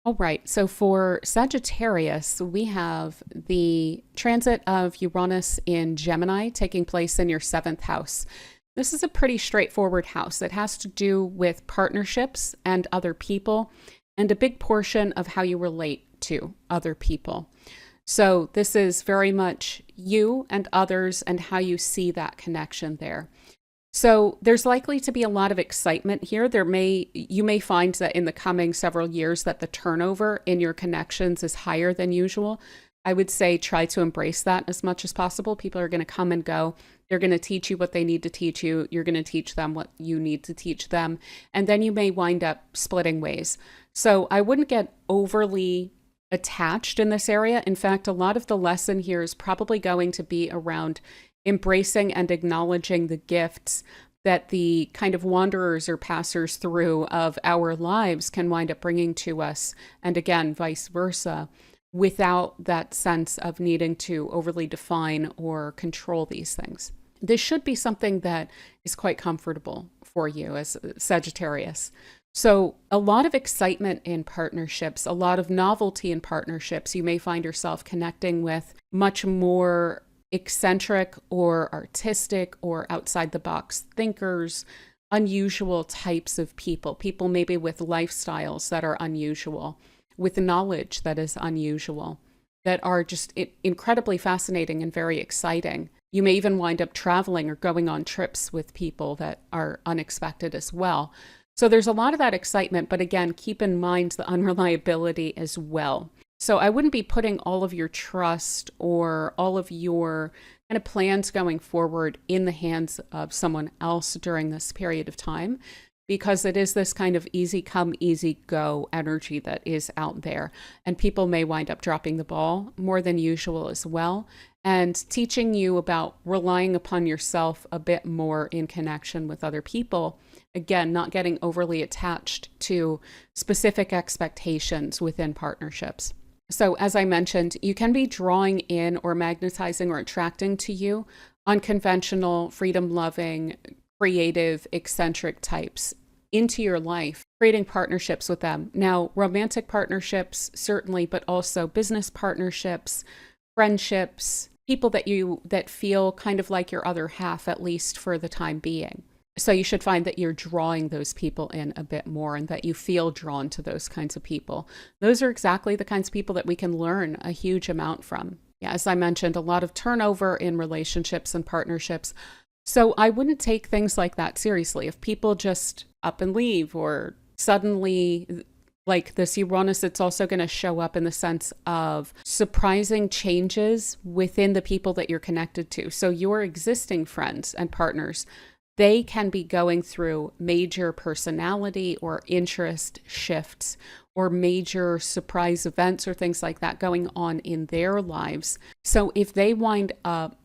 All right, so for Sagittarius, we have the transit of Uranus in Gemini taking place in your 7th house. This is a pretty straightforward house. It has to do with partnerships and other people, and a big portion of how you relate to other people. So this is very much you and others and how you see that connection there. So there's likely to be a lot of excitement here. You may find that in the coming several years that the turnover in your connections is higher than usual. I would say try to embrace that as much as possible. People are going to come and go. They're going to teach you what they need to teach you. You're going to teach them what you need to teach them. And then you may wind up splitting ways. So I wouldn't get overly attached in this area. In fact, a lot of the lesson here is probably going to be around embracing and acknowledging the gifts that the kind of wanderers or passers through of our lives can wind up bringing to us. And again, vice versa, without that sense of needing to overly define or control these things. This should be something that is quite comfortable for you as Sagittarius. So a lot of excitement in partnerships, a lot of novelty in partnerships. You may find yourself connecting with much more eccentric or artistic or outside the box thinkers, unusual types of people maybe with lifestyles that are unusual, with knowledge that is unusual, that are just incredibly fascinating and very exciting. You may even wind up traveling or going on trips with people that are unexpected as well. So there's a lot of that excitement, but again, keep in mind the unreliability as well. So I wouldn't be putting all of your trust or all of your kind of plans going forward in the hands of someone else during this period of time, because it is this kind of easy come, easy go energy that is out there. And people may wind up dropping the ball more than usual as well, and teaching you about relying upon yourself a bit more in connection with other people. Again, not getting overly attached to specific expectations within partnerships. So, as I mentioned, you can be drawing in or magnetizing or attracting to you unconventional, freedom loving, creative, eccentric types into your life, creating partnerships with them. Now, romantic partnerships, certainly, but also business partnerships, friendships, people that feel kind of like your other half, at least for the time being. So you should find that you're drawing those people in a bit more and that you feel drawn to those kinds of people. Those are exactly the kinds of people that we can learn a huge amount from. Yeah, as I mentioned, a lot of turnover in relationships and partnerships. So I wouldn't take things like that seriously. If people just up and leave, or suddenly, like this Uranus, it's also going to show up in the sense of surprising changes within the people that you're connected to. So your existing friends and partners, they can be going through major personality or interest shifts or major surprise events or things like that going on in their lives. So if they wind up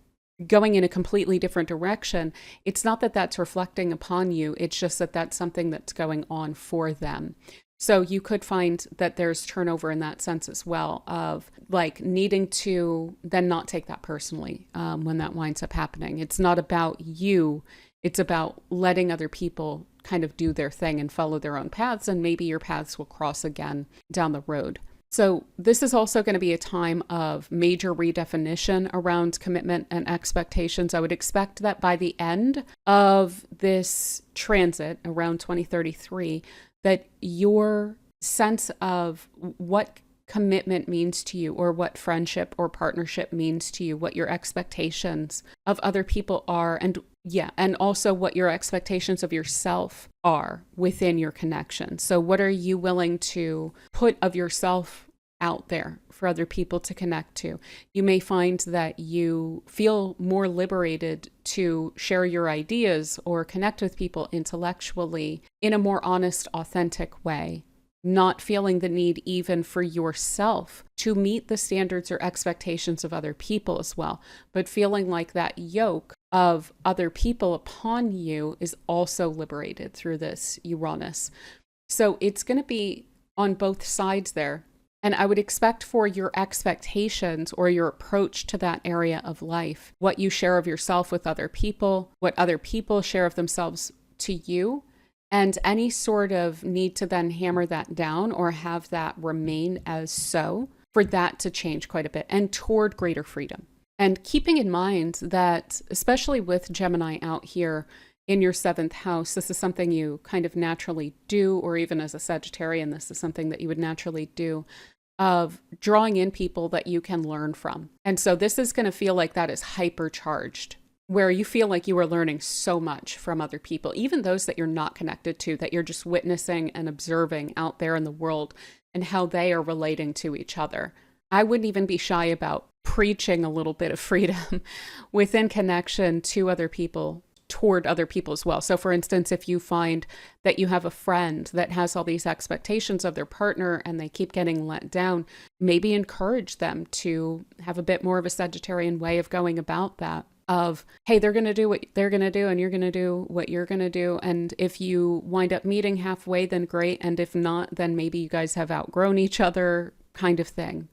going in a completely different direction, it's not that that's reflecting upon you. It's just that that's something that's going on for them. So you could find that there's turnover in that sense as well, of like needing to then not take that personally when that winds up happening. It's not about you. It's about letting other people kind of do their thing and follow their own paths, and maybe your paths will cross again down the road. So this is also going to be a time of major redefinition around commitment and expectations. I would expect that by the end of this transit, around 2033, that your sense of what commitment means to you, or what friendship or partnership means to you, what your expectations of other people are, and also what your expectations of yourself are within your connection. So what are you willing to put of yourself out there for other people to connect to? You may find that you feel more liberated to share your ideas or connect with people intellectually in a more honest, authentic way, not feeling the need even for yourself to meet the standards or expectations of other people as well, but feeling like that yoke of other people upon you is also liberated through this Uranus. So it's going to be on both sides there. And I would expect for your expectations or your approach to that area of life, what you share of yourself with other people, what other people share of themselves to you, and any sort of need to then hammer that down or have that remain as so, for that to change quite a bit and toward greater freedom. And keeping in mind that, especially with Gemini out here in your 7th house, this is something you kind of naturally do, or even as a Sagittarian, this is something that you would naturally do, of drawing in people that you can learn from. And so this is going to feel like that is hypercharged, where you feel like you are learning so much from other people, even those that you're not connected to, that you're just witnessing and observing out there in the world and how they are relating to each other. I wouldn't even be shy about preaching a little bit of freedom within connection to other people, toward other people as well. So for instance, if you find that you have a friend that has all these expectations of their partner and they keep getting let down, maybe encourage them to have a bit more of a Sagittarian way of going about that. Of, hey, they're going to do what they're going to do and you're going to do what you're going to do. And if you wind up meeting halfway, then great. And if not, then maybe you guys have outgrown each other, kind of thing.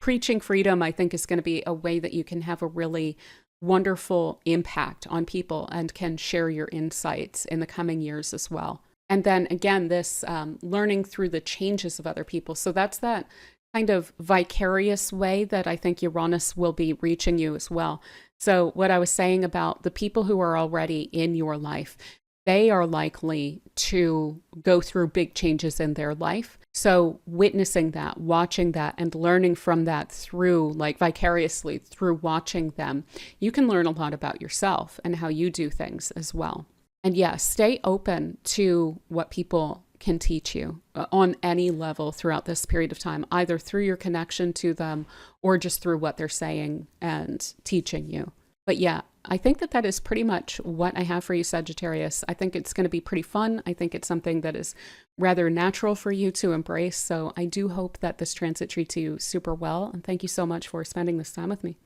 Preaching freedom, I think, is going to be a way that you can have a really wonderful impact on people and can share your insights in the coming years as well. And then again, this learning through the changes of other people. So that's that kind of vicarious way that I think Uranus will be reaching you as well. So what I was saying about the people who are already in your life, they are likely to go through big changes in their life. So witnessing that, watching that, and learning from that through, like vicariously through watching them, you can learn a lot about yourself and how you do things as well. And yeah, stay open to what people can teach you on any level throughout this period of time, either through your connection to them or just through what they're saying and teaching you. But yeah, I think that that is pretty much what I have for you, Sagittarius. I think it's going to be pretty fun. I think it's something that is rather natural for you to embrace. So I do hope that this transit treats you super well. And thank you so much for spending this time with me.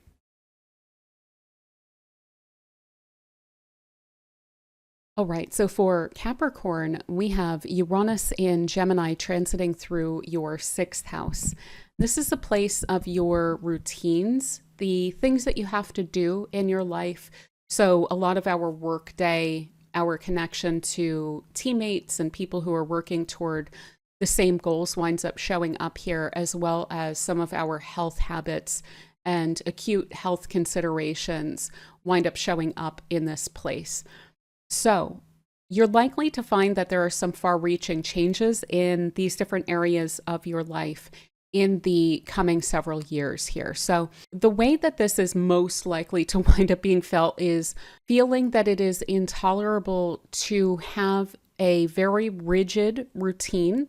All right, so for Capricorn, we have Uranus in Gemini transiting through your sixth house. This is a place of your routines, the things that you have to do in your life. So a lot of our work day, our connection to teammates and people who are working toward the same goals winds up showing up here, as well as some of our health habits and acute health considerations wind up showing up in this place. So you're likely to find that there are some far-reaching changes in these different areas of your life in the coming several years here. So the way that this is most likely to wind up being felt is feeling that it is intolerable to have a very rigid routine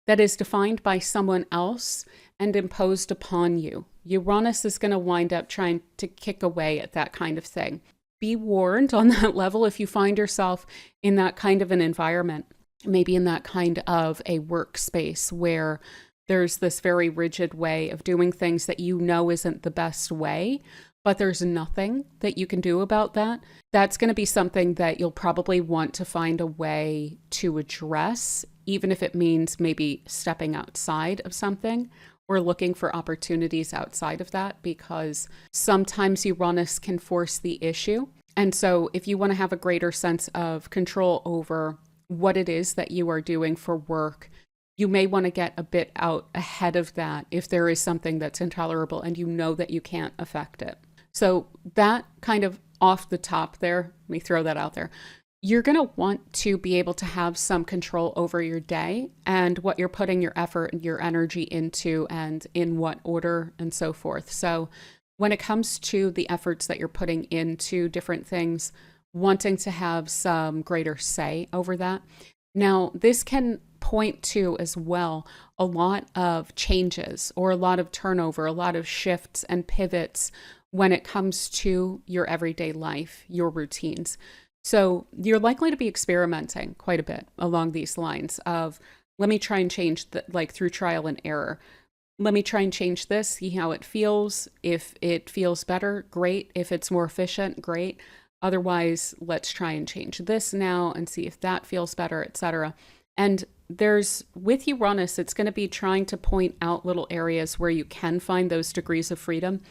that is defined by someone else and imposed upon you. Uranus is going to wind up trying to kick away at that kind of thing. Be warned on that level if you find yourself in that kind of an environment, maybe in that kind of a workspace where there's this very rigid way of doing things that you know isn't the best way, but there's nothing that you can do about that. That's going to be something that you'll probably want to find a way to address, even if it means maybe stepping outside of something or looking for opportunities outside of that, because sometimes Uranus can force the issue. And so if you want to have a greater sense of control over what it is that you are doing for work, you may want to get a bit out ahead of that if there is something that's intolerable and you know that you can't affect it. So that kind of off the top there, let me throw that out there. You're going to want to be able to have some control over your day and what you're putting your effort and your energy into and in what order and so forth. So when it comes to the efforts that you're putting into different things, wanting to have some greater say over that. Now, this can point to as well a lot of changes or a lot of turnover, a lot of shifts and pivots when it comes to your everyday life, your routines. So you're likely to be experimenting quite a bit along these lines of, let me try and change like through trial and error. Let me try and change this, see how it feels. If it feels better, great. If it's more efficient, great. Otherwise, let's try and change this now and see if that feels better, etc. And with Uranus, it's going to be trying to point out little areas where you can find those degrees of freedom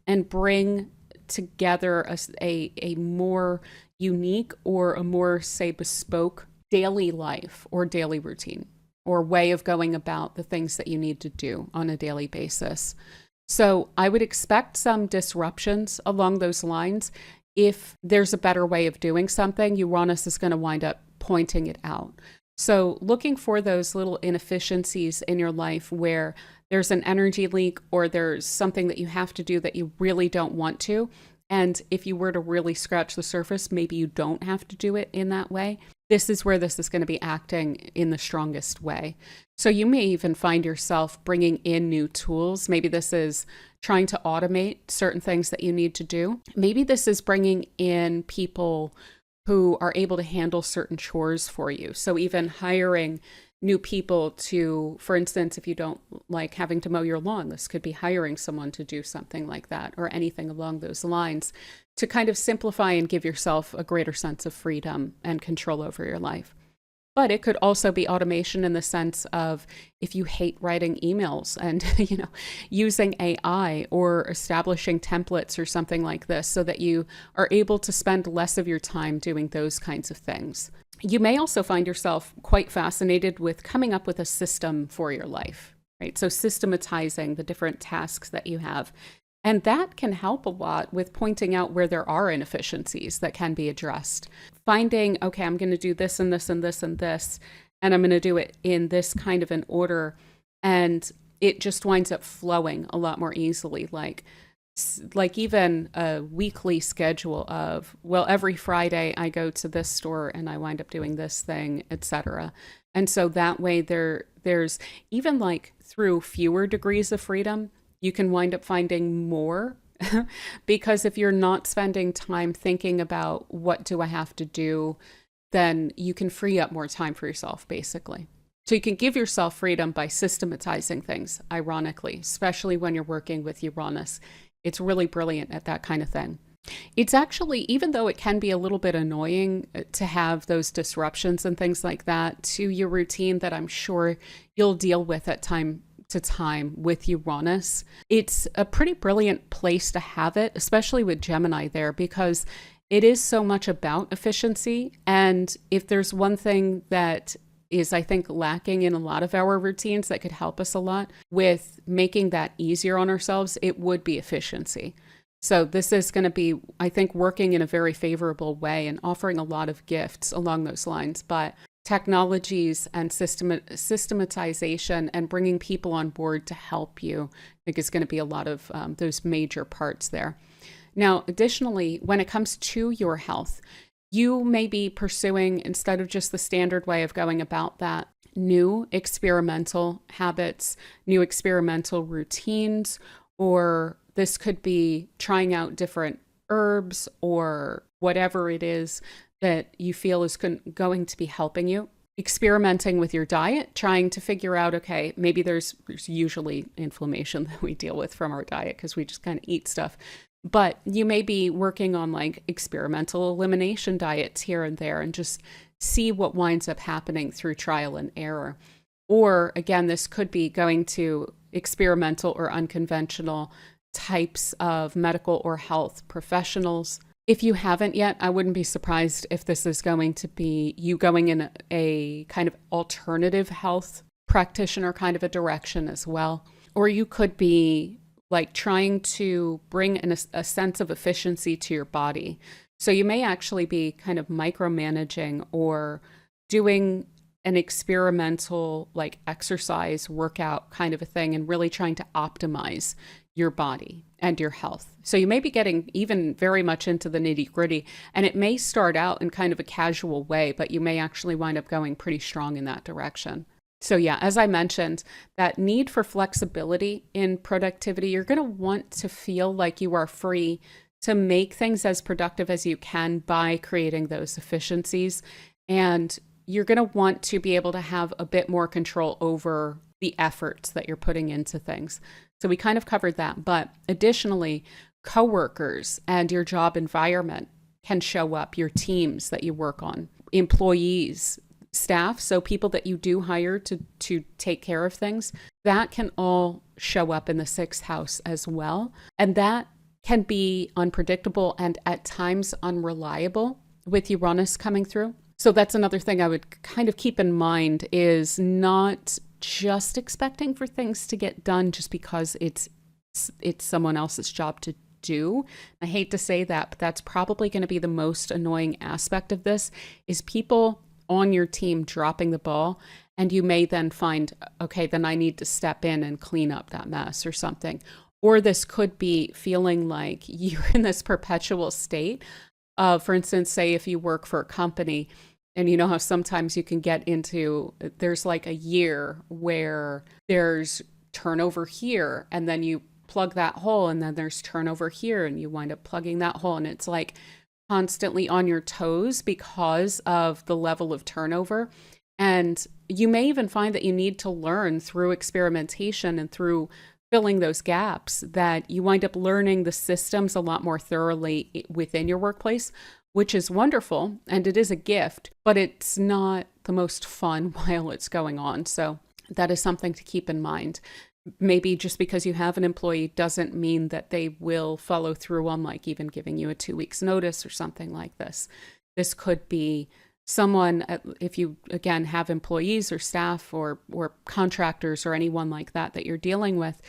and bring together a more unique or a more, say, bespoke daily life or daily routine or way of going about the things that you need to do on a daily basis. So I would expect some disruptions along those lines. If there's a better way of doing something, Uranus is going to wind up pointing it out. So looking for those little inefficiencies in your life where there's an energy leak or there's something that you have to do that you really don't want to. And if you were to really scratch the surface, maybe you don't have to do it in that way. This is where this is going to be acting in the strongest way. So you may even find yourself bringing in new tools. Maybe this is trying to automate certain things that you need to do. Maybe this is bringing in people who are able to handle certain chores for you. So even hiring new people to, for instance, if you don't like having to mow your lawn, this could be hiring someone to do something like that or anything along those lines to kind of simplify and give yourself a greater sense of freedom and control over your life. But it could also be automation in the sense of if you hate writing emails and, using AI or establishing templates or something like this so that you are able to spend less of your time doing those kinds of things. You may also find yourself quite fascinated with coming up with a system for your life, right? So systematizing the different tasks that you have. And that can help a lot with pointing out where there are inefficiencies that can be addressed. Finding, okay, I'm going to do this and this and this and this, and I'm going to do it in this kind of an order. And it just winds up flowing a lot more easily. Like even a weekly schedule of, well, every Friday I go to this store and I wind up doing this thing, etc. And so that way there's even like through fewer degrees of freedom, you can wind up finding more because if you're not spending time thinking about what do I have to do, then you can free up more time for yourself, basically. So you can give yourself freedom by systematizing things, ironically, especially when you're working with Uranus. It's really brilliant at that kind of thing. It's actually, even though it can be a little bit annoying to have those disruptions and things like that to your routine that I'm sure you'll deal with at time to time with Uranus, it's a pretty brilliant place to have it, especially with Gemini there, because it is so much about efficiency. And if there's one thing that is, I think, lacking in a lot of our routines that could help us a lot with making that easier on ourselves, it would be efficiency. So this is going to be, I think, working in a very favorable way and offering a lot of gifts along those lines. But technologies and systematization and bringing people on board to help you, I think is going to be a lot of those major parts there. Now, additionally, when it comes to your health, you may be pursuing, instead of just the standard way of going about that, new experimental habits, new experimental routines, or this could be trying out different herbs or whatever it is that you feel is going to be helping you. Experimenting with your diet, trying to figure out, okay, maybe there's usually inflammation that we deal with from our diet because we just kind of eat stuff. But you may be working on like experimental elimination diets here and there and just see what winds up happening through trial and error. Or again, this could be going to experimental or unconventional types of medical or health professionals. If you haven't yet, I wouldn't be surprised if this is going to be you going in a kind of alternative health practitioner kind of a direction as well. Or you could be like trying to bring in a sense of efficiency to your body. So you may actually be kind of micromanaging or doing an experimental like exercise workout kind of a thing and really trying to optimize your body and your health. So you may be getting even very much into the nitty-gritty, and it may start out in kind of a casual way, but you may actually wind up going pretty strong in that direction. So yeah, as I mentioned, that need for flexibility in productivity, you're going to want to feel like you are free to make things as productive as you can by creating those efficiencies. And you're going to want to be able to have a bit more control over the efforts that you're putting into things. So we kind of covered that. But additionally, coworkers and your job environment can show up, your teams that you work on, employees, staff, so people that you do hire to take care of things, that can all show up in the sixth house as well. And that can be unpredictable and at times unreliable with Uranus coming through. So that's another thing I would kind of keep in mind, is not just expecting for things to get done just because it's someone else's job to do. I hate to say that, but that's probably going to be the most annoying aspect of this, is people on your team dropping the ball, and you may then find, okay, then I need to step in and clean up that mess or something. Or this could be feeling like you're in this perpetual state of, for instance, say if you work for a company, and you know how sometimes you can get into, there's like a year where there's turnover here, and then you plug that hole, and then there's turnover here, and you wind up plugging that hole. And it's like constantly on your toes because of the level of turnover. And you may even find that you need to learn through experimentation and through filling those gaps, that you wind up learning the systems a lot more thoroughly within your workplace, which is wonderful, and it is a gift, but it's not the most fun while it's going on. So that is something to keep in mind. Maybe just because you have an employee doesn't mean that they will follow through on like even giving you a 2 weeks notice or something like this. This could be someone, if you again have employees or staff or contractors or anyone like that that you're dealing with,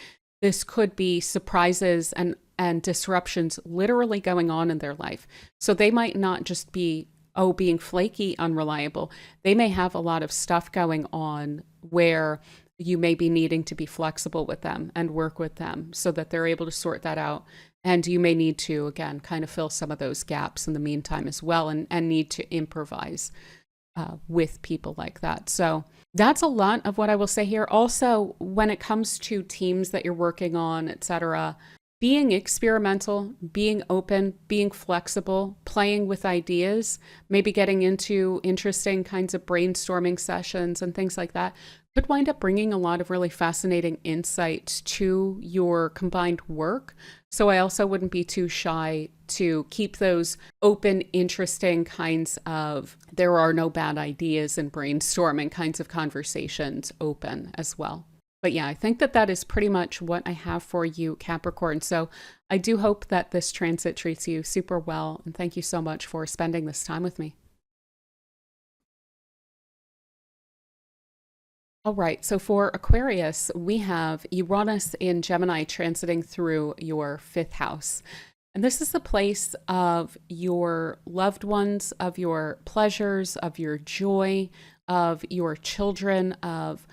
this could be surprises and disruptions literally going on in their life. So they might not just be, being flaky, unreliable. They may have a lot of stuff going on where you may be needing to be flexible with them and work with them so that they're able to sort that out. And you may need to, again, kind of fill some of those gaps in the meantime as well, and need to improvise with people like that. So that's a lot of what I will say here. Also, when it comes to teams that you're working on, etc., being experimental, being open, being flexible, playing with ideas, maybe getting into interesting kinds of brainstorming sessions and things like that could wind up bringing a lot of really fascinating insights to your combined work. So I also wouldn't be too shy to keep those open, interesting kinds of there are no bad ideas and brainstorming kinds of conversations open as well. But yeah, I think that that is pretty much what I have for you, Capricorn. So I do hope that this transit treats you super well. And thank you so much for spending this time with me. All right, so for Aquarius, we have Uranus in Gemini transiting through your fifth house. And this is the place of your loved ones, of your pleasures, of your joy, of your children, of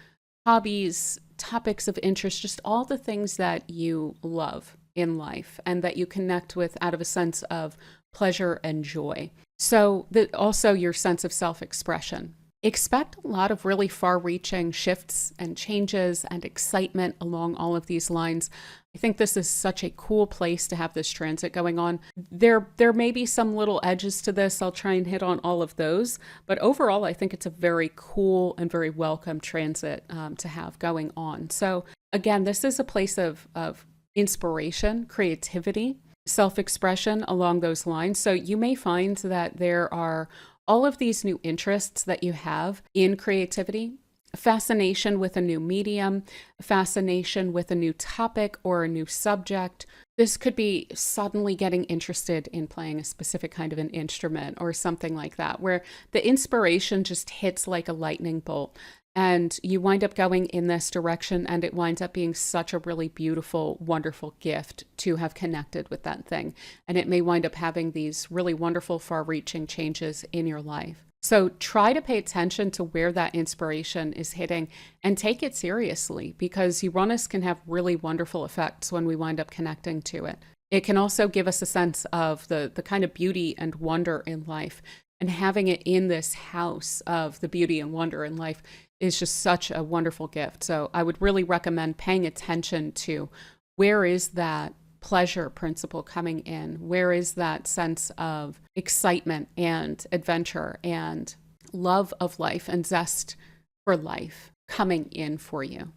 hobbies, topics of interest, just all the things that you love in life and that you connect with out of a sense of pleasure and joy. So also your sense of self-expression. Expect a lot of really far-reaching shifts and changes and excitement along all of these lines. I think this is such a cool place to have this transit going on. There may be some little edges to this. I'll try and hit on all of those. But overall, I think it's a very cool and very welcome transit to have going on. So again, this is a place of inspiration, creativity, self-expression along those lines. So you may find that there are all of these new interests that you have in creativity, fascination with a new medium, fascination with a new topic or a new subject. This could be suddenly getting interested in playing a specific kind of an instrument or something like that, where the inspiration just hits like a lightning bolt. And you wind up going in this direction, and it winds up being such a really beautiful, wonderful gift to have connected with that thing. And it may wind up having these really wonderful, far-reaching changes in your life. So try to pay attention to where that inspiration is hitting and take it seriously, because Uranus can have really wonderful effects when we wind up connecting to it. It can also give us a sense of the kind of beauty and wonder in life. And having it in this house of the beauty and wonder in life is just such a wonderful gift. So I would really recommend paying attention to where is that pleasure principle coming in? Where is that sense of excitement and adventure and love of life and zest for life coming in for you?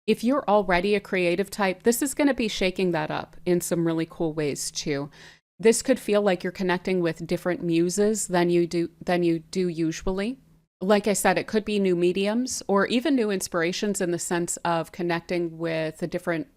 If you're already a creative type, this is going to be shaking that up in some really cool ways too. This could feel like you're connecting with different muses than you do usually. Like I said, it could be new mediums or even new inspirations in the sense of connecting with a different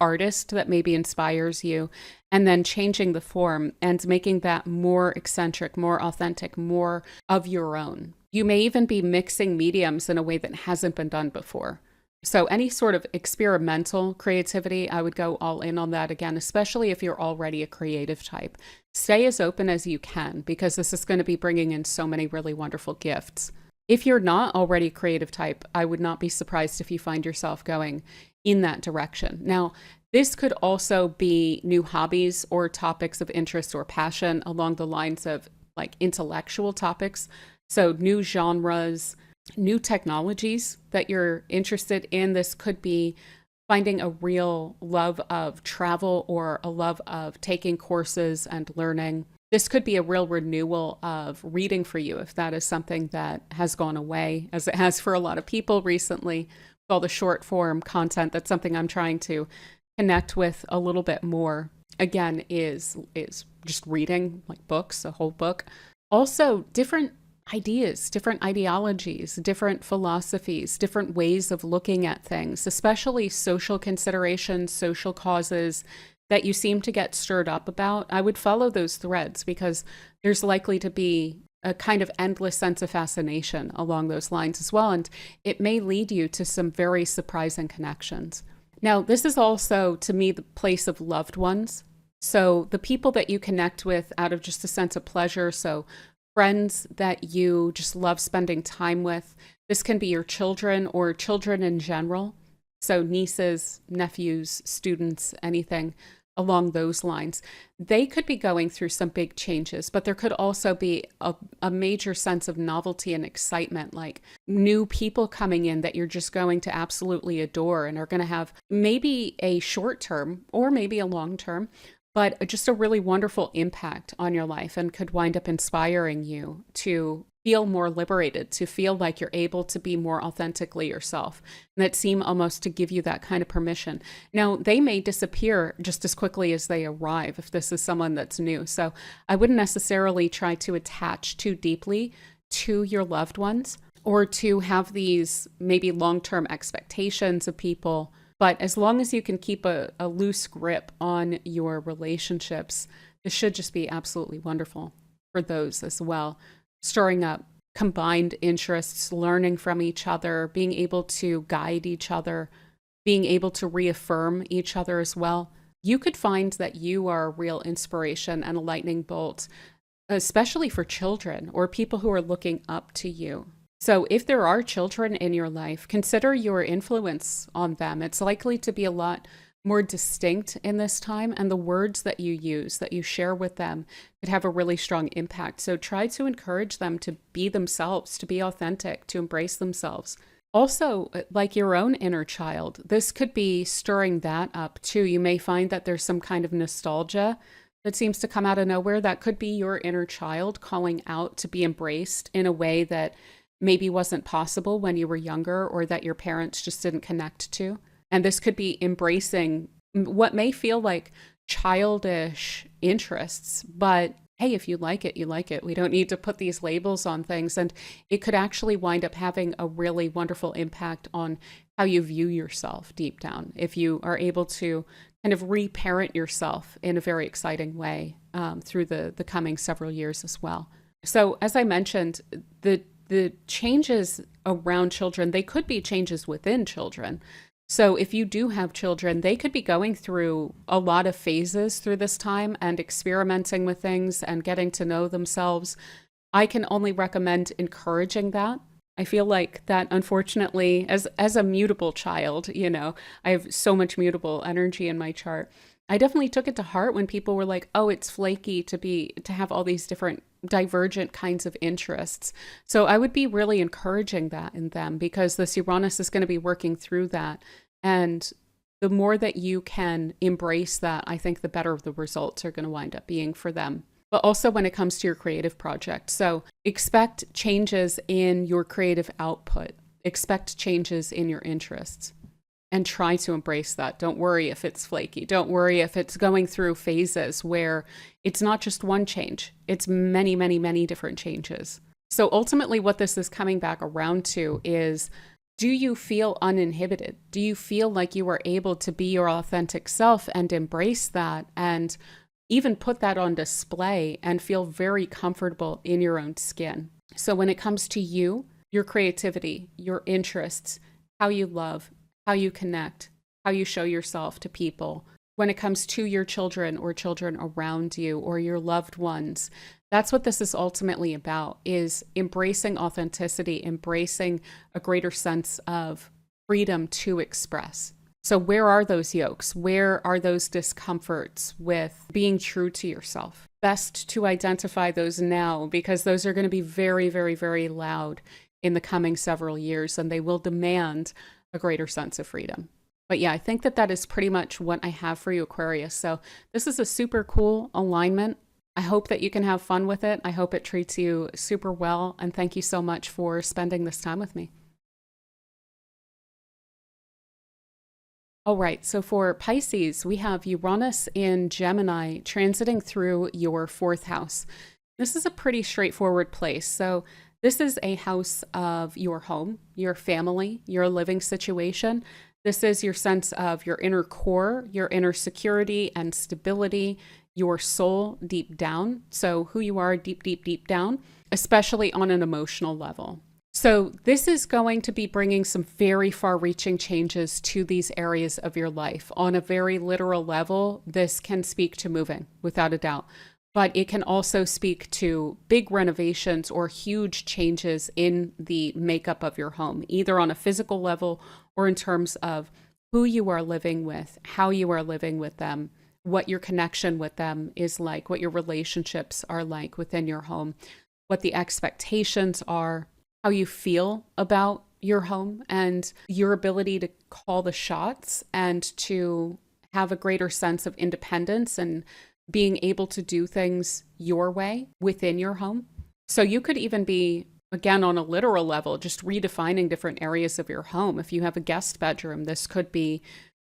artist that maybe inspires you, and then changing the form and making that more eccentric, more authentic, more of your own. You may even be mixing mediums in a way that hasn't been done before. So any sort of experimental creativity, I would go all in on that again, especially if you're already a creative type. Stay as open as you can, because this is going to be bringing in so many really wonderful gifts. If you're not already a creative type, I would not be surprised if you find yourself going in that direction. Now, this could also be new hobbies or topics of interest or passion along the lines of intellectual topics. So new genres, new technologies that you're interested in. This could be finding a real love of travel or a love of taking courses and learning. This could be a real renewal of reading for you if that is something that has gone away, as it has for a lot of people recently. All the short form content, that's something I'm trying to connect with a little bit more. Again, is just reading books, a whole book. Also, different ideas, different ideologies, different philosophies, different ways of looking at things, especially social considerations, social causes that you seem to get stirred up about. I would follow those threads, because there's likely to be a kind of endless sense of fascination along those lines as well. And it may lead you to some very surprising connections. Now, this is also, to me, the place of loved ones. So the people that you connect with out of just a sense of pleasure. So friends that you just love spending time with. This can be your children or children in general. So nieces, nephews, students, anything. along those lines. They could be going through some big changes, but there could also be a major sense of novelty and excitement, like new people coming in that you're just going to absolutely adore and are going to have maybe a short term or maybe a long term, but just a really wonderful impact on your life and could wind up inspiring you to feel more liberated, to feel like you're able to be more authentically yourself, and that seem almost to give you that kind of permission. Now, they may disappear just as quickly as they arrive if this is someone that's new. So I wouldn't necessarily try to attach too deeply to your loved ones or to have these maybe long-term expectations of people. But as long as you can keep a loose grip on your relationships, this should just be absolutely wonderful for those as well. Stirring up combined interests, learning from each other, being able to guide each other, being able to reaffirm each other as well. You could find that you are a real inspiration and a lightning bolt, especially for children or people who are looking up to you. So if there are children in your life, consider your influence on them. It's likely to be a lot more distinct in this time, and the words that you use, that you share with them, could have a really strong impact. So try to encourage them to be themselves, to be authentic, to embrace themselves. Also, like your own inner child, this could be stirring that up too. You may find that there's some kind of nostalgia that seems to come out of nowhere. That could be your inner child calling out to be embraced in a way that maybe wasn't possible when you were younger, or that your parents just didn't connect to. And this could be embracing what may feel like childish interests, but hey, if you like it, you like it. We don't need to put these labels on things. And it could actually wind up having a really wonderful impact on how you view yourself deep down, if you are able to kind of reparent yourself in a very exciting way through the coming several years as well. So as I mentioned, the changes around children, they could be changes within children. So if you do have children, they could be going through a lot of phases through this time and experimenting with things and getting to know themselves. I can only recommend encouraging that. I feel like that, unfortunately, as a mutable child, I have so much mutable energy in my chart. I definitely took it to heart when people were like, oh, it's flaky to have all these different divergent kinds of interests. So I would be really encouraging that in them, because this Uranus is going to be working through that. And the more that you can embrace that, I think the better the results are going to wind up being for them. But also when it comes to your creative project. So expect changes in your creative output. Expect changes in your interests. And try to embrace that. Don't worry if it's flaky. Don't worry if it's going through phases where it's not just one change. It's many, many, many different changes. So ultimately what this is coming back around to is, do you feel uninhibited? Do you feel like you are able to be your authentic self and embrace that and even put that on display and feel very comfortable in your own skin? So when it comes to you, your creativity, your interests, how you love, how you connect, how you show yourself to people, when it comes to your children or children around you or your loved ones, that's what this is ultimately about, is embracing authenticity, embracing a greater sense of freedom to express. So where are those yokes? Where are those discomforts with being true to yourself? Best to identify those now, because those are going to be very, very, very loud in the coming several years, and they will demand a greater sense of freedom. But yeah, I think that is pretty much what I have for you, Aquarius. So this is a super cool alignment. I hope that you can have fun with it. I hope it treats you super well. And thank you so much for spending this time with me. All right, so for Pisces, we have Uranus in Gemini transiting through your fourth house. This is a pretty straightforward place. So this is a house of your home, your family, your living situation. This is your sense of your inner core, your inner security and stability, your soul deep down. So who you are deep, deep, deep down, especially on an emotional level. So this is going to be bringing some very far-reaching changes to these areas of your life. On a very literal level, this can speak to moving, without a doubt. But it can also speak to big renovations or huge changes in the makeup of your home, either on a physical level or in terms of who you are living with, how you are living with them, what your connection with them is like, what your relationships are like within your home, what the expectations are, how you feel about your home, and your ability to call the shots and to have a greater sense of independence and being able to do things your way within your home. So you could even be, again, on a literal level, just redefining different areas of your home. If you have a guest bedroom, this could be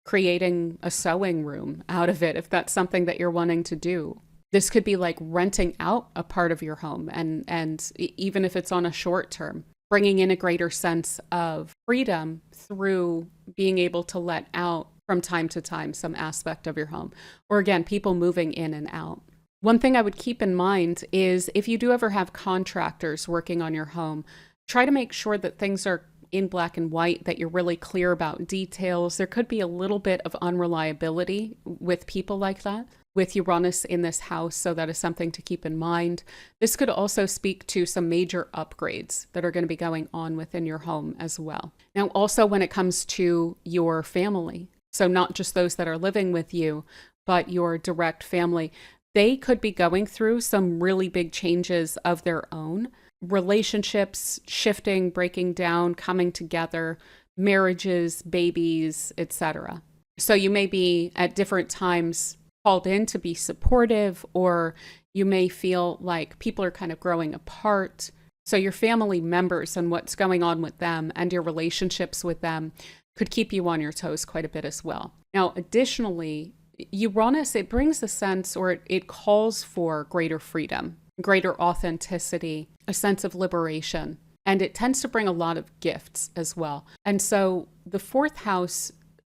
creating a sewing room out of it, if that's something that you're wanting to do. This could be like renting out a part of your home, and even if it's on a short term, bringing in a greater sense of freedom through being able to let out from time to time some aspect of your home. Or again, people moving in and out. One thing I would keep in mind is if you do ever have contractors working on your home, try to make sure that things are in black and white, that you're really clear about details. There could be a little bit of unreliability with people like that, with Uranus in this house, so that is something to keep in mind. This could also speak to some major upgrades that are going to be going on within your home as well. Now, also when it comes to your family, so not just those that are living with you, but your direct family, they could be going through some really big changes of their own. Relationships shifting, breaking down, coming together, marriages, babies, etc. So you may be at different times called in to be supportive, or you may feel like people are kind of growing apart. So your family members and what's going on with them and your relationships with them could keep you on your toes quite a bit as well. Now, additionally, Uranus, it brings a sense, or it calls for greater freedom, greater authenticity, a sense of liberation, and it tends to bring a lot of gifts as well. And so the fourth house,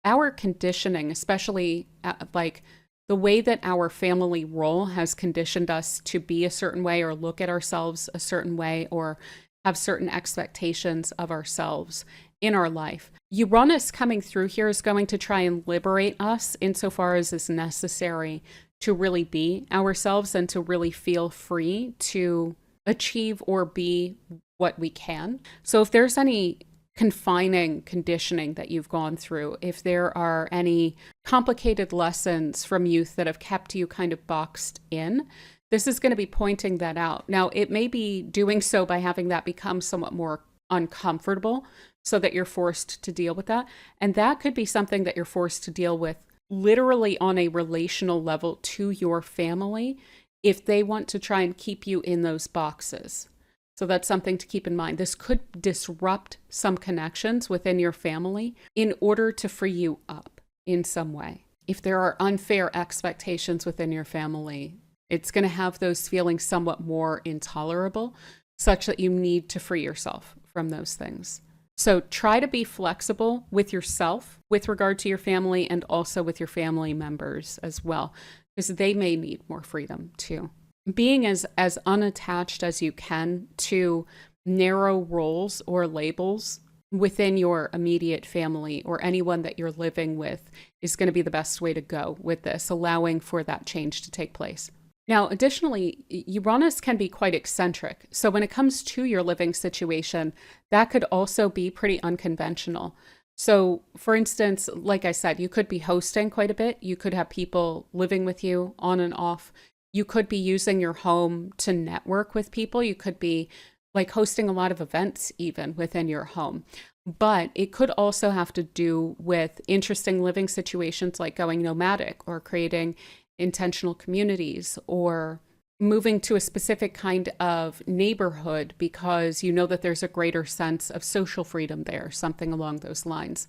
our conditioning, especially like the way that our family role has conditioned us to be a certain way, or look at ourselves a certain way, or have certain expectations of ourselves in our life. Uranus coming through here is going to try and liberate us insofar as is necessary to really be ourselves and to really feel free to achieve or be what we can. So if there's any confining conditioning that you've gone through, if there are any complicated lessons from youth that have kept you kind of boxed in, this is going to be pointing that out. Now, it may be doing so by having that become somewhat more uncomfortable so that you're forced to deal with that. And that could be something that you're forced to deal with literally on a relational level to your family if they want to try and keep you in those boxes. So that's something to keep in mind. This could disrupt some connections within your family in order to free you up in some way. If there are unfair expectations within your family, it's going to have those feelings somewhat more intolerable, such that you need to free yourself from those things. So try to be flexible with yourself with regard to your family, and also with your family members as well, because they may need more freedom too. Being as unattached as you can to narrow roles or labels within your immediate family or anyone that you're living with is going to be the best way to go with this, allowing for that change to take place. Now, additionally, Uranus can be quite eccentric. So when it comes to your living situation, that could also be pretty unconventional. So for instance, like I said, you could be hosting quite a bit. You could have people living with you on and off. You could be using your home to network with people. You could be like hosting a lot of events even within your home. But it could also have to do with interesting living situations like going nomadic or creating intentional communities, or moving to a specific kind of neighborhood because you know that there's a greater sense of social freedom there, something along those lines.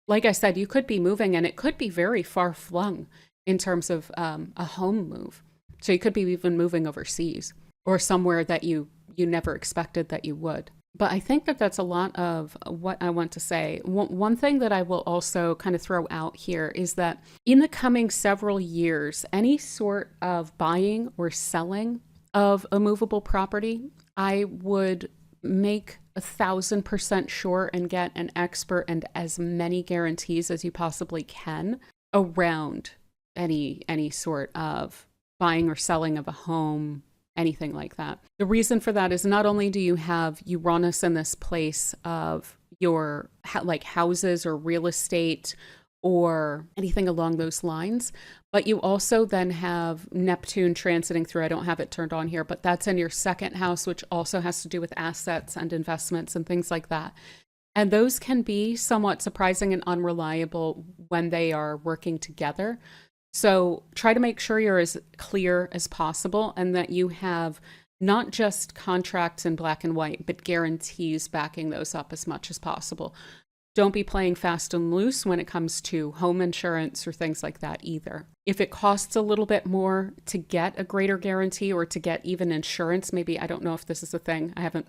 Like I said, you could be moving, and it could be very far flung in terms of a home move. So you could be even moving overseas or somewhere that you never expected that you would. But I think that that's a lot of what I want to say. One thing that I will also kind of throw out here is that in the coming several years, any sort of buying or selling of a movable property, I would make 1,000% sure and get an expert and as many guarantees as you possibly can around any sort of buying or selling of a home, anything like that. The reason for that is not only do you have Uranus in this place of your like houses or real estate or anything along those lines. But you also then have Neptune transiting through. I don't have it turned on here, but that's in your second house, which also has to do with assets and investments and things like that. And those can be somewhat surprising and unreliable when they are working together. So try to make sure you're as clear as possible and that you have not just contracts in black and white, but guarantees backing those up as much as possible. Don't be playing fast and loose when it comes to home insurance or things like that either. If it costs a little bit more to get a greater guarantee or to get even insurance, maybe, I don't know if this is a thing, I haven't,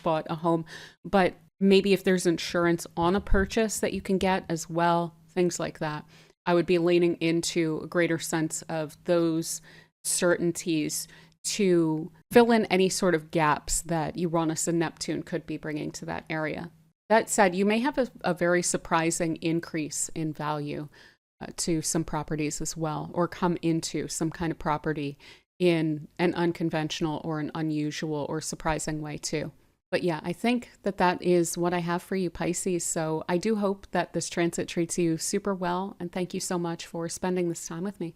bought a home, but maybe if there's insurance on a purchase that you can get as well, things like that. I would be leaning into a greater sense of those certainties to fill in any sort of gaps that Uranus and Neptune could be bringing to that area. That said, you may have a very surprising increase in value to some properties as well, or come into some kind of property in an unconventional or an unusual or surprising way too. But yeah, I think that is what I have for you, Pisces. So I do hope that this transit treats you super well. And thank you so much for spending this time with me.